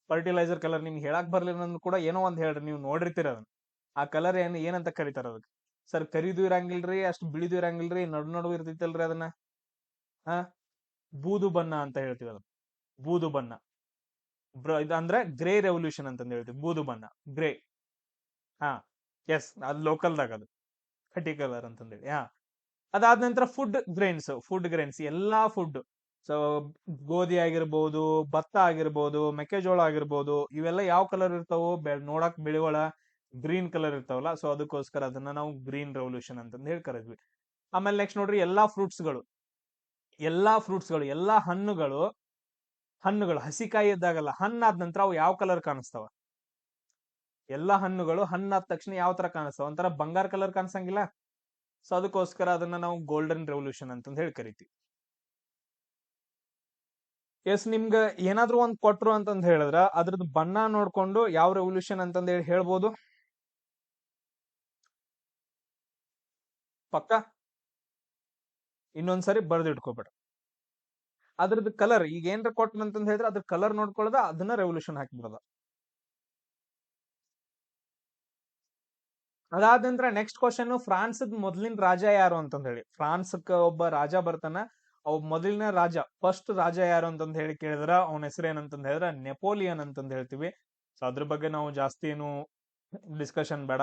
ಫರ್ಟಿಲೈಸರ್ ಕಲರ್ ನಿಮ್ಗೆ ಹೇಳಕ್ ಬರ್ಲಿಲ್ಲ ಅಂದ್ರೂ ಕೂಡ ಏನೋ ಒಂದ್ ಹೇಳ್ರಿ, ನೀವು ನೋಡಿರ್ತೀರ ಅದನ್ನ. ಆ ಕಲರ್ ಏನಂತ ಕರಿತಾರ ಅದಕ್ಕೆ? ಸರ್ ಕರಿದು ಇರಂಗಿಲ್ರಿ, ಅಷ್ಟು ಬಿಳಿದು ಇರಂಗಿಲ್ರಿ, ನಡು ಇರ್ತೈತಲ್ರಿ ಅದನ್ನ. ಹ ಬೂದು ಬಣ್ಣ ಅಂತ ಹೇಳ್ತೀವಿ ಅದನ್ನ. ಬೂದು ಬಣ್ಣ. ಇದಂದ್ರೆ ಗ್ರೇ ರೆವಲ್ಯೂಷನ್ ಅಂತಂದ್ ಹೇಳ್ತೀವಿ. ಬೂದು ಬಣ್ಣ, ಗ್ರೇ. ಹಾ ಎಸ್, ಅದು ಲೋಕಲ್ದಾಗ ಅದು ಕಟಿ ಕಲರ್ ಅಂತಂದೇಳಿ. ಅದಾದ ನಂತರ ಫುಡ್ ಗ್ರೈನ್ಸ್ ಎಲ್ಲಾ ಫುಡ್. ಸೊ ಗೋಧಿ ಆಗಿರ್ಬೋದು, ಭತ್ತ ಆಗಿರ್ಬೋದು, ಮೆಕ್ಕೆಜೋಳ ಆಗಿರ್ಬೋದು, ಇವೆಲ್ಲ ಯಾವ ಕಲರ್ ಇರ್ತಾವು? ನೋಡಕ್ ಬಿಳಿವಳ ಗ್ರೀನ್ ಕಲರ್ ಇರ್ತಾವಲ್ಲ. ಸೊ ಅದಕ್ಕೋಸ್ಕರ ಅದನ್ನ ನಾವು ಗ್ರೀನ್ ರೆವಲ್ಯೂಷನ್ ಅಂತಂದ್ ಹೇಳಿ ಕರೆದ್ವಿ. ಆಮೇಲೆ ನೆಕ್ಸ್ಟ್ ನೋಡ್ರಿ, ಎಲ್ಲಾ ಫ್ರೂಟ್ಸ್ಗಳು, ಎಲ್ಲಾ ಹಣ್ಣುಗಳು ಹಸಿಕಾಯಿ ಇದ್ದಾಗಲ್ಲ, ಹಣ್ಣಾದ ನಂತರ ಅವು ಯಾವ ಕಲರ್ ಕಾಣಿಸ್ತಾವ? ಎಲ್ಲಾ ಹಣ್ಣುಗಳು ಹಣ್ಣಾದ ತಕ್ಷಣ ಯಾವ ತರ ಕಾಣಿಸ್ತಾವ? ಒಂಥರ ಬಂಗಾರ ಕಲರ್ ಕಾಣಿಸಂಗಿಲ್ಲ. ಸೊ ಅದಕ್ಕೋಸ್ಕರ ಅದನ್ನ ನಾವು ಗೋಲ್ಡನ್ ರೆವಲ್ಯೂಷನ್ ಅಂತಂದ್ ಹೇಳಿ ಕರಿತೀವಿ. ಎಸ್, ನಿಮ್ಗ ಏನಾದ್ರು ಒಂದ್ ಕೊಟ್ರು ಅಂತಂದ್ ಹೇಳಿದ್ರ ಅದ್ರದ್ದು ಬಣ್ಣ ನೋಡ್ಕೊಂಡು ಯಾವ ರೆವಲ್ಯೂಷನ್ ಅಂತಂದ್ ಹೇಳಿ ಹೇಳ್ಬೋದು? ಪಕ್ಕ ಇನ್ನೊಂದ್ಸರಿ ಬರ್ದಿಟ್ಕೋಬೇಡ. ಅದ್ರದ್ದು ಕಲರ್ ಈಗ ಏನ್ರ ಕೊಟ್ಟ ಅಂತಂದ್ ಹೇಳಿದ್ರೆ ಅದ್ರ ಕಲರ್ ನೋಡ್ಕೊಳ್ಳೋದ, ಅದನ್ನ ರೆವಲ್ಯೂಷನ್ ಹಾಕ್ಬಿಡೋದ. ಅದಾದ ನಂತರ ನೆಕ್ಸ್ಟ್ ಕ್ವಶನ್, ಫ್ರಾನ್ಸ್ ಮೊದಲಿನ ರಾಜ ಯಾರು ಅಂತಂದ್ ಹೇಳಿ. ಫ್ರಾನ್ಸ್ಕ್ ಒಬ್ಬ ರಾಜ ಬರ್ತಾನ. ಮೊದಲಿನ ರಾಜ, ಫಸ್ಟ್ ರಾಜ ಯಾರು ಅಂತಂದ್ ಹೇಳಿ ಕೇಳಿದ್ರ ಅವನ ಹೆಸರು ಏನಂತಂದ್ ಹೇಳಿದ್ರ ನೆಪೋಲಿಯನ್ ಅಂತಂದ್ ಹೇಳ್ತೀವಿ. ಸೊ ಅದ್ರ ಬಗ್ಗೆ ನಾವು ಜಾಸ್ತಿ ಏನು ಡಿಸ್ಕಷನ್ ಬೇಡ.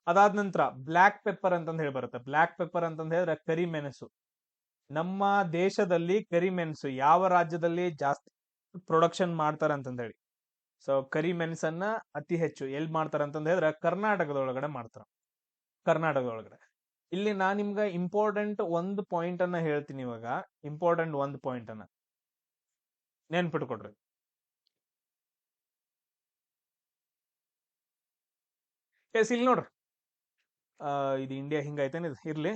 ಅದಾದ ನಂತರ ಬ್ಲಾಕ್ ಪೆಪ್ಪರ್ ಅಂತಂದ್ ಹೇಳಿ ಬರುತ್ತೆ. ಬ್ಲಾಕ್ ಪೆಪ್ಪರ್ ಅಂತಂದ್ ಹೇಳಿದ್ರೆ ಕರಿಮೆಣಸು. ನಮ್ಮ ದೇಶದಲ್ಲಿ ಕರಿಮೆಣಸು ಯಾವ ರಾಜ್ಯದಲ್ಲಿ ಜಾಸ್ತಿ ಪ್ರೊಡಕ್ಷನ್ ಮಾಡ್ತಾರ ಅಂತಂದ್ ಹೇಳಿ. ಸೊ ಕರಿಮೆಣಸನ್ನ ಅತಿ ಹೆಚ್ಚು ಎಲ್ಲಿ ಮಾಡ್ತಾರ ಅಂತಂದ್ ಹೇಳಿದ್ರೆ ಕರ್ನಾಟಕದೊಳಗಡೆ ಮಾಡ್ತಾರ. ಕರ್ನಾಟಕದೊಳಗಡೆ. ಇಲ್ಲಿ ನಾನ್ ನಿಮ್ಗ ಇಂಪಾರ್ಟೆಂಟ್ ಒಂದು ಪಾಯಿಂಟ್ ಅನ್ನ ಹೇಳ್ತೀನಿ. ಇವಾಗ ಇಂಪಾರ್ಟೆಂಟ್ ಒಂದು ಪಾಯಿಂಟ್ ಅನ್ನ ನೆನ್ಪಿಟ್ಕೊಡ್ರಿ. ಎಸ್, ಇಲ್ಲಿ ನೋಡ್ರಿ, ಇದು ಇಂಡಿಯಾ ಹಿಂಗೈತೇನೆ, ಇರ್ಲಿ.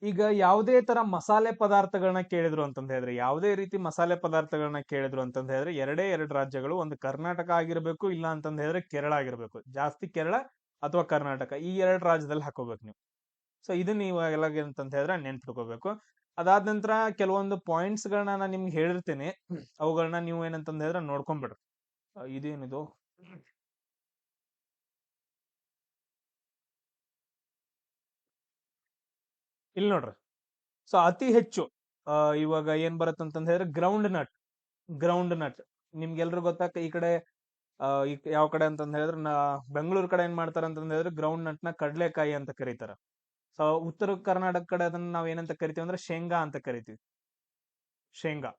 ಈಗ ಯಾವುದೇ ತರ ಮಸಾಲೆ ಪದಾರ್ಥಗಳನ್ನ ಕೇಳಿದ್ರು ಅಂತಂದ್ ಹೇಳಿದ್ರೆ, ಯಾವುದೇ ರೀತಿ ಮಸಾಲೆ ಪದಾರ್ಥಗಳನ್ನ ಕೇಳಿದ್ರು ಅಂತಂದ್ ಹೇಳಿದ್ರೆ ಎರಡು ರಾಜ್ಯಗಳು, ಒಂದು ಕರ್ನಾಟಕ ಆಗಿರ್ಬೇಕು, ಇಲ್ಲ ಅಂತಂದ್ ಹೇಳಿದ್ರೆ ಕೇರಳ ಆಗಿರ್ಬೇಕು. ಜಾಸ್ತಿ ಕೇರಳ ಅಥವಾ ಕರ್ನಾಟಕ, ಈ ಎರಡು ರಾಜ್ಯದಲ್ಲಿ ಹಾಕೋಬೇಕು ನೀವು. ಸೊ ಇದನ್ನ ನೀವು ಎಲ್ಲ ಅಂತಂತ ಹೇಳಿದ್ರೆ ನೆನ್ಪಿಟ್ಕೋಬೇಕು. ಅದಾದ ನಂತರ ಕೆಲವೊಂದು ಪಾಯಿಂಟ್ಸ್ ಗಳನ್ನ ನಾನು ನಿಮ್ಗೆ ಹೇಳಿರ್ತೇನೆ, ಅವುಗಳನ್ನ ನೀವು ಏನಂತಂದ ಹೇಳಿದ್ರೆ ನೋಡ್ಕೊಂಡ್ಬಿಡ್ರಿ. ಇದೇನಿದು? ಇಲ್ಲಿ ನೋಡ್ರಿ. ಸೊ ಅತಿ ಹೆಚ್ಚು ಇವಾಗ ಏನ್ ಬರುತ್ತೆ ಅಂತಂದ ಹೇಳಿದ್ರೆ ಗ್ರೌಂಡ್ ನಟ್. ನಿಮ್ಗೆಲ್ರು ಗೊತ್ತಾ ಈ ಕಡೆ ಯಾವ ಕಡೆ ಅಂತಂದ್ ಹೇಳಿದ್ರೆ ಬೆಂಗಳೂರು ಕಡೆ ಏನ್ ಮಾಡ್ತಾರ ಅಂತಂದ್ ಹೇಳಿದ್ರೆ ಗ್ರೌಂಡ್ ನಟ್ ನ ಕಡ್ಲೆಕಾಯಿ ಅಂತ ಕರೀತಾರ. ಸೊ ಉತ್ತರ ಕರ್ನಾಟಕ ಕಡೆ ಅದನ್ನ ನಾವ್ ಏನಂತ ಕರಿತೀವಿ ಅಂದ್ರೆ ಶೇಂಗಾ ಅಂತ ಕರಿತೀವಿ, ಶೇಂಗಾ.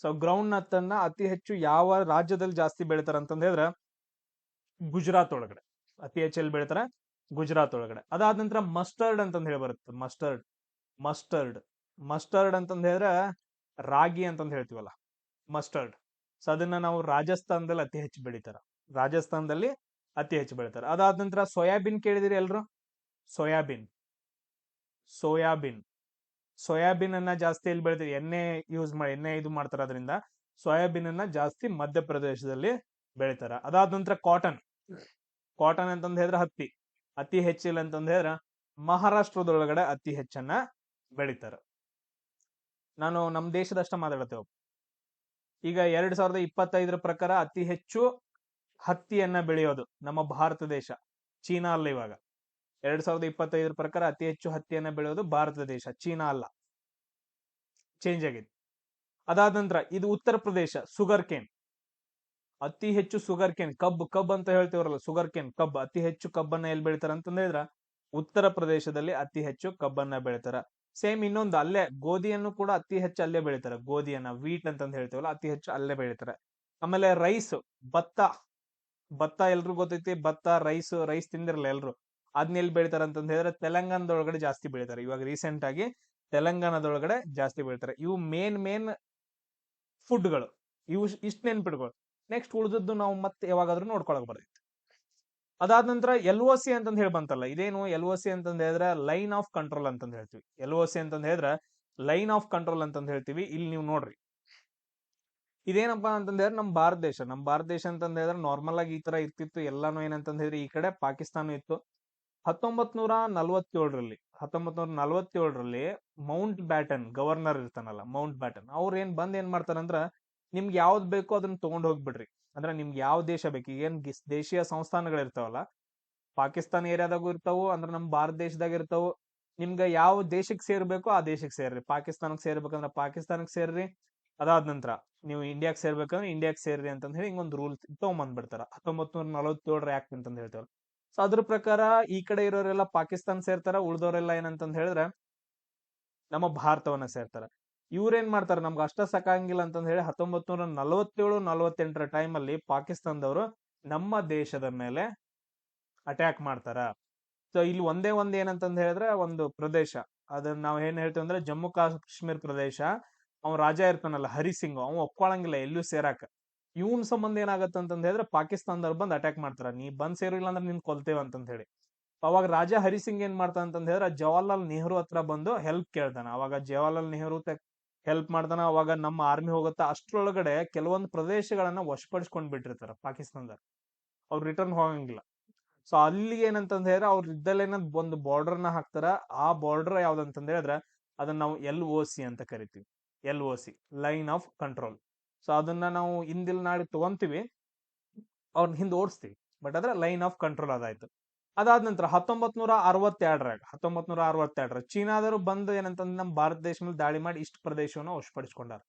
ಸೊ ಗ್ರೌಂಡ್ ನಟ್ ಅನ್ನ ಅತಿ ಹೆಚ್ಚು ಯಾವ ರಾಜ್ಯದಲ್ಲಿ ಜಾಸ್ತಿ ಬೆಳಿತಾರ ಅಂತಂದ್ ಹೇಳಿದ್ರೆ ಗುಜರಾತ್ ಒಳಗಡೆ ಅತಿ ಹೆಚ್ಚು ಎಲ್ಲಿ ಬೆಳಿತಾರ, ಗುಜರಾತ್ ಒಳಗಡೆ. ಅದಾದ ನಂತರ ಮಸ್ಟರ್ಡ್ ಅಂತಂದ್ ಹೇಳಿ ಬರುತ್ತೆ, ಮಸ್ಟರ್ಡ್. ಮಸ್ಟರ್ಡ್ ಮಸ್ಟರ್ಡ್ ಅಂತಂದ್ ಹೇಳಿದ್ರೆ ರಾಗಿ ಅಂತಂದ್ ಹೇಳ್ತೀವಲ್ಲ, ಮಸ್ಟರ್ಡ್. ಸೊ ಅದನ್ನ ನಾವು ರಾಜಸ್ಥಾನದಲ್ಲಿ ಅತಿ ಹೆಚ್ಚು ಬೆಳಿತಾರ, ರಾಜಸ್ಥಾನದಲ್ಲಿ ಅತಿ ಹೆಚ್ಚು ಬೆಳಿತಾರ. ಅದಾದ ನಂತರ ಸೋಯಾಬೀನ್ ಕೇಳಿದಿರಿ ಎಲ್ರು, ಸೋಯಾಬೀನ್. ಸೋಯಾಬೀನ್ ಸೋಯಾಬೀನ್ ಅನ್ನ ಜಾಸ್ತಿ ಎಲ್ಲಿ ಬೆಳಿತೀರಿ, ಎಣ್ಣೆ ಯೂಸ್ ಮಾಡಿ, ಎಣ್ಣೆ ಇದು ಮಾಡ್ತಾರ, ಅದರಿಂದ ಸೋಯಾಬೀನ್ ಅನ್ನ ಜಾಸ್ತಿ ಮಧ್ಯಪ್ರದೇಶದಲ್ಲಿ ಬೆಳಿತಾರ. ಅದಾದ ನಂತರ ಕಾಟನ್. ಕಾಟನ್ ಅಂತಂದ್ ಹೇಳಿದ್ರೆ ಹತ್ತಿ. ಅತಿ ಹೆಚ್ಚಿಲ್ಲ ಅಂತಂದ್ ಹೇಳಿದ್ರೆ ಮಹಾರಾಷ್ಟ್ರದೊಳಗಡೆ ಅತಿ ಹೆಚ್ಚನ್ನ ಬೆಳಿತಾರ. ನಾನು ನಮ್ ದೇಶದಷ್ಟ ಮಾತಾಡ್ತೇವೆ. ಈಗ 2025 ಪ್ರಕಾರ ಅತಿ ಹೆಚ್ಚು ಹತ್ತಿಯನ್ನ ಬೆಳೆಯೋದು ನಮ್ಮ ಭಾರತ ದೇಶ, ಚೀನಾ ಅಲ್ಲ. ಇವಾಗ 2025 ಪ್ರಕಾರ ಅತಿ ಹೆಚ್ಚು ಹತ್ತಿಯನ್ನ ಬೆಳೆಯೋದು ಭಾರತ ದೇಶ, ಚೀನಾ ಅಲ್ಲ, ಚೇಂಜ್ ಆಗಿದೆ. ಅದಾದ ನಂತರ ಇದು ಉತ್ತರ ಪ್ರದೇಶ, ಸುಗರ್ ಕೇನ್. ಅತಿ ಹೆಚ್ಚು ಸುಗರ್ ಕೇನ್, ಕಬ್ ಅಂತ ಹೇಳ್ತೀವರಲ್ಲ, ಸುಗರ್ ಕೇನ್, ಕಬ್. ಅತಿ ಹೆಚ್ಚು ಕಬ್ಬನ್ನ ಎಲ್ಲಿ ಬೆಳಿತಾರ ಅಂತಂದ ಹೇಳಿದ್ರ ಉತ್ತರ ಪ್ರದೇಶದಲ್ಲಿ ಅತಿ ಹೆಚ್ಚು ಕಬ್ಬನ್ನ ಬೆಳಿತಾರ. ಸೇಮ್ ಇನ್ನೊಂದು ಅಲ್ಲೇ ಗೋಧಿಯನ್ನು ಕೂಡ ಅತಿ ಹೆಚ್ಚು ಅಲ್ಲೇ ಬೆಳಿತಾರ, ಗೋಧಿಯನ್ನ ವೀಟ್ ಅಂತಂದ್ ಹೇಳ್ತೀವಲ್ಲ, ಅತಿ ಹೆಚ್ಚು ಅಲ್ಲೇ ಬೆಳಿತಾರ. ಆಮೇಲೆ ರೈಸ್, ಭತ್ತ. ಭತ್ತ ಎಲ್ರು ಗೊತ್ತೈತಿ, ಭತ್ತ, ರೈಸ್ ತಿಂದಿರಲ್ಲ ಎಲ್ರು. ಅದನ್ನ ಎಲ್ಲಿ ಬೆಳಿತಾರ ಅಂತಂದ್ ಹೇಳಿದ್ರೆ ತೆಲಂಗಾಣದೊಳಗಡೆ ಜಾಸ್ತಿ ಬೆಳಿತಾರೆ. ಇವಾಗ ರೀಸೆಂಟ್ ಆಗಿ ತೆಲಂಗಾಣದೊಳಗಡೆ ಜಾಸ್ತಿ ಬೆಳಿತಾರೆ. ಇವು ಮೇನ್ ಫುಡ್ಗಳು, ಇವು ಇಷ್ಟ ನೆನ್ಪಿಟ್ಗಳು. ನೆಕ್ಸ್ಟ್ ಉಳಿದದ್ದು ನಾವು ಮತ್ತೆ ಯಾವಾಗಾದ್ರೂ ನೋಡ್ಕೊಳಕ್ ಬರ್ತೈತಿ. ಅದಾದ ನಂತರ LOC ಅಂತಂದ್ ಹೇಳಿ ಬಂತಲ್ಲ, ಇದೇನು LOC ಅಂತಂದ್ ಹೇಳಿದ್ರೆ ಲೈನ್ ಆಫ್ ಕಂಟ್ರೋಲ್ ಅಂತಂದ್ ಹೇಳ್ತೀವಿ. LOC ಅಂತಂದ್ ಹೇಳಿದ್ರೆ ಲೈನ್ ಆಫ್ ಕಂಟ್ರೋಲ್ ಅಂತಂದ್ ಹೇಳ್ತೀವಿ. ಇಲ್ಲಿ ನೀವು ನೋಡ್ರಿ, ಇದೇನಪ್ಪಾ ಅಂತಂದ್ ಹೇಳಿದ್ರೆ ನಮ್ಮ ಭಾರತ ದೇಶ ಅಂತಂದ್ ಹೇಳಿದ್ರೆ ನಾರ್ಮಲ್ ಆಗಿ ಈ ತರ ಇರ್ತಿತ್ತು ಎಲ್ಲಾನು. ಏನಂತಂದ್ ಹೇಳಿದ್ರೆ ಈ ಕಡೆ ಪಾಕಿಸ್ತಾನ ಇತ್ತು. 1947ರಲ್ಲಿ ಮೌಂಟ್ ಬ್ಯಾಟನ್ ಗವರ್ನರ್ ಇರ್ತಾನಲ್ಲ, ಮೌಂಟ್ ಬ್ಯಾಟನ್ ಅವ್ರ ಏನ್ ಮಾಡ್ತಾರಂದ್ರ, ನಿಮ್ಗೆ ಯಾವ್ದು ಬೇಕೋ ಅದನ್ನ ತಗೊಂಡ್ ಹೋಗ್ಬಿಡ್ರಿ. ಅಂದ್ರೆ ನಿಮ್ಗೆ ಯಾವ ದೇಶ ಬೇಕು, ಏನ್ ದೇಶೀಯ ಸಂಸ್ಥಾನಗಳು ಇರ್ತಾವಲ್ಲ, ಪಾಕಿಸ್ತಾನ ಏರಿಯಾದಾಗೂ ಇರ್ತಾವು, ಅಂದ್ರೆ ನಮ್ ಭಾರತ ದೇಶದಾಗ ಇರ್ತಾವು. ನಿಮ್ಗೆ ಯಾವ ದೇಶಕ್ಕೆ ಸೇರ್ಬೇಕು ಆ ದೇಶಕ್ಕೆ ಸೇರ್ರಿ. ಪಾಕಿಸ್ತಾನಕ್ಕೆ ಸೇರ್ಬೇಕಂದ್ರೆ ಪಾಕಿಸ್ತಾನಕ್ಕೆ ಸೇರ್ರಿ. ಅದಾದ ನಂತರ ನೀವು ಇಂಡಿಯಾಕ್ ಸೇರ್ಬೇಕಂದ್ರೆ ಇಂಡಿಯಾಕ್ ಸೇರ್ರಿ ಅಂತಂದ್ ಹೇಳಿ ಹಿಂಗೊಂದು ರೂಲ್ ತಗೊಂಬಂದ್ಬಿಡ್ತಾರ, 1947 ಆಕ್ಟ್ ಅಂತಂದ್ ಹೇಳ್ತೇವಲ್ಲ. ಸೊ ಅದ್ರ ಪ್ರಕಾರ ಈ ಕಡೆ ಇರೋರೆಲ್ಲ ಪಾಕಿಸ್ತಾನ ಸೇರ್ತಾರ, ಉಳ್ದವರೆಲ್ಲ ಏನಂತಂದ್ ಹೇಳಿದ್ರೆ ನಮ್ಮ ಭಾರತವನ್ನ ಸೇರ್ತಾರ. ಇವ್ರೇನ್ ಮಾಡ್ತಾರ, ನಮ್ಗೆ ಅಷ್ಟ ಸಾಕಂಗಿಲ್ಲ ಅಂತಂದ್ ಹೇಳಿ 1947-48 ಟೈಮಲ್ಲಿ ಪಾಕಿಸ್ತಾನದವರು ನಮ್ಮ ದೇಶದ ಮೇಲೆ ಅಟ್ಯಾಕ್ ಮಾಡ್ತಾರ. ಸೊ ಇಲ್ಲಿ ಒಂದೇ ಏನಂತಂದ್ ಹೇಳಿದ್ರೆ ಒಂದು ಪ್ರದೇಶ, ಅದನ್ನ ನಾವ್ ಏನ್ ಹೇಳ್ತೀವಿ ಅಂದ್ರೆ ಜಮ್ಮು ಕಾಶ್ಮೀರ್ ಪ್ರದೇಶ. ಅವ್ ರಾಜ ಇರ್ತಾನಲ್ಲ ಹರಿಸಿಂಗ್, ಅವ್ ಒಪ್ಕೊಳಂಗಿಲ್ಲ ಎಲ್ಲೂ ಸೇರಾಕ. ಇವನ್ ಸಂಬಂಧ ಏನಾಗತ್ತ ಅಂತಂದ್ ಹೇಳಿದ್ರೆ ಪಾಕಿಸ್ತಾನದವ್ರು ಬಂದ್ ಅಟ್ಯಾಕ್ ಮಾಡ್ತಾರ, ನೀ ಬಂದ್ ಸೇರಿಲ್ಲ ಅಂದ್ರೆ ನಿನ್ ಕೊಲ್ತೇವ ಅಂತಂದ್ ಹೇಳಿ. ಅವಾಗ ರಾಜ ಹರಿಸಿಂಗ್ ಏನ್ ಮಾಡ್ತಾನ ಅಂತಂದ್ ಹೇಳಿದ್ರೆ ಜವಾಹರ್ಲಾಲ್ ನೆಹರು ಹತ್ರ ಬಂದು ಹೆಲ್ಪ್ ಕೇಳ್ತಾನ. ಅವಾಗ ಜವಾಹರ್ಲಾಲ್ ನೆಹರು ಹೆಲ್ಪ್ ಮಾಡ್ತಾನ. ಅವಾಗ ನಮ್ಮ ಆರ್ಮಿ ಹೋಗುತ್ತಾ, ಅಷ್ಟ್ರೊಳಗಡೆ ಕೆಲವೊಂದು ಪ್ರದೇಶಗಳನ್ನ ವಶಪಡಿಸ್ಕೊಂಡ್ ಬಿಟ್ಟಿರ್ತಾರ ಪಾಕಿಸ್ತಾನದ, ಅವ್ರು ರಿಟರ್ನ್ ಹೋಗಂಗಿಲ್ಲ. ಸೊ ಅಲ್ಲಿ ಏನಂತಂದ್ ಹೇಳಿದ್ರೆ ಅವ್ರ ಇದ್ದಲ್ಲೇನ ಒಂದು ಬಾರ್ಡರ್ ನ ಹಾಕ್ತಾರ. ಆ ಬಾರ್ಡರ್ ಯಾವ್ದಂತಂದ್ ಹೇಳಿದ್ರೆ ಅದನ್ನ ನಾವು LOC ಅಂತ ಕರಿತೀವಿ. LOC, line of control. So ಅದನ್ನ ನಾವು ಇಂದಿಲ್ ನಾಳೆ ತಗೊಂತೀವಿ, ಅವ್ರನ್ನ ಹಿಂದೆ ಓಡಿಸ್ತೀವಿ, ಬಟ್ ಅದ್ರ ಲೈನ್ ಆಫ್ ಕಂಟ್ರೋಲ್ ಅದಾಯ್ತು. ಅದಾದ ನಂತರ 1962 ಚೀನಾದವರು ಬಂದು ಏನಂತಂದ್ರೆ ನಮ್ಮ ಭಾರತ ದೇಶ ಮೇಲೆ ದಾಳಿ ಮಾಡಿ ಇಷ್ಟು ಪ್ರದೇಶವನ್ನು ವಶಪಡಿಸ್ಕೊಂಡಾರ.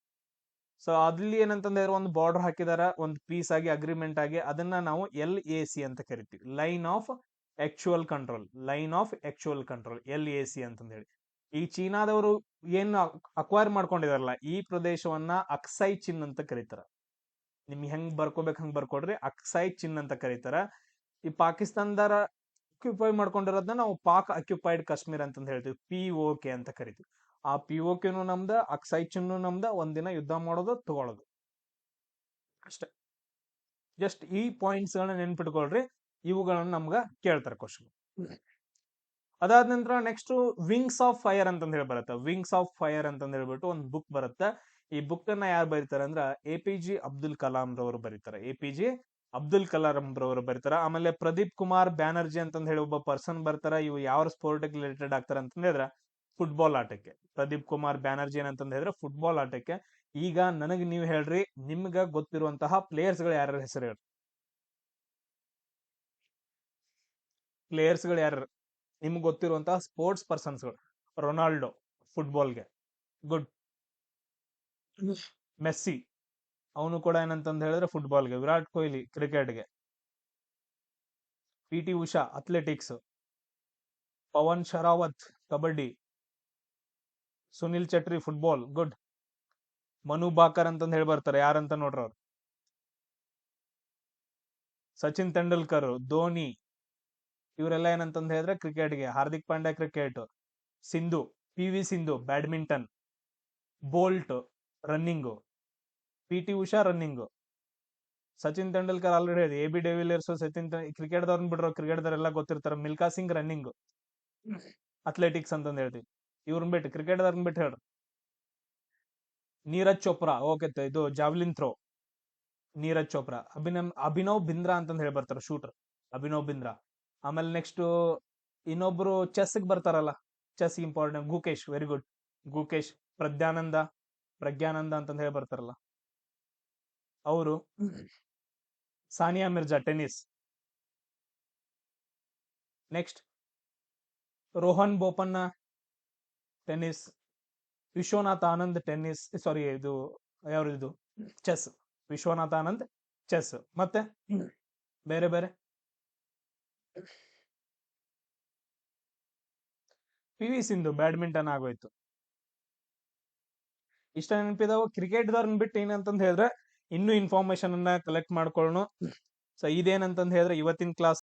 ಸೊ ಅಲ್ಲಿ ಏನಂತಂದ್ರೆ ಒಂದು ಬಾರ್ಡರ್ ಹಾಕಿದಾರ, ಒಂದು ಪೀಸ್ ಆಗಿ ಅಗ್ರಿಮೆಂಟ್ ಆಗಿ, ಅದನ್ನ ನಾವು LAC ಅಂತ ಕರಿತೀವಿ, line of actual control. LAC ಅಂತಂದ ಹೇಳಿ. ಈ ಚೀನಾದವರು ಏನ್ ಅಕ್ವೈರ್ ಮಾಡ್ಕೊಂಡಿದಾರಲ್ಲ ಈ ಪ್ರದೇಶವನ್ನ ಅಕ್ಸೈ ಚಿನ್ ಅಂತ ಕರೀತಾರ. ನಿಮ್ಗೆ ಹೆಂಗ್ ಬರ್ಕೋಬೇಕು ಹಂಗ್ ಬರ್ಕೊಡ್ರಿ, ಅಕ್ಸೈ ಚಿನ್ ಅಂತ ಕರೀತಾರ. ಈ ಪಾಕಿಸ್ತಾನದಾರ ಅಕ್ಯುಪೈ ಮಾಡ್ಕೊಂಡಿರೋದನ್ನ ನಾವು ಪಾಕ್ ಅಕ್ಯುಪೈಡ್ ಕಾಶ್ಮೀರ್ ಅಂತಂದ್ ಹೇಳ್ತೀವಿ, POK ಅಂತ ಕರಿತೀವಿ. ಆ POKನು ನಮ್ದ, ಅಕ್ಸೈ ಚಿನ್ನು ನಮ್ದ. ಒಂದಿನ ಯುದ್ಧ ಮಾಡೋದು, ತಗೊಳ್ಳೋದು ಅಷ್ಟೇ. ಜಸ್ಟ್ ಈ ಪಾಯಿಂಟ್ಸ್ ಗಳನ್ನ ನೆನ್ಪಿಟ್ಕೊಳ್ರಿ, ಇವುಗಳನ್ನ ನಮ್ಗ ಕೇಳ್ತಾರೆ ಕ್ವಶನ್. ಅದಾದ ನಂತರ ನೆಕ್ಸ್ಟ್ ವಿಂಗ್ಸ್ ಆಫ್ ಫೈರ್ ಅಂತಂದ್ ಹೇಳಿ ಬರುತ್ತೆ. ವಿಂಗ್ಸ್ ಆಫ್ ಫೈರ್ ಅಂತಂದ್ ಹೇಳ್ಬಿಟ್ಟು ಒಂದು ಬುಕ್ ಬರುತ್ತೆ. ಈ ಬುಕ್ ಅನ್ನ ಯಾರು ಬರೀತಾರೆ ಅಂದ್ರೆ APJ ಅಬ್ದುಲ್ ಕಲಾಂ ರವರು ಬರೀತಾರೆ. APJ ಅಬ್ದುಲ್ ಕಲಾಂ ರವರು ಬರೀತಾರ. ಆಮೇಲೆ ಪ್ರದೀಪ್ ಕುಮಾರ್ ಬ್ಯಾನರ್ಜಿ ಅಂತಂದ್ ಹೇಳಿ ಒಬ್ಬ ಪರ್ಸನ್ ಬರ್ತಾರ. ಇವು ಯಾವ ಸ್ಪೋರ್ಟ್ ರಿಲೇಟೆಡ್ ಆಗ್ತಾರ ಅಂತಂದ್ ಹೇಳಿದ್ರೆ ಫುಟ್ಬಾಲ್ ಆಟಕ್ಕೆ. ಪ್ರದೀಪ್ ಕುಮಾರ್ ಬ್ಯಾನರ್ಜಿ ಏನಂತಂದ್ ಹೇಳಿದ್ರೆ ಫುಟ್ಬಾಲ್ ಆಟಕ್ಕೆ. ಈಗ ನನಗೆ ನೀವು ಹೇಳ್ರಿ, ನಿಮ್ಗ ಗೊತ್ತಿರುವಂತಹ ಪ್ಲೇಯರ್ಸ್ ಗಳು ಯಾರ್ಯಾರ ಹೆಸರು ಹೇಳ್ರಿ, ಪ್ಲೇಯರ್ಸ್ ಗಳು ಯಾರು ನಿಮ್ಗೆ ಗೊತ್ತಿರುವಂತಹ ಸ್ಪೋರ್ಟ್ಸ್ ಪರ್ಸನ್ಸ್ಗಳು. ರೊನಾಲ್ಡೋ ಫುಟ್ಬಾಲ್ಗೆ, ಗುಡ್. ಮೆಸ್ಸಿ ಅವನು ಕೂಡ ಏನಂತಂದ್ ಹೇಳಿದ್ರೆ ಫುಟ್ಬಾಲ್ಗೆ. ವಿರಾಟ್ ಕೊಹ್ಲಿ ಕ್ರಿಕೆಟ್ಗೆ. PT. Usha athletics. Pavan Sehrawat kabaddi. Sunil Chhetri football. Good. Manu Bhaker ಅಂತಂದ್ ಹೇಳಿ ಬರ್ತಾರೆ, ಯಾರಂತ ನೋಡ್ರ ಅವ್ರು. ಸಚಿನ್ ತೆಂಡೂಲ್ಕರ್, ಧೋನಿ, ಇವರೆಲ್ಲ ಏನಂತಂದ್ ಹೇಳಿದ್ರೆ ಕ್ರಿಕೆಟ್ಗೆ. Hardik Pandya cricket. Sindhu, PV. Sindhu badminton. Bolt running. PT. Usha running. Sachin Tendulkar already ಹೇಳಿದೆ. ಎ ಬಿ ಡೆವಿಲಿಯರ್ಸ್, ಕ್ರಿಕೆಟ್ದವ್ರನ್ನ ಬಿಡ್ರೋ, ಕ್ರಿಕೆಟ್ದವ್ರೆಲ್ಲ ಗೊತ್ತಿರ್ತಾರ. ಮಿಲ್ಕಾ ಸಿಂಗ್ ರನ್ನಿಂಗ್, ಅಥ್ಲೆಟಿಕ್ಸ್ ಅಂತಂದ್ ಹೇಳ್ತೀವಿ. ಇವ್ರನ್ನ ಬಿಟ್ಟು ಕ್ರಿಕೆಟ್ದವ್ರನ್ನ ಬಿಟ್ಟು ಹೇಳ್ರಿ. ನೀರಜ್ ಚೋಪ್ರಾ, ಓಕೆ, ಇದು ಜಾವ್ಲಿನ್ ಥ್ರೋ. ನೀರಜ್ ಚೋಪ್ರಾ. ಅಭಿನವ್ ಬಿಂದ್ರಾ ಅಂತಂದ್ ಹೇಳಿ ಬರ್ತಾರ, ಶೂಟರ್. ಅಭಿನವ್ ಬಿಂದ್ರಾ. ಆಮೇಲೆ ನೆಕ್ಸ್ಟ್ ಇನ್ನೊಬ್ರು ಚೆಸ್ಗೆ ಬರ್ತಾರಲ್ಲ, chess important. Gukesh, very good. Gukesh. Praggnanandhaa ಅಂತಂದ್ ಹೇಳಿ ಬರ್ತಾರಲ್ಲ ಅವರು. Sania Mirza tennis. Next Rohan Bopanna tennis. Viswanathan Anand tennis, sorry ಇದು ಯಾವ್ದು ಚೆಸ್. ವಿಶ್ವನಾಥ್ ಆನಂದ್ ಚೆಸ್. ಮತ್ತೆ ಬೇರೆ ಬೇರೆ ಪಿ.ವಿ. ಸಿಂಧು ಬ್ಯಾಡ್ಮಿಂಟನ್ ಆಗೋಯ್ತು. ಇಷ್ಟ ನೆನಪಿದಾವ. ಕ್ರಿಕೆಟ್ದವ್ರನ್ನ ಬಿಟ್ಟು ಏನಂತಂದ್ ಹೇಳಿದ್ರೆ ಇನ್ನೂ ಇನ್ಫಾರ್ಮೇಶನ್ ಅನ್ನ ಕಲೆಕ್ಟ್ ಮಾಡ್ಕೊಳ್ಳೋಣ. ಸೊ ಇದೇನಂತಂದ್ ಹೇಳಿದ್ರೆ ಇವತ್ತಿನ ಕ್ಲಾಸ್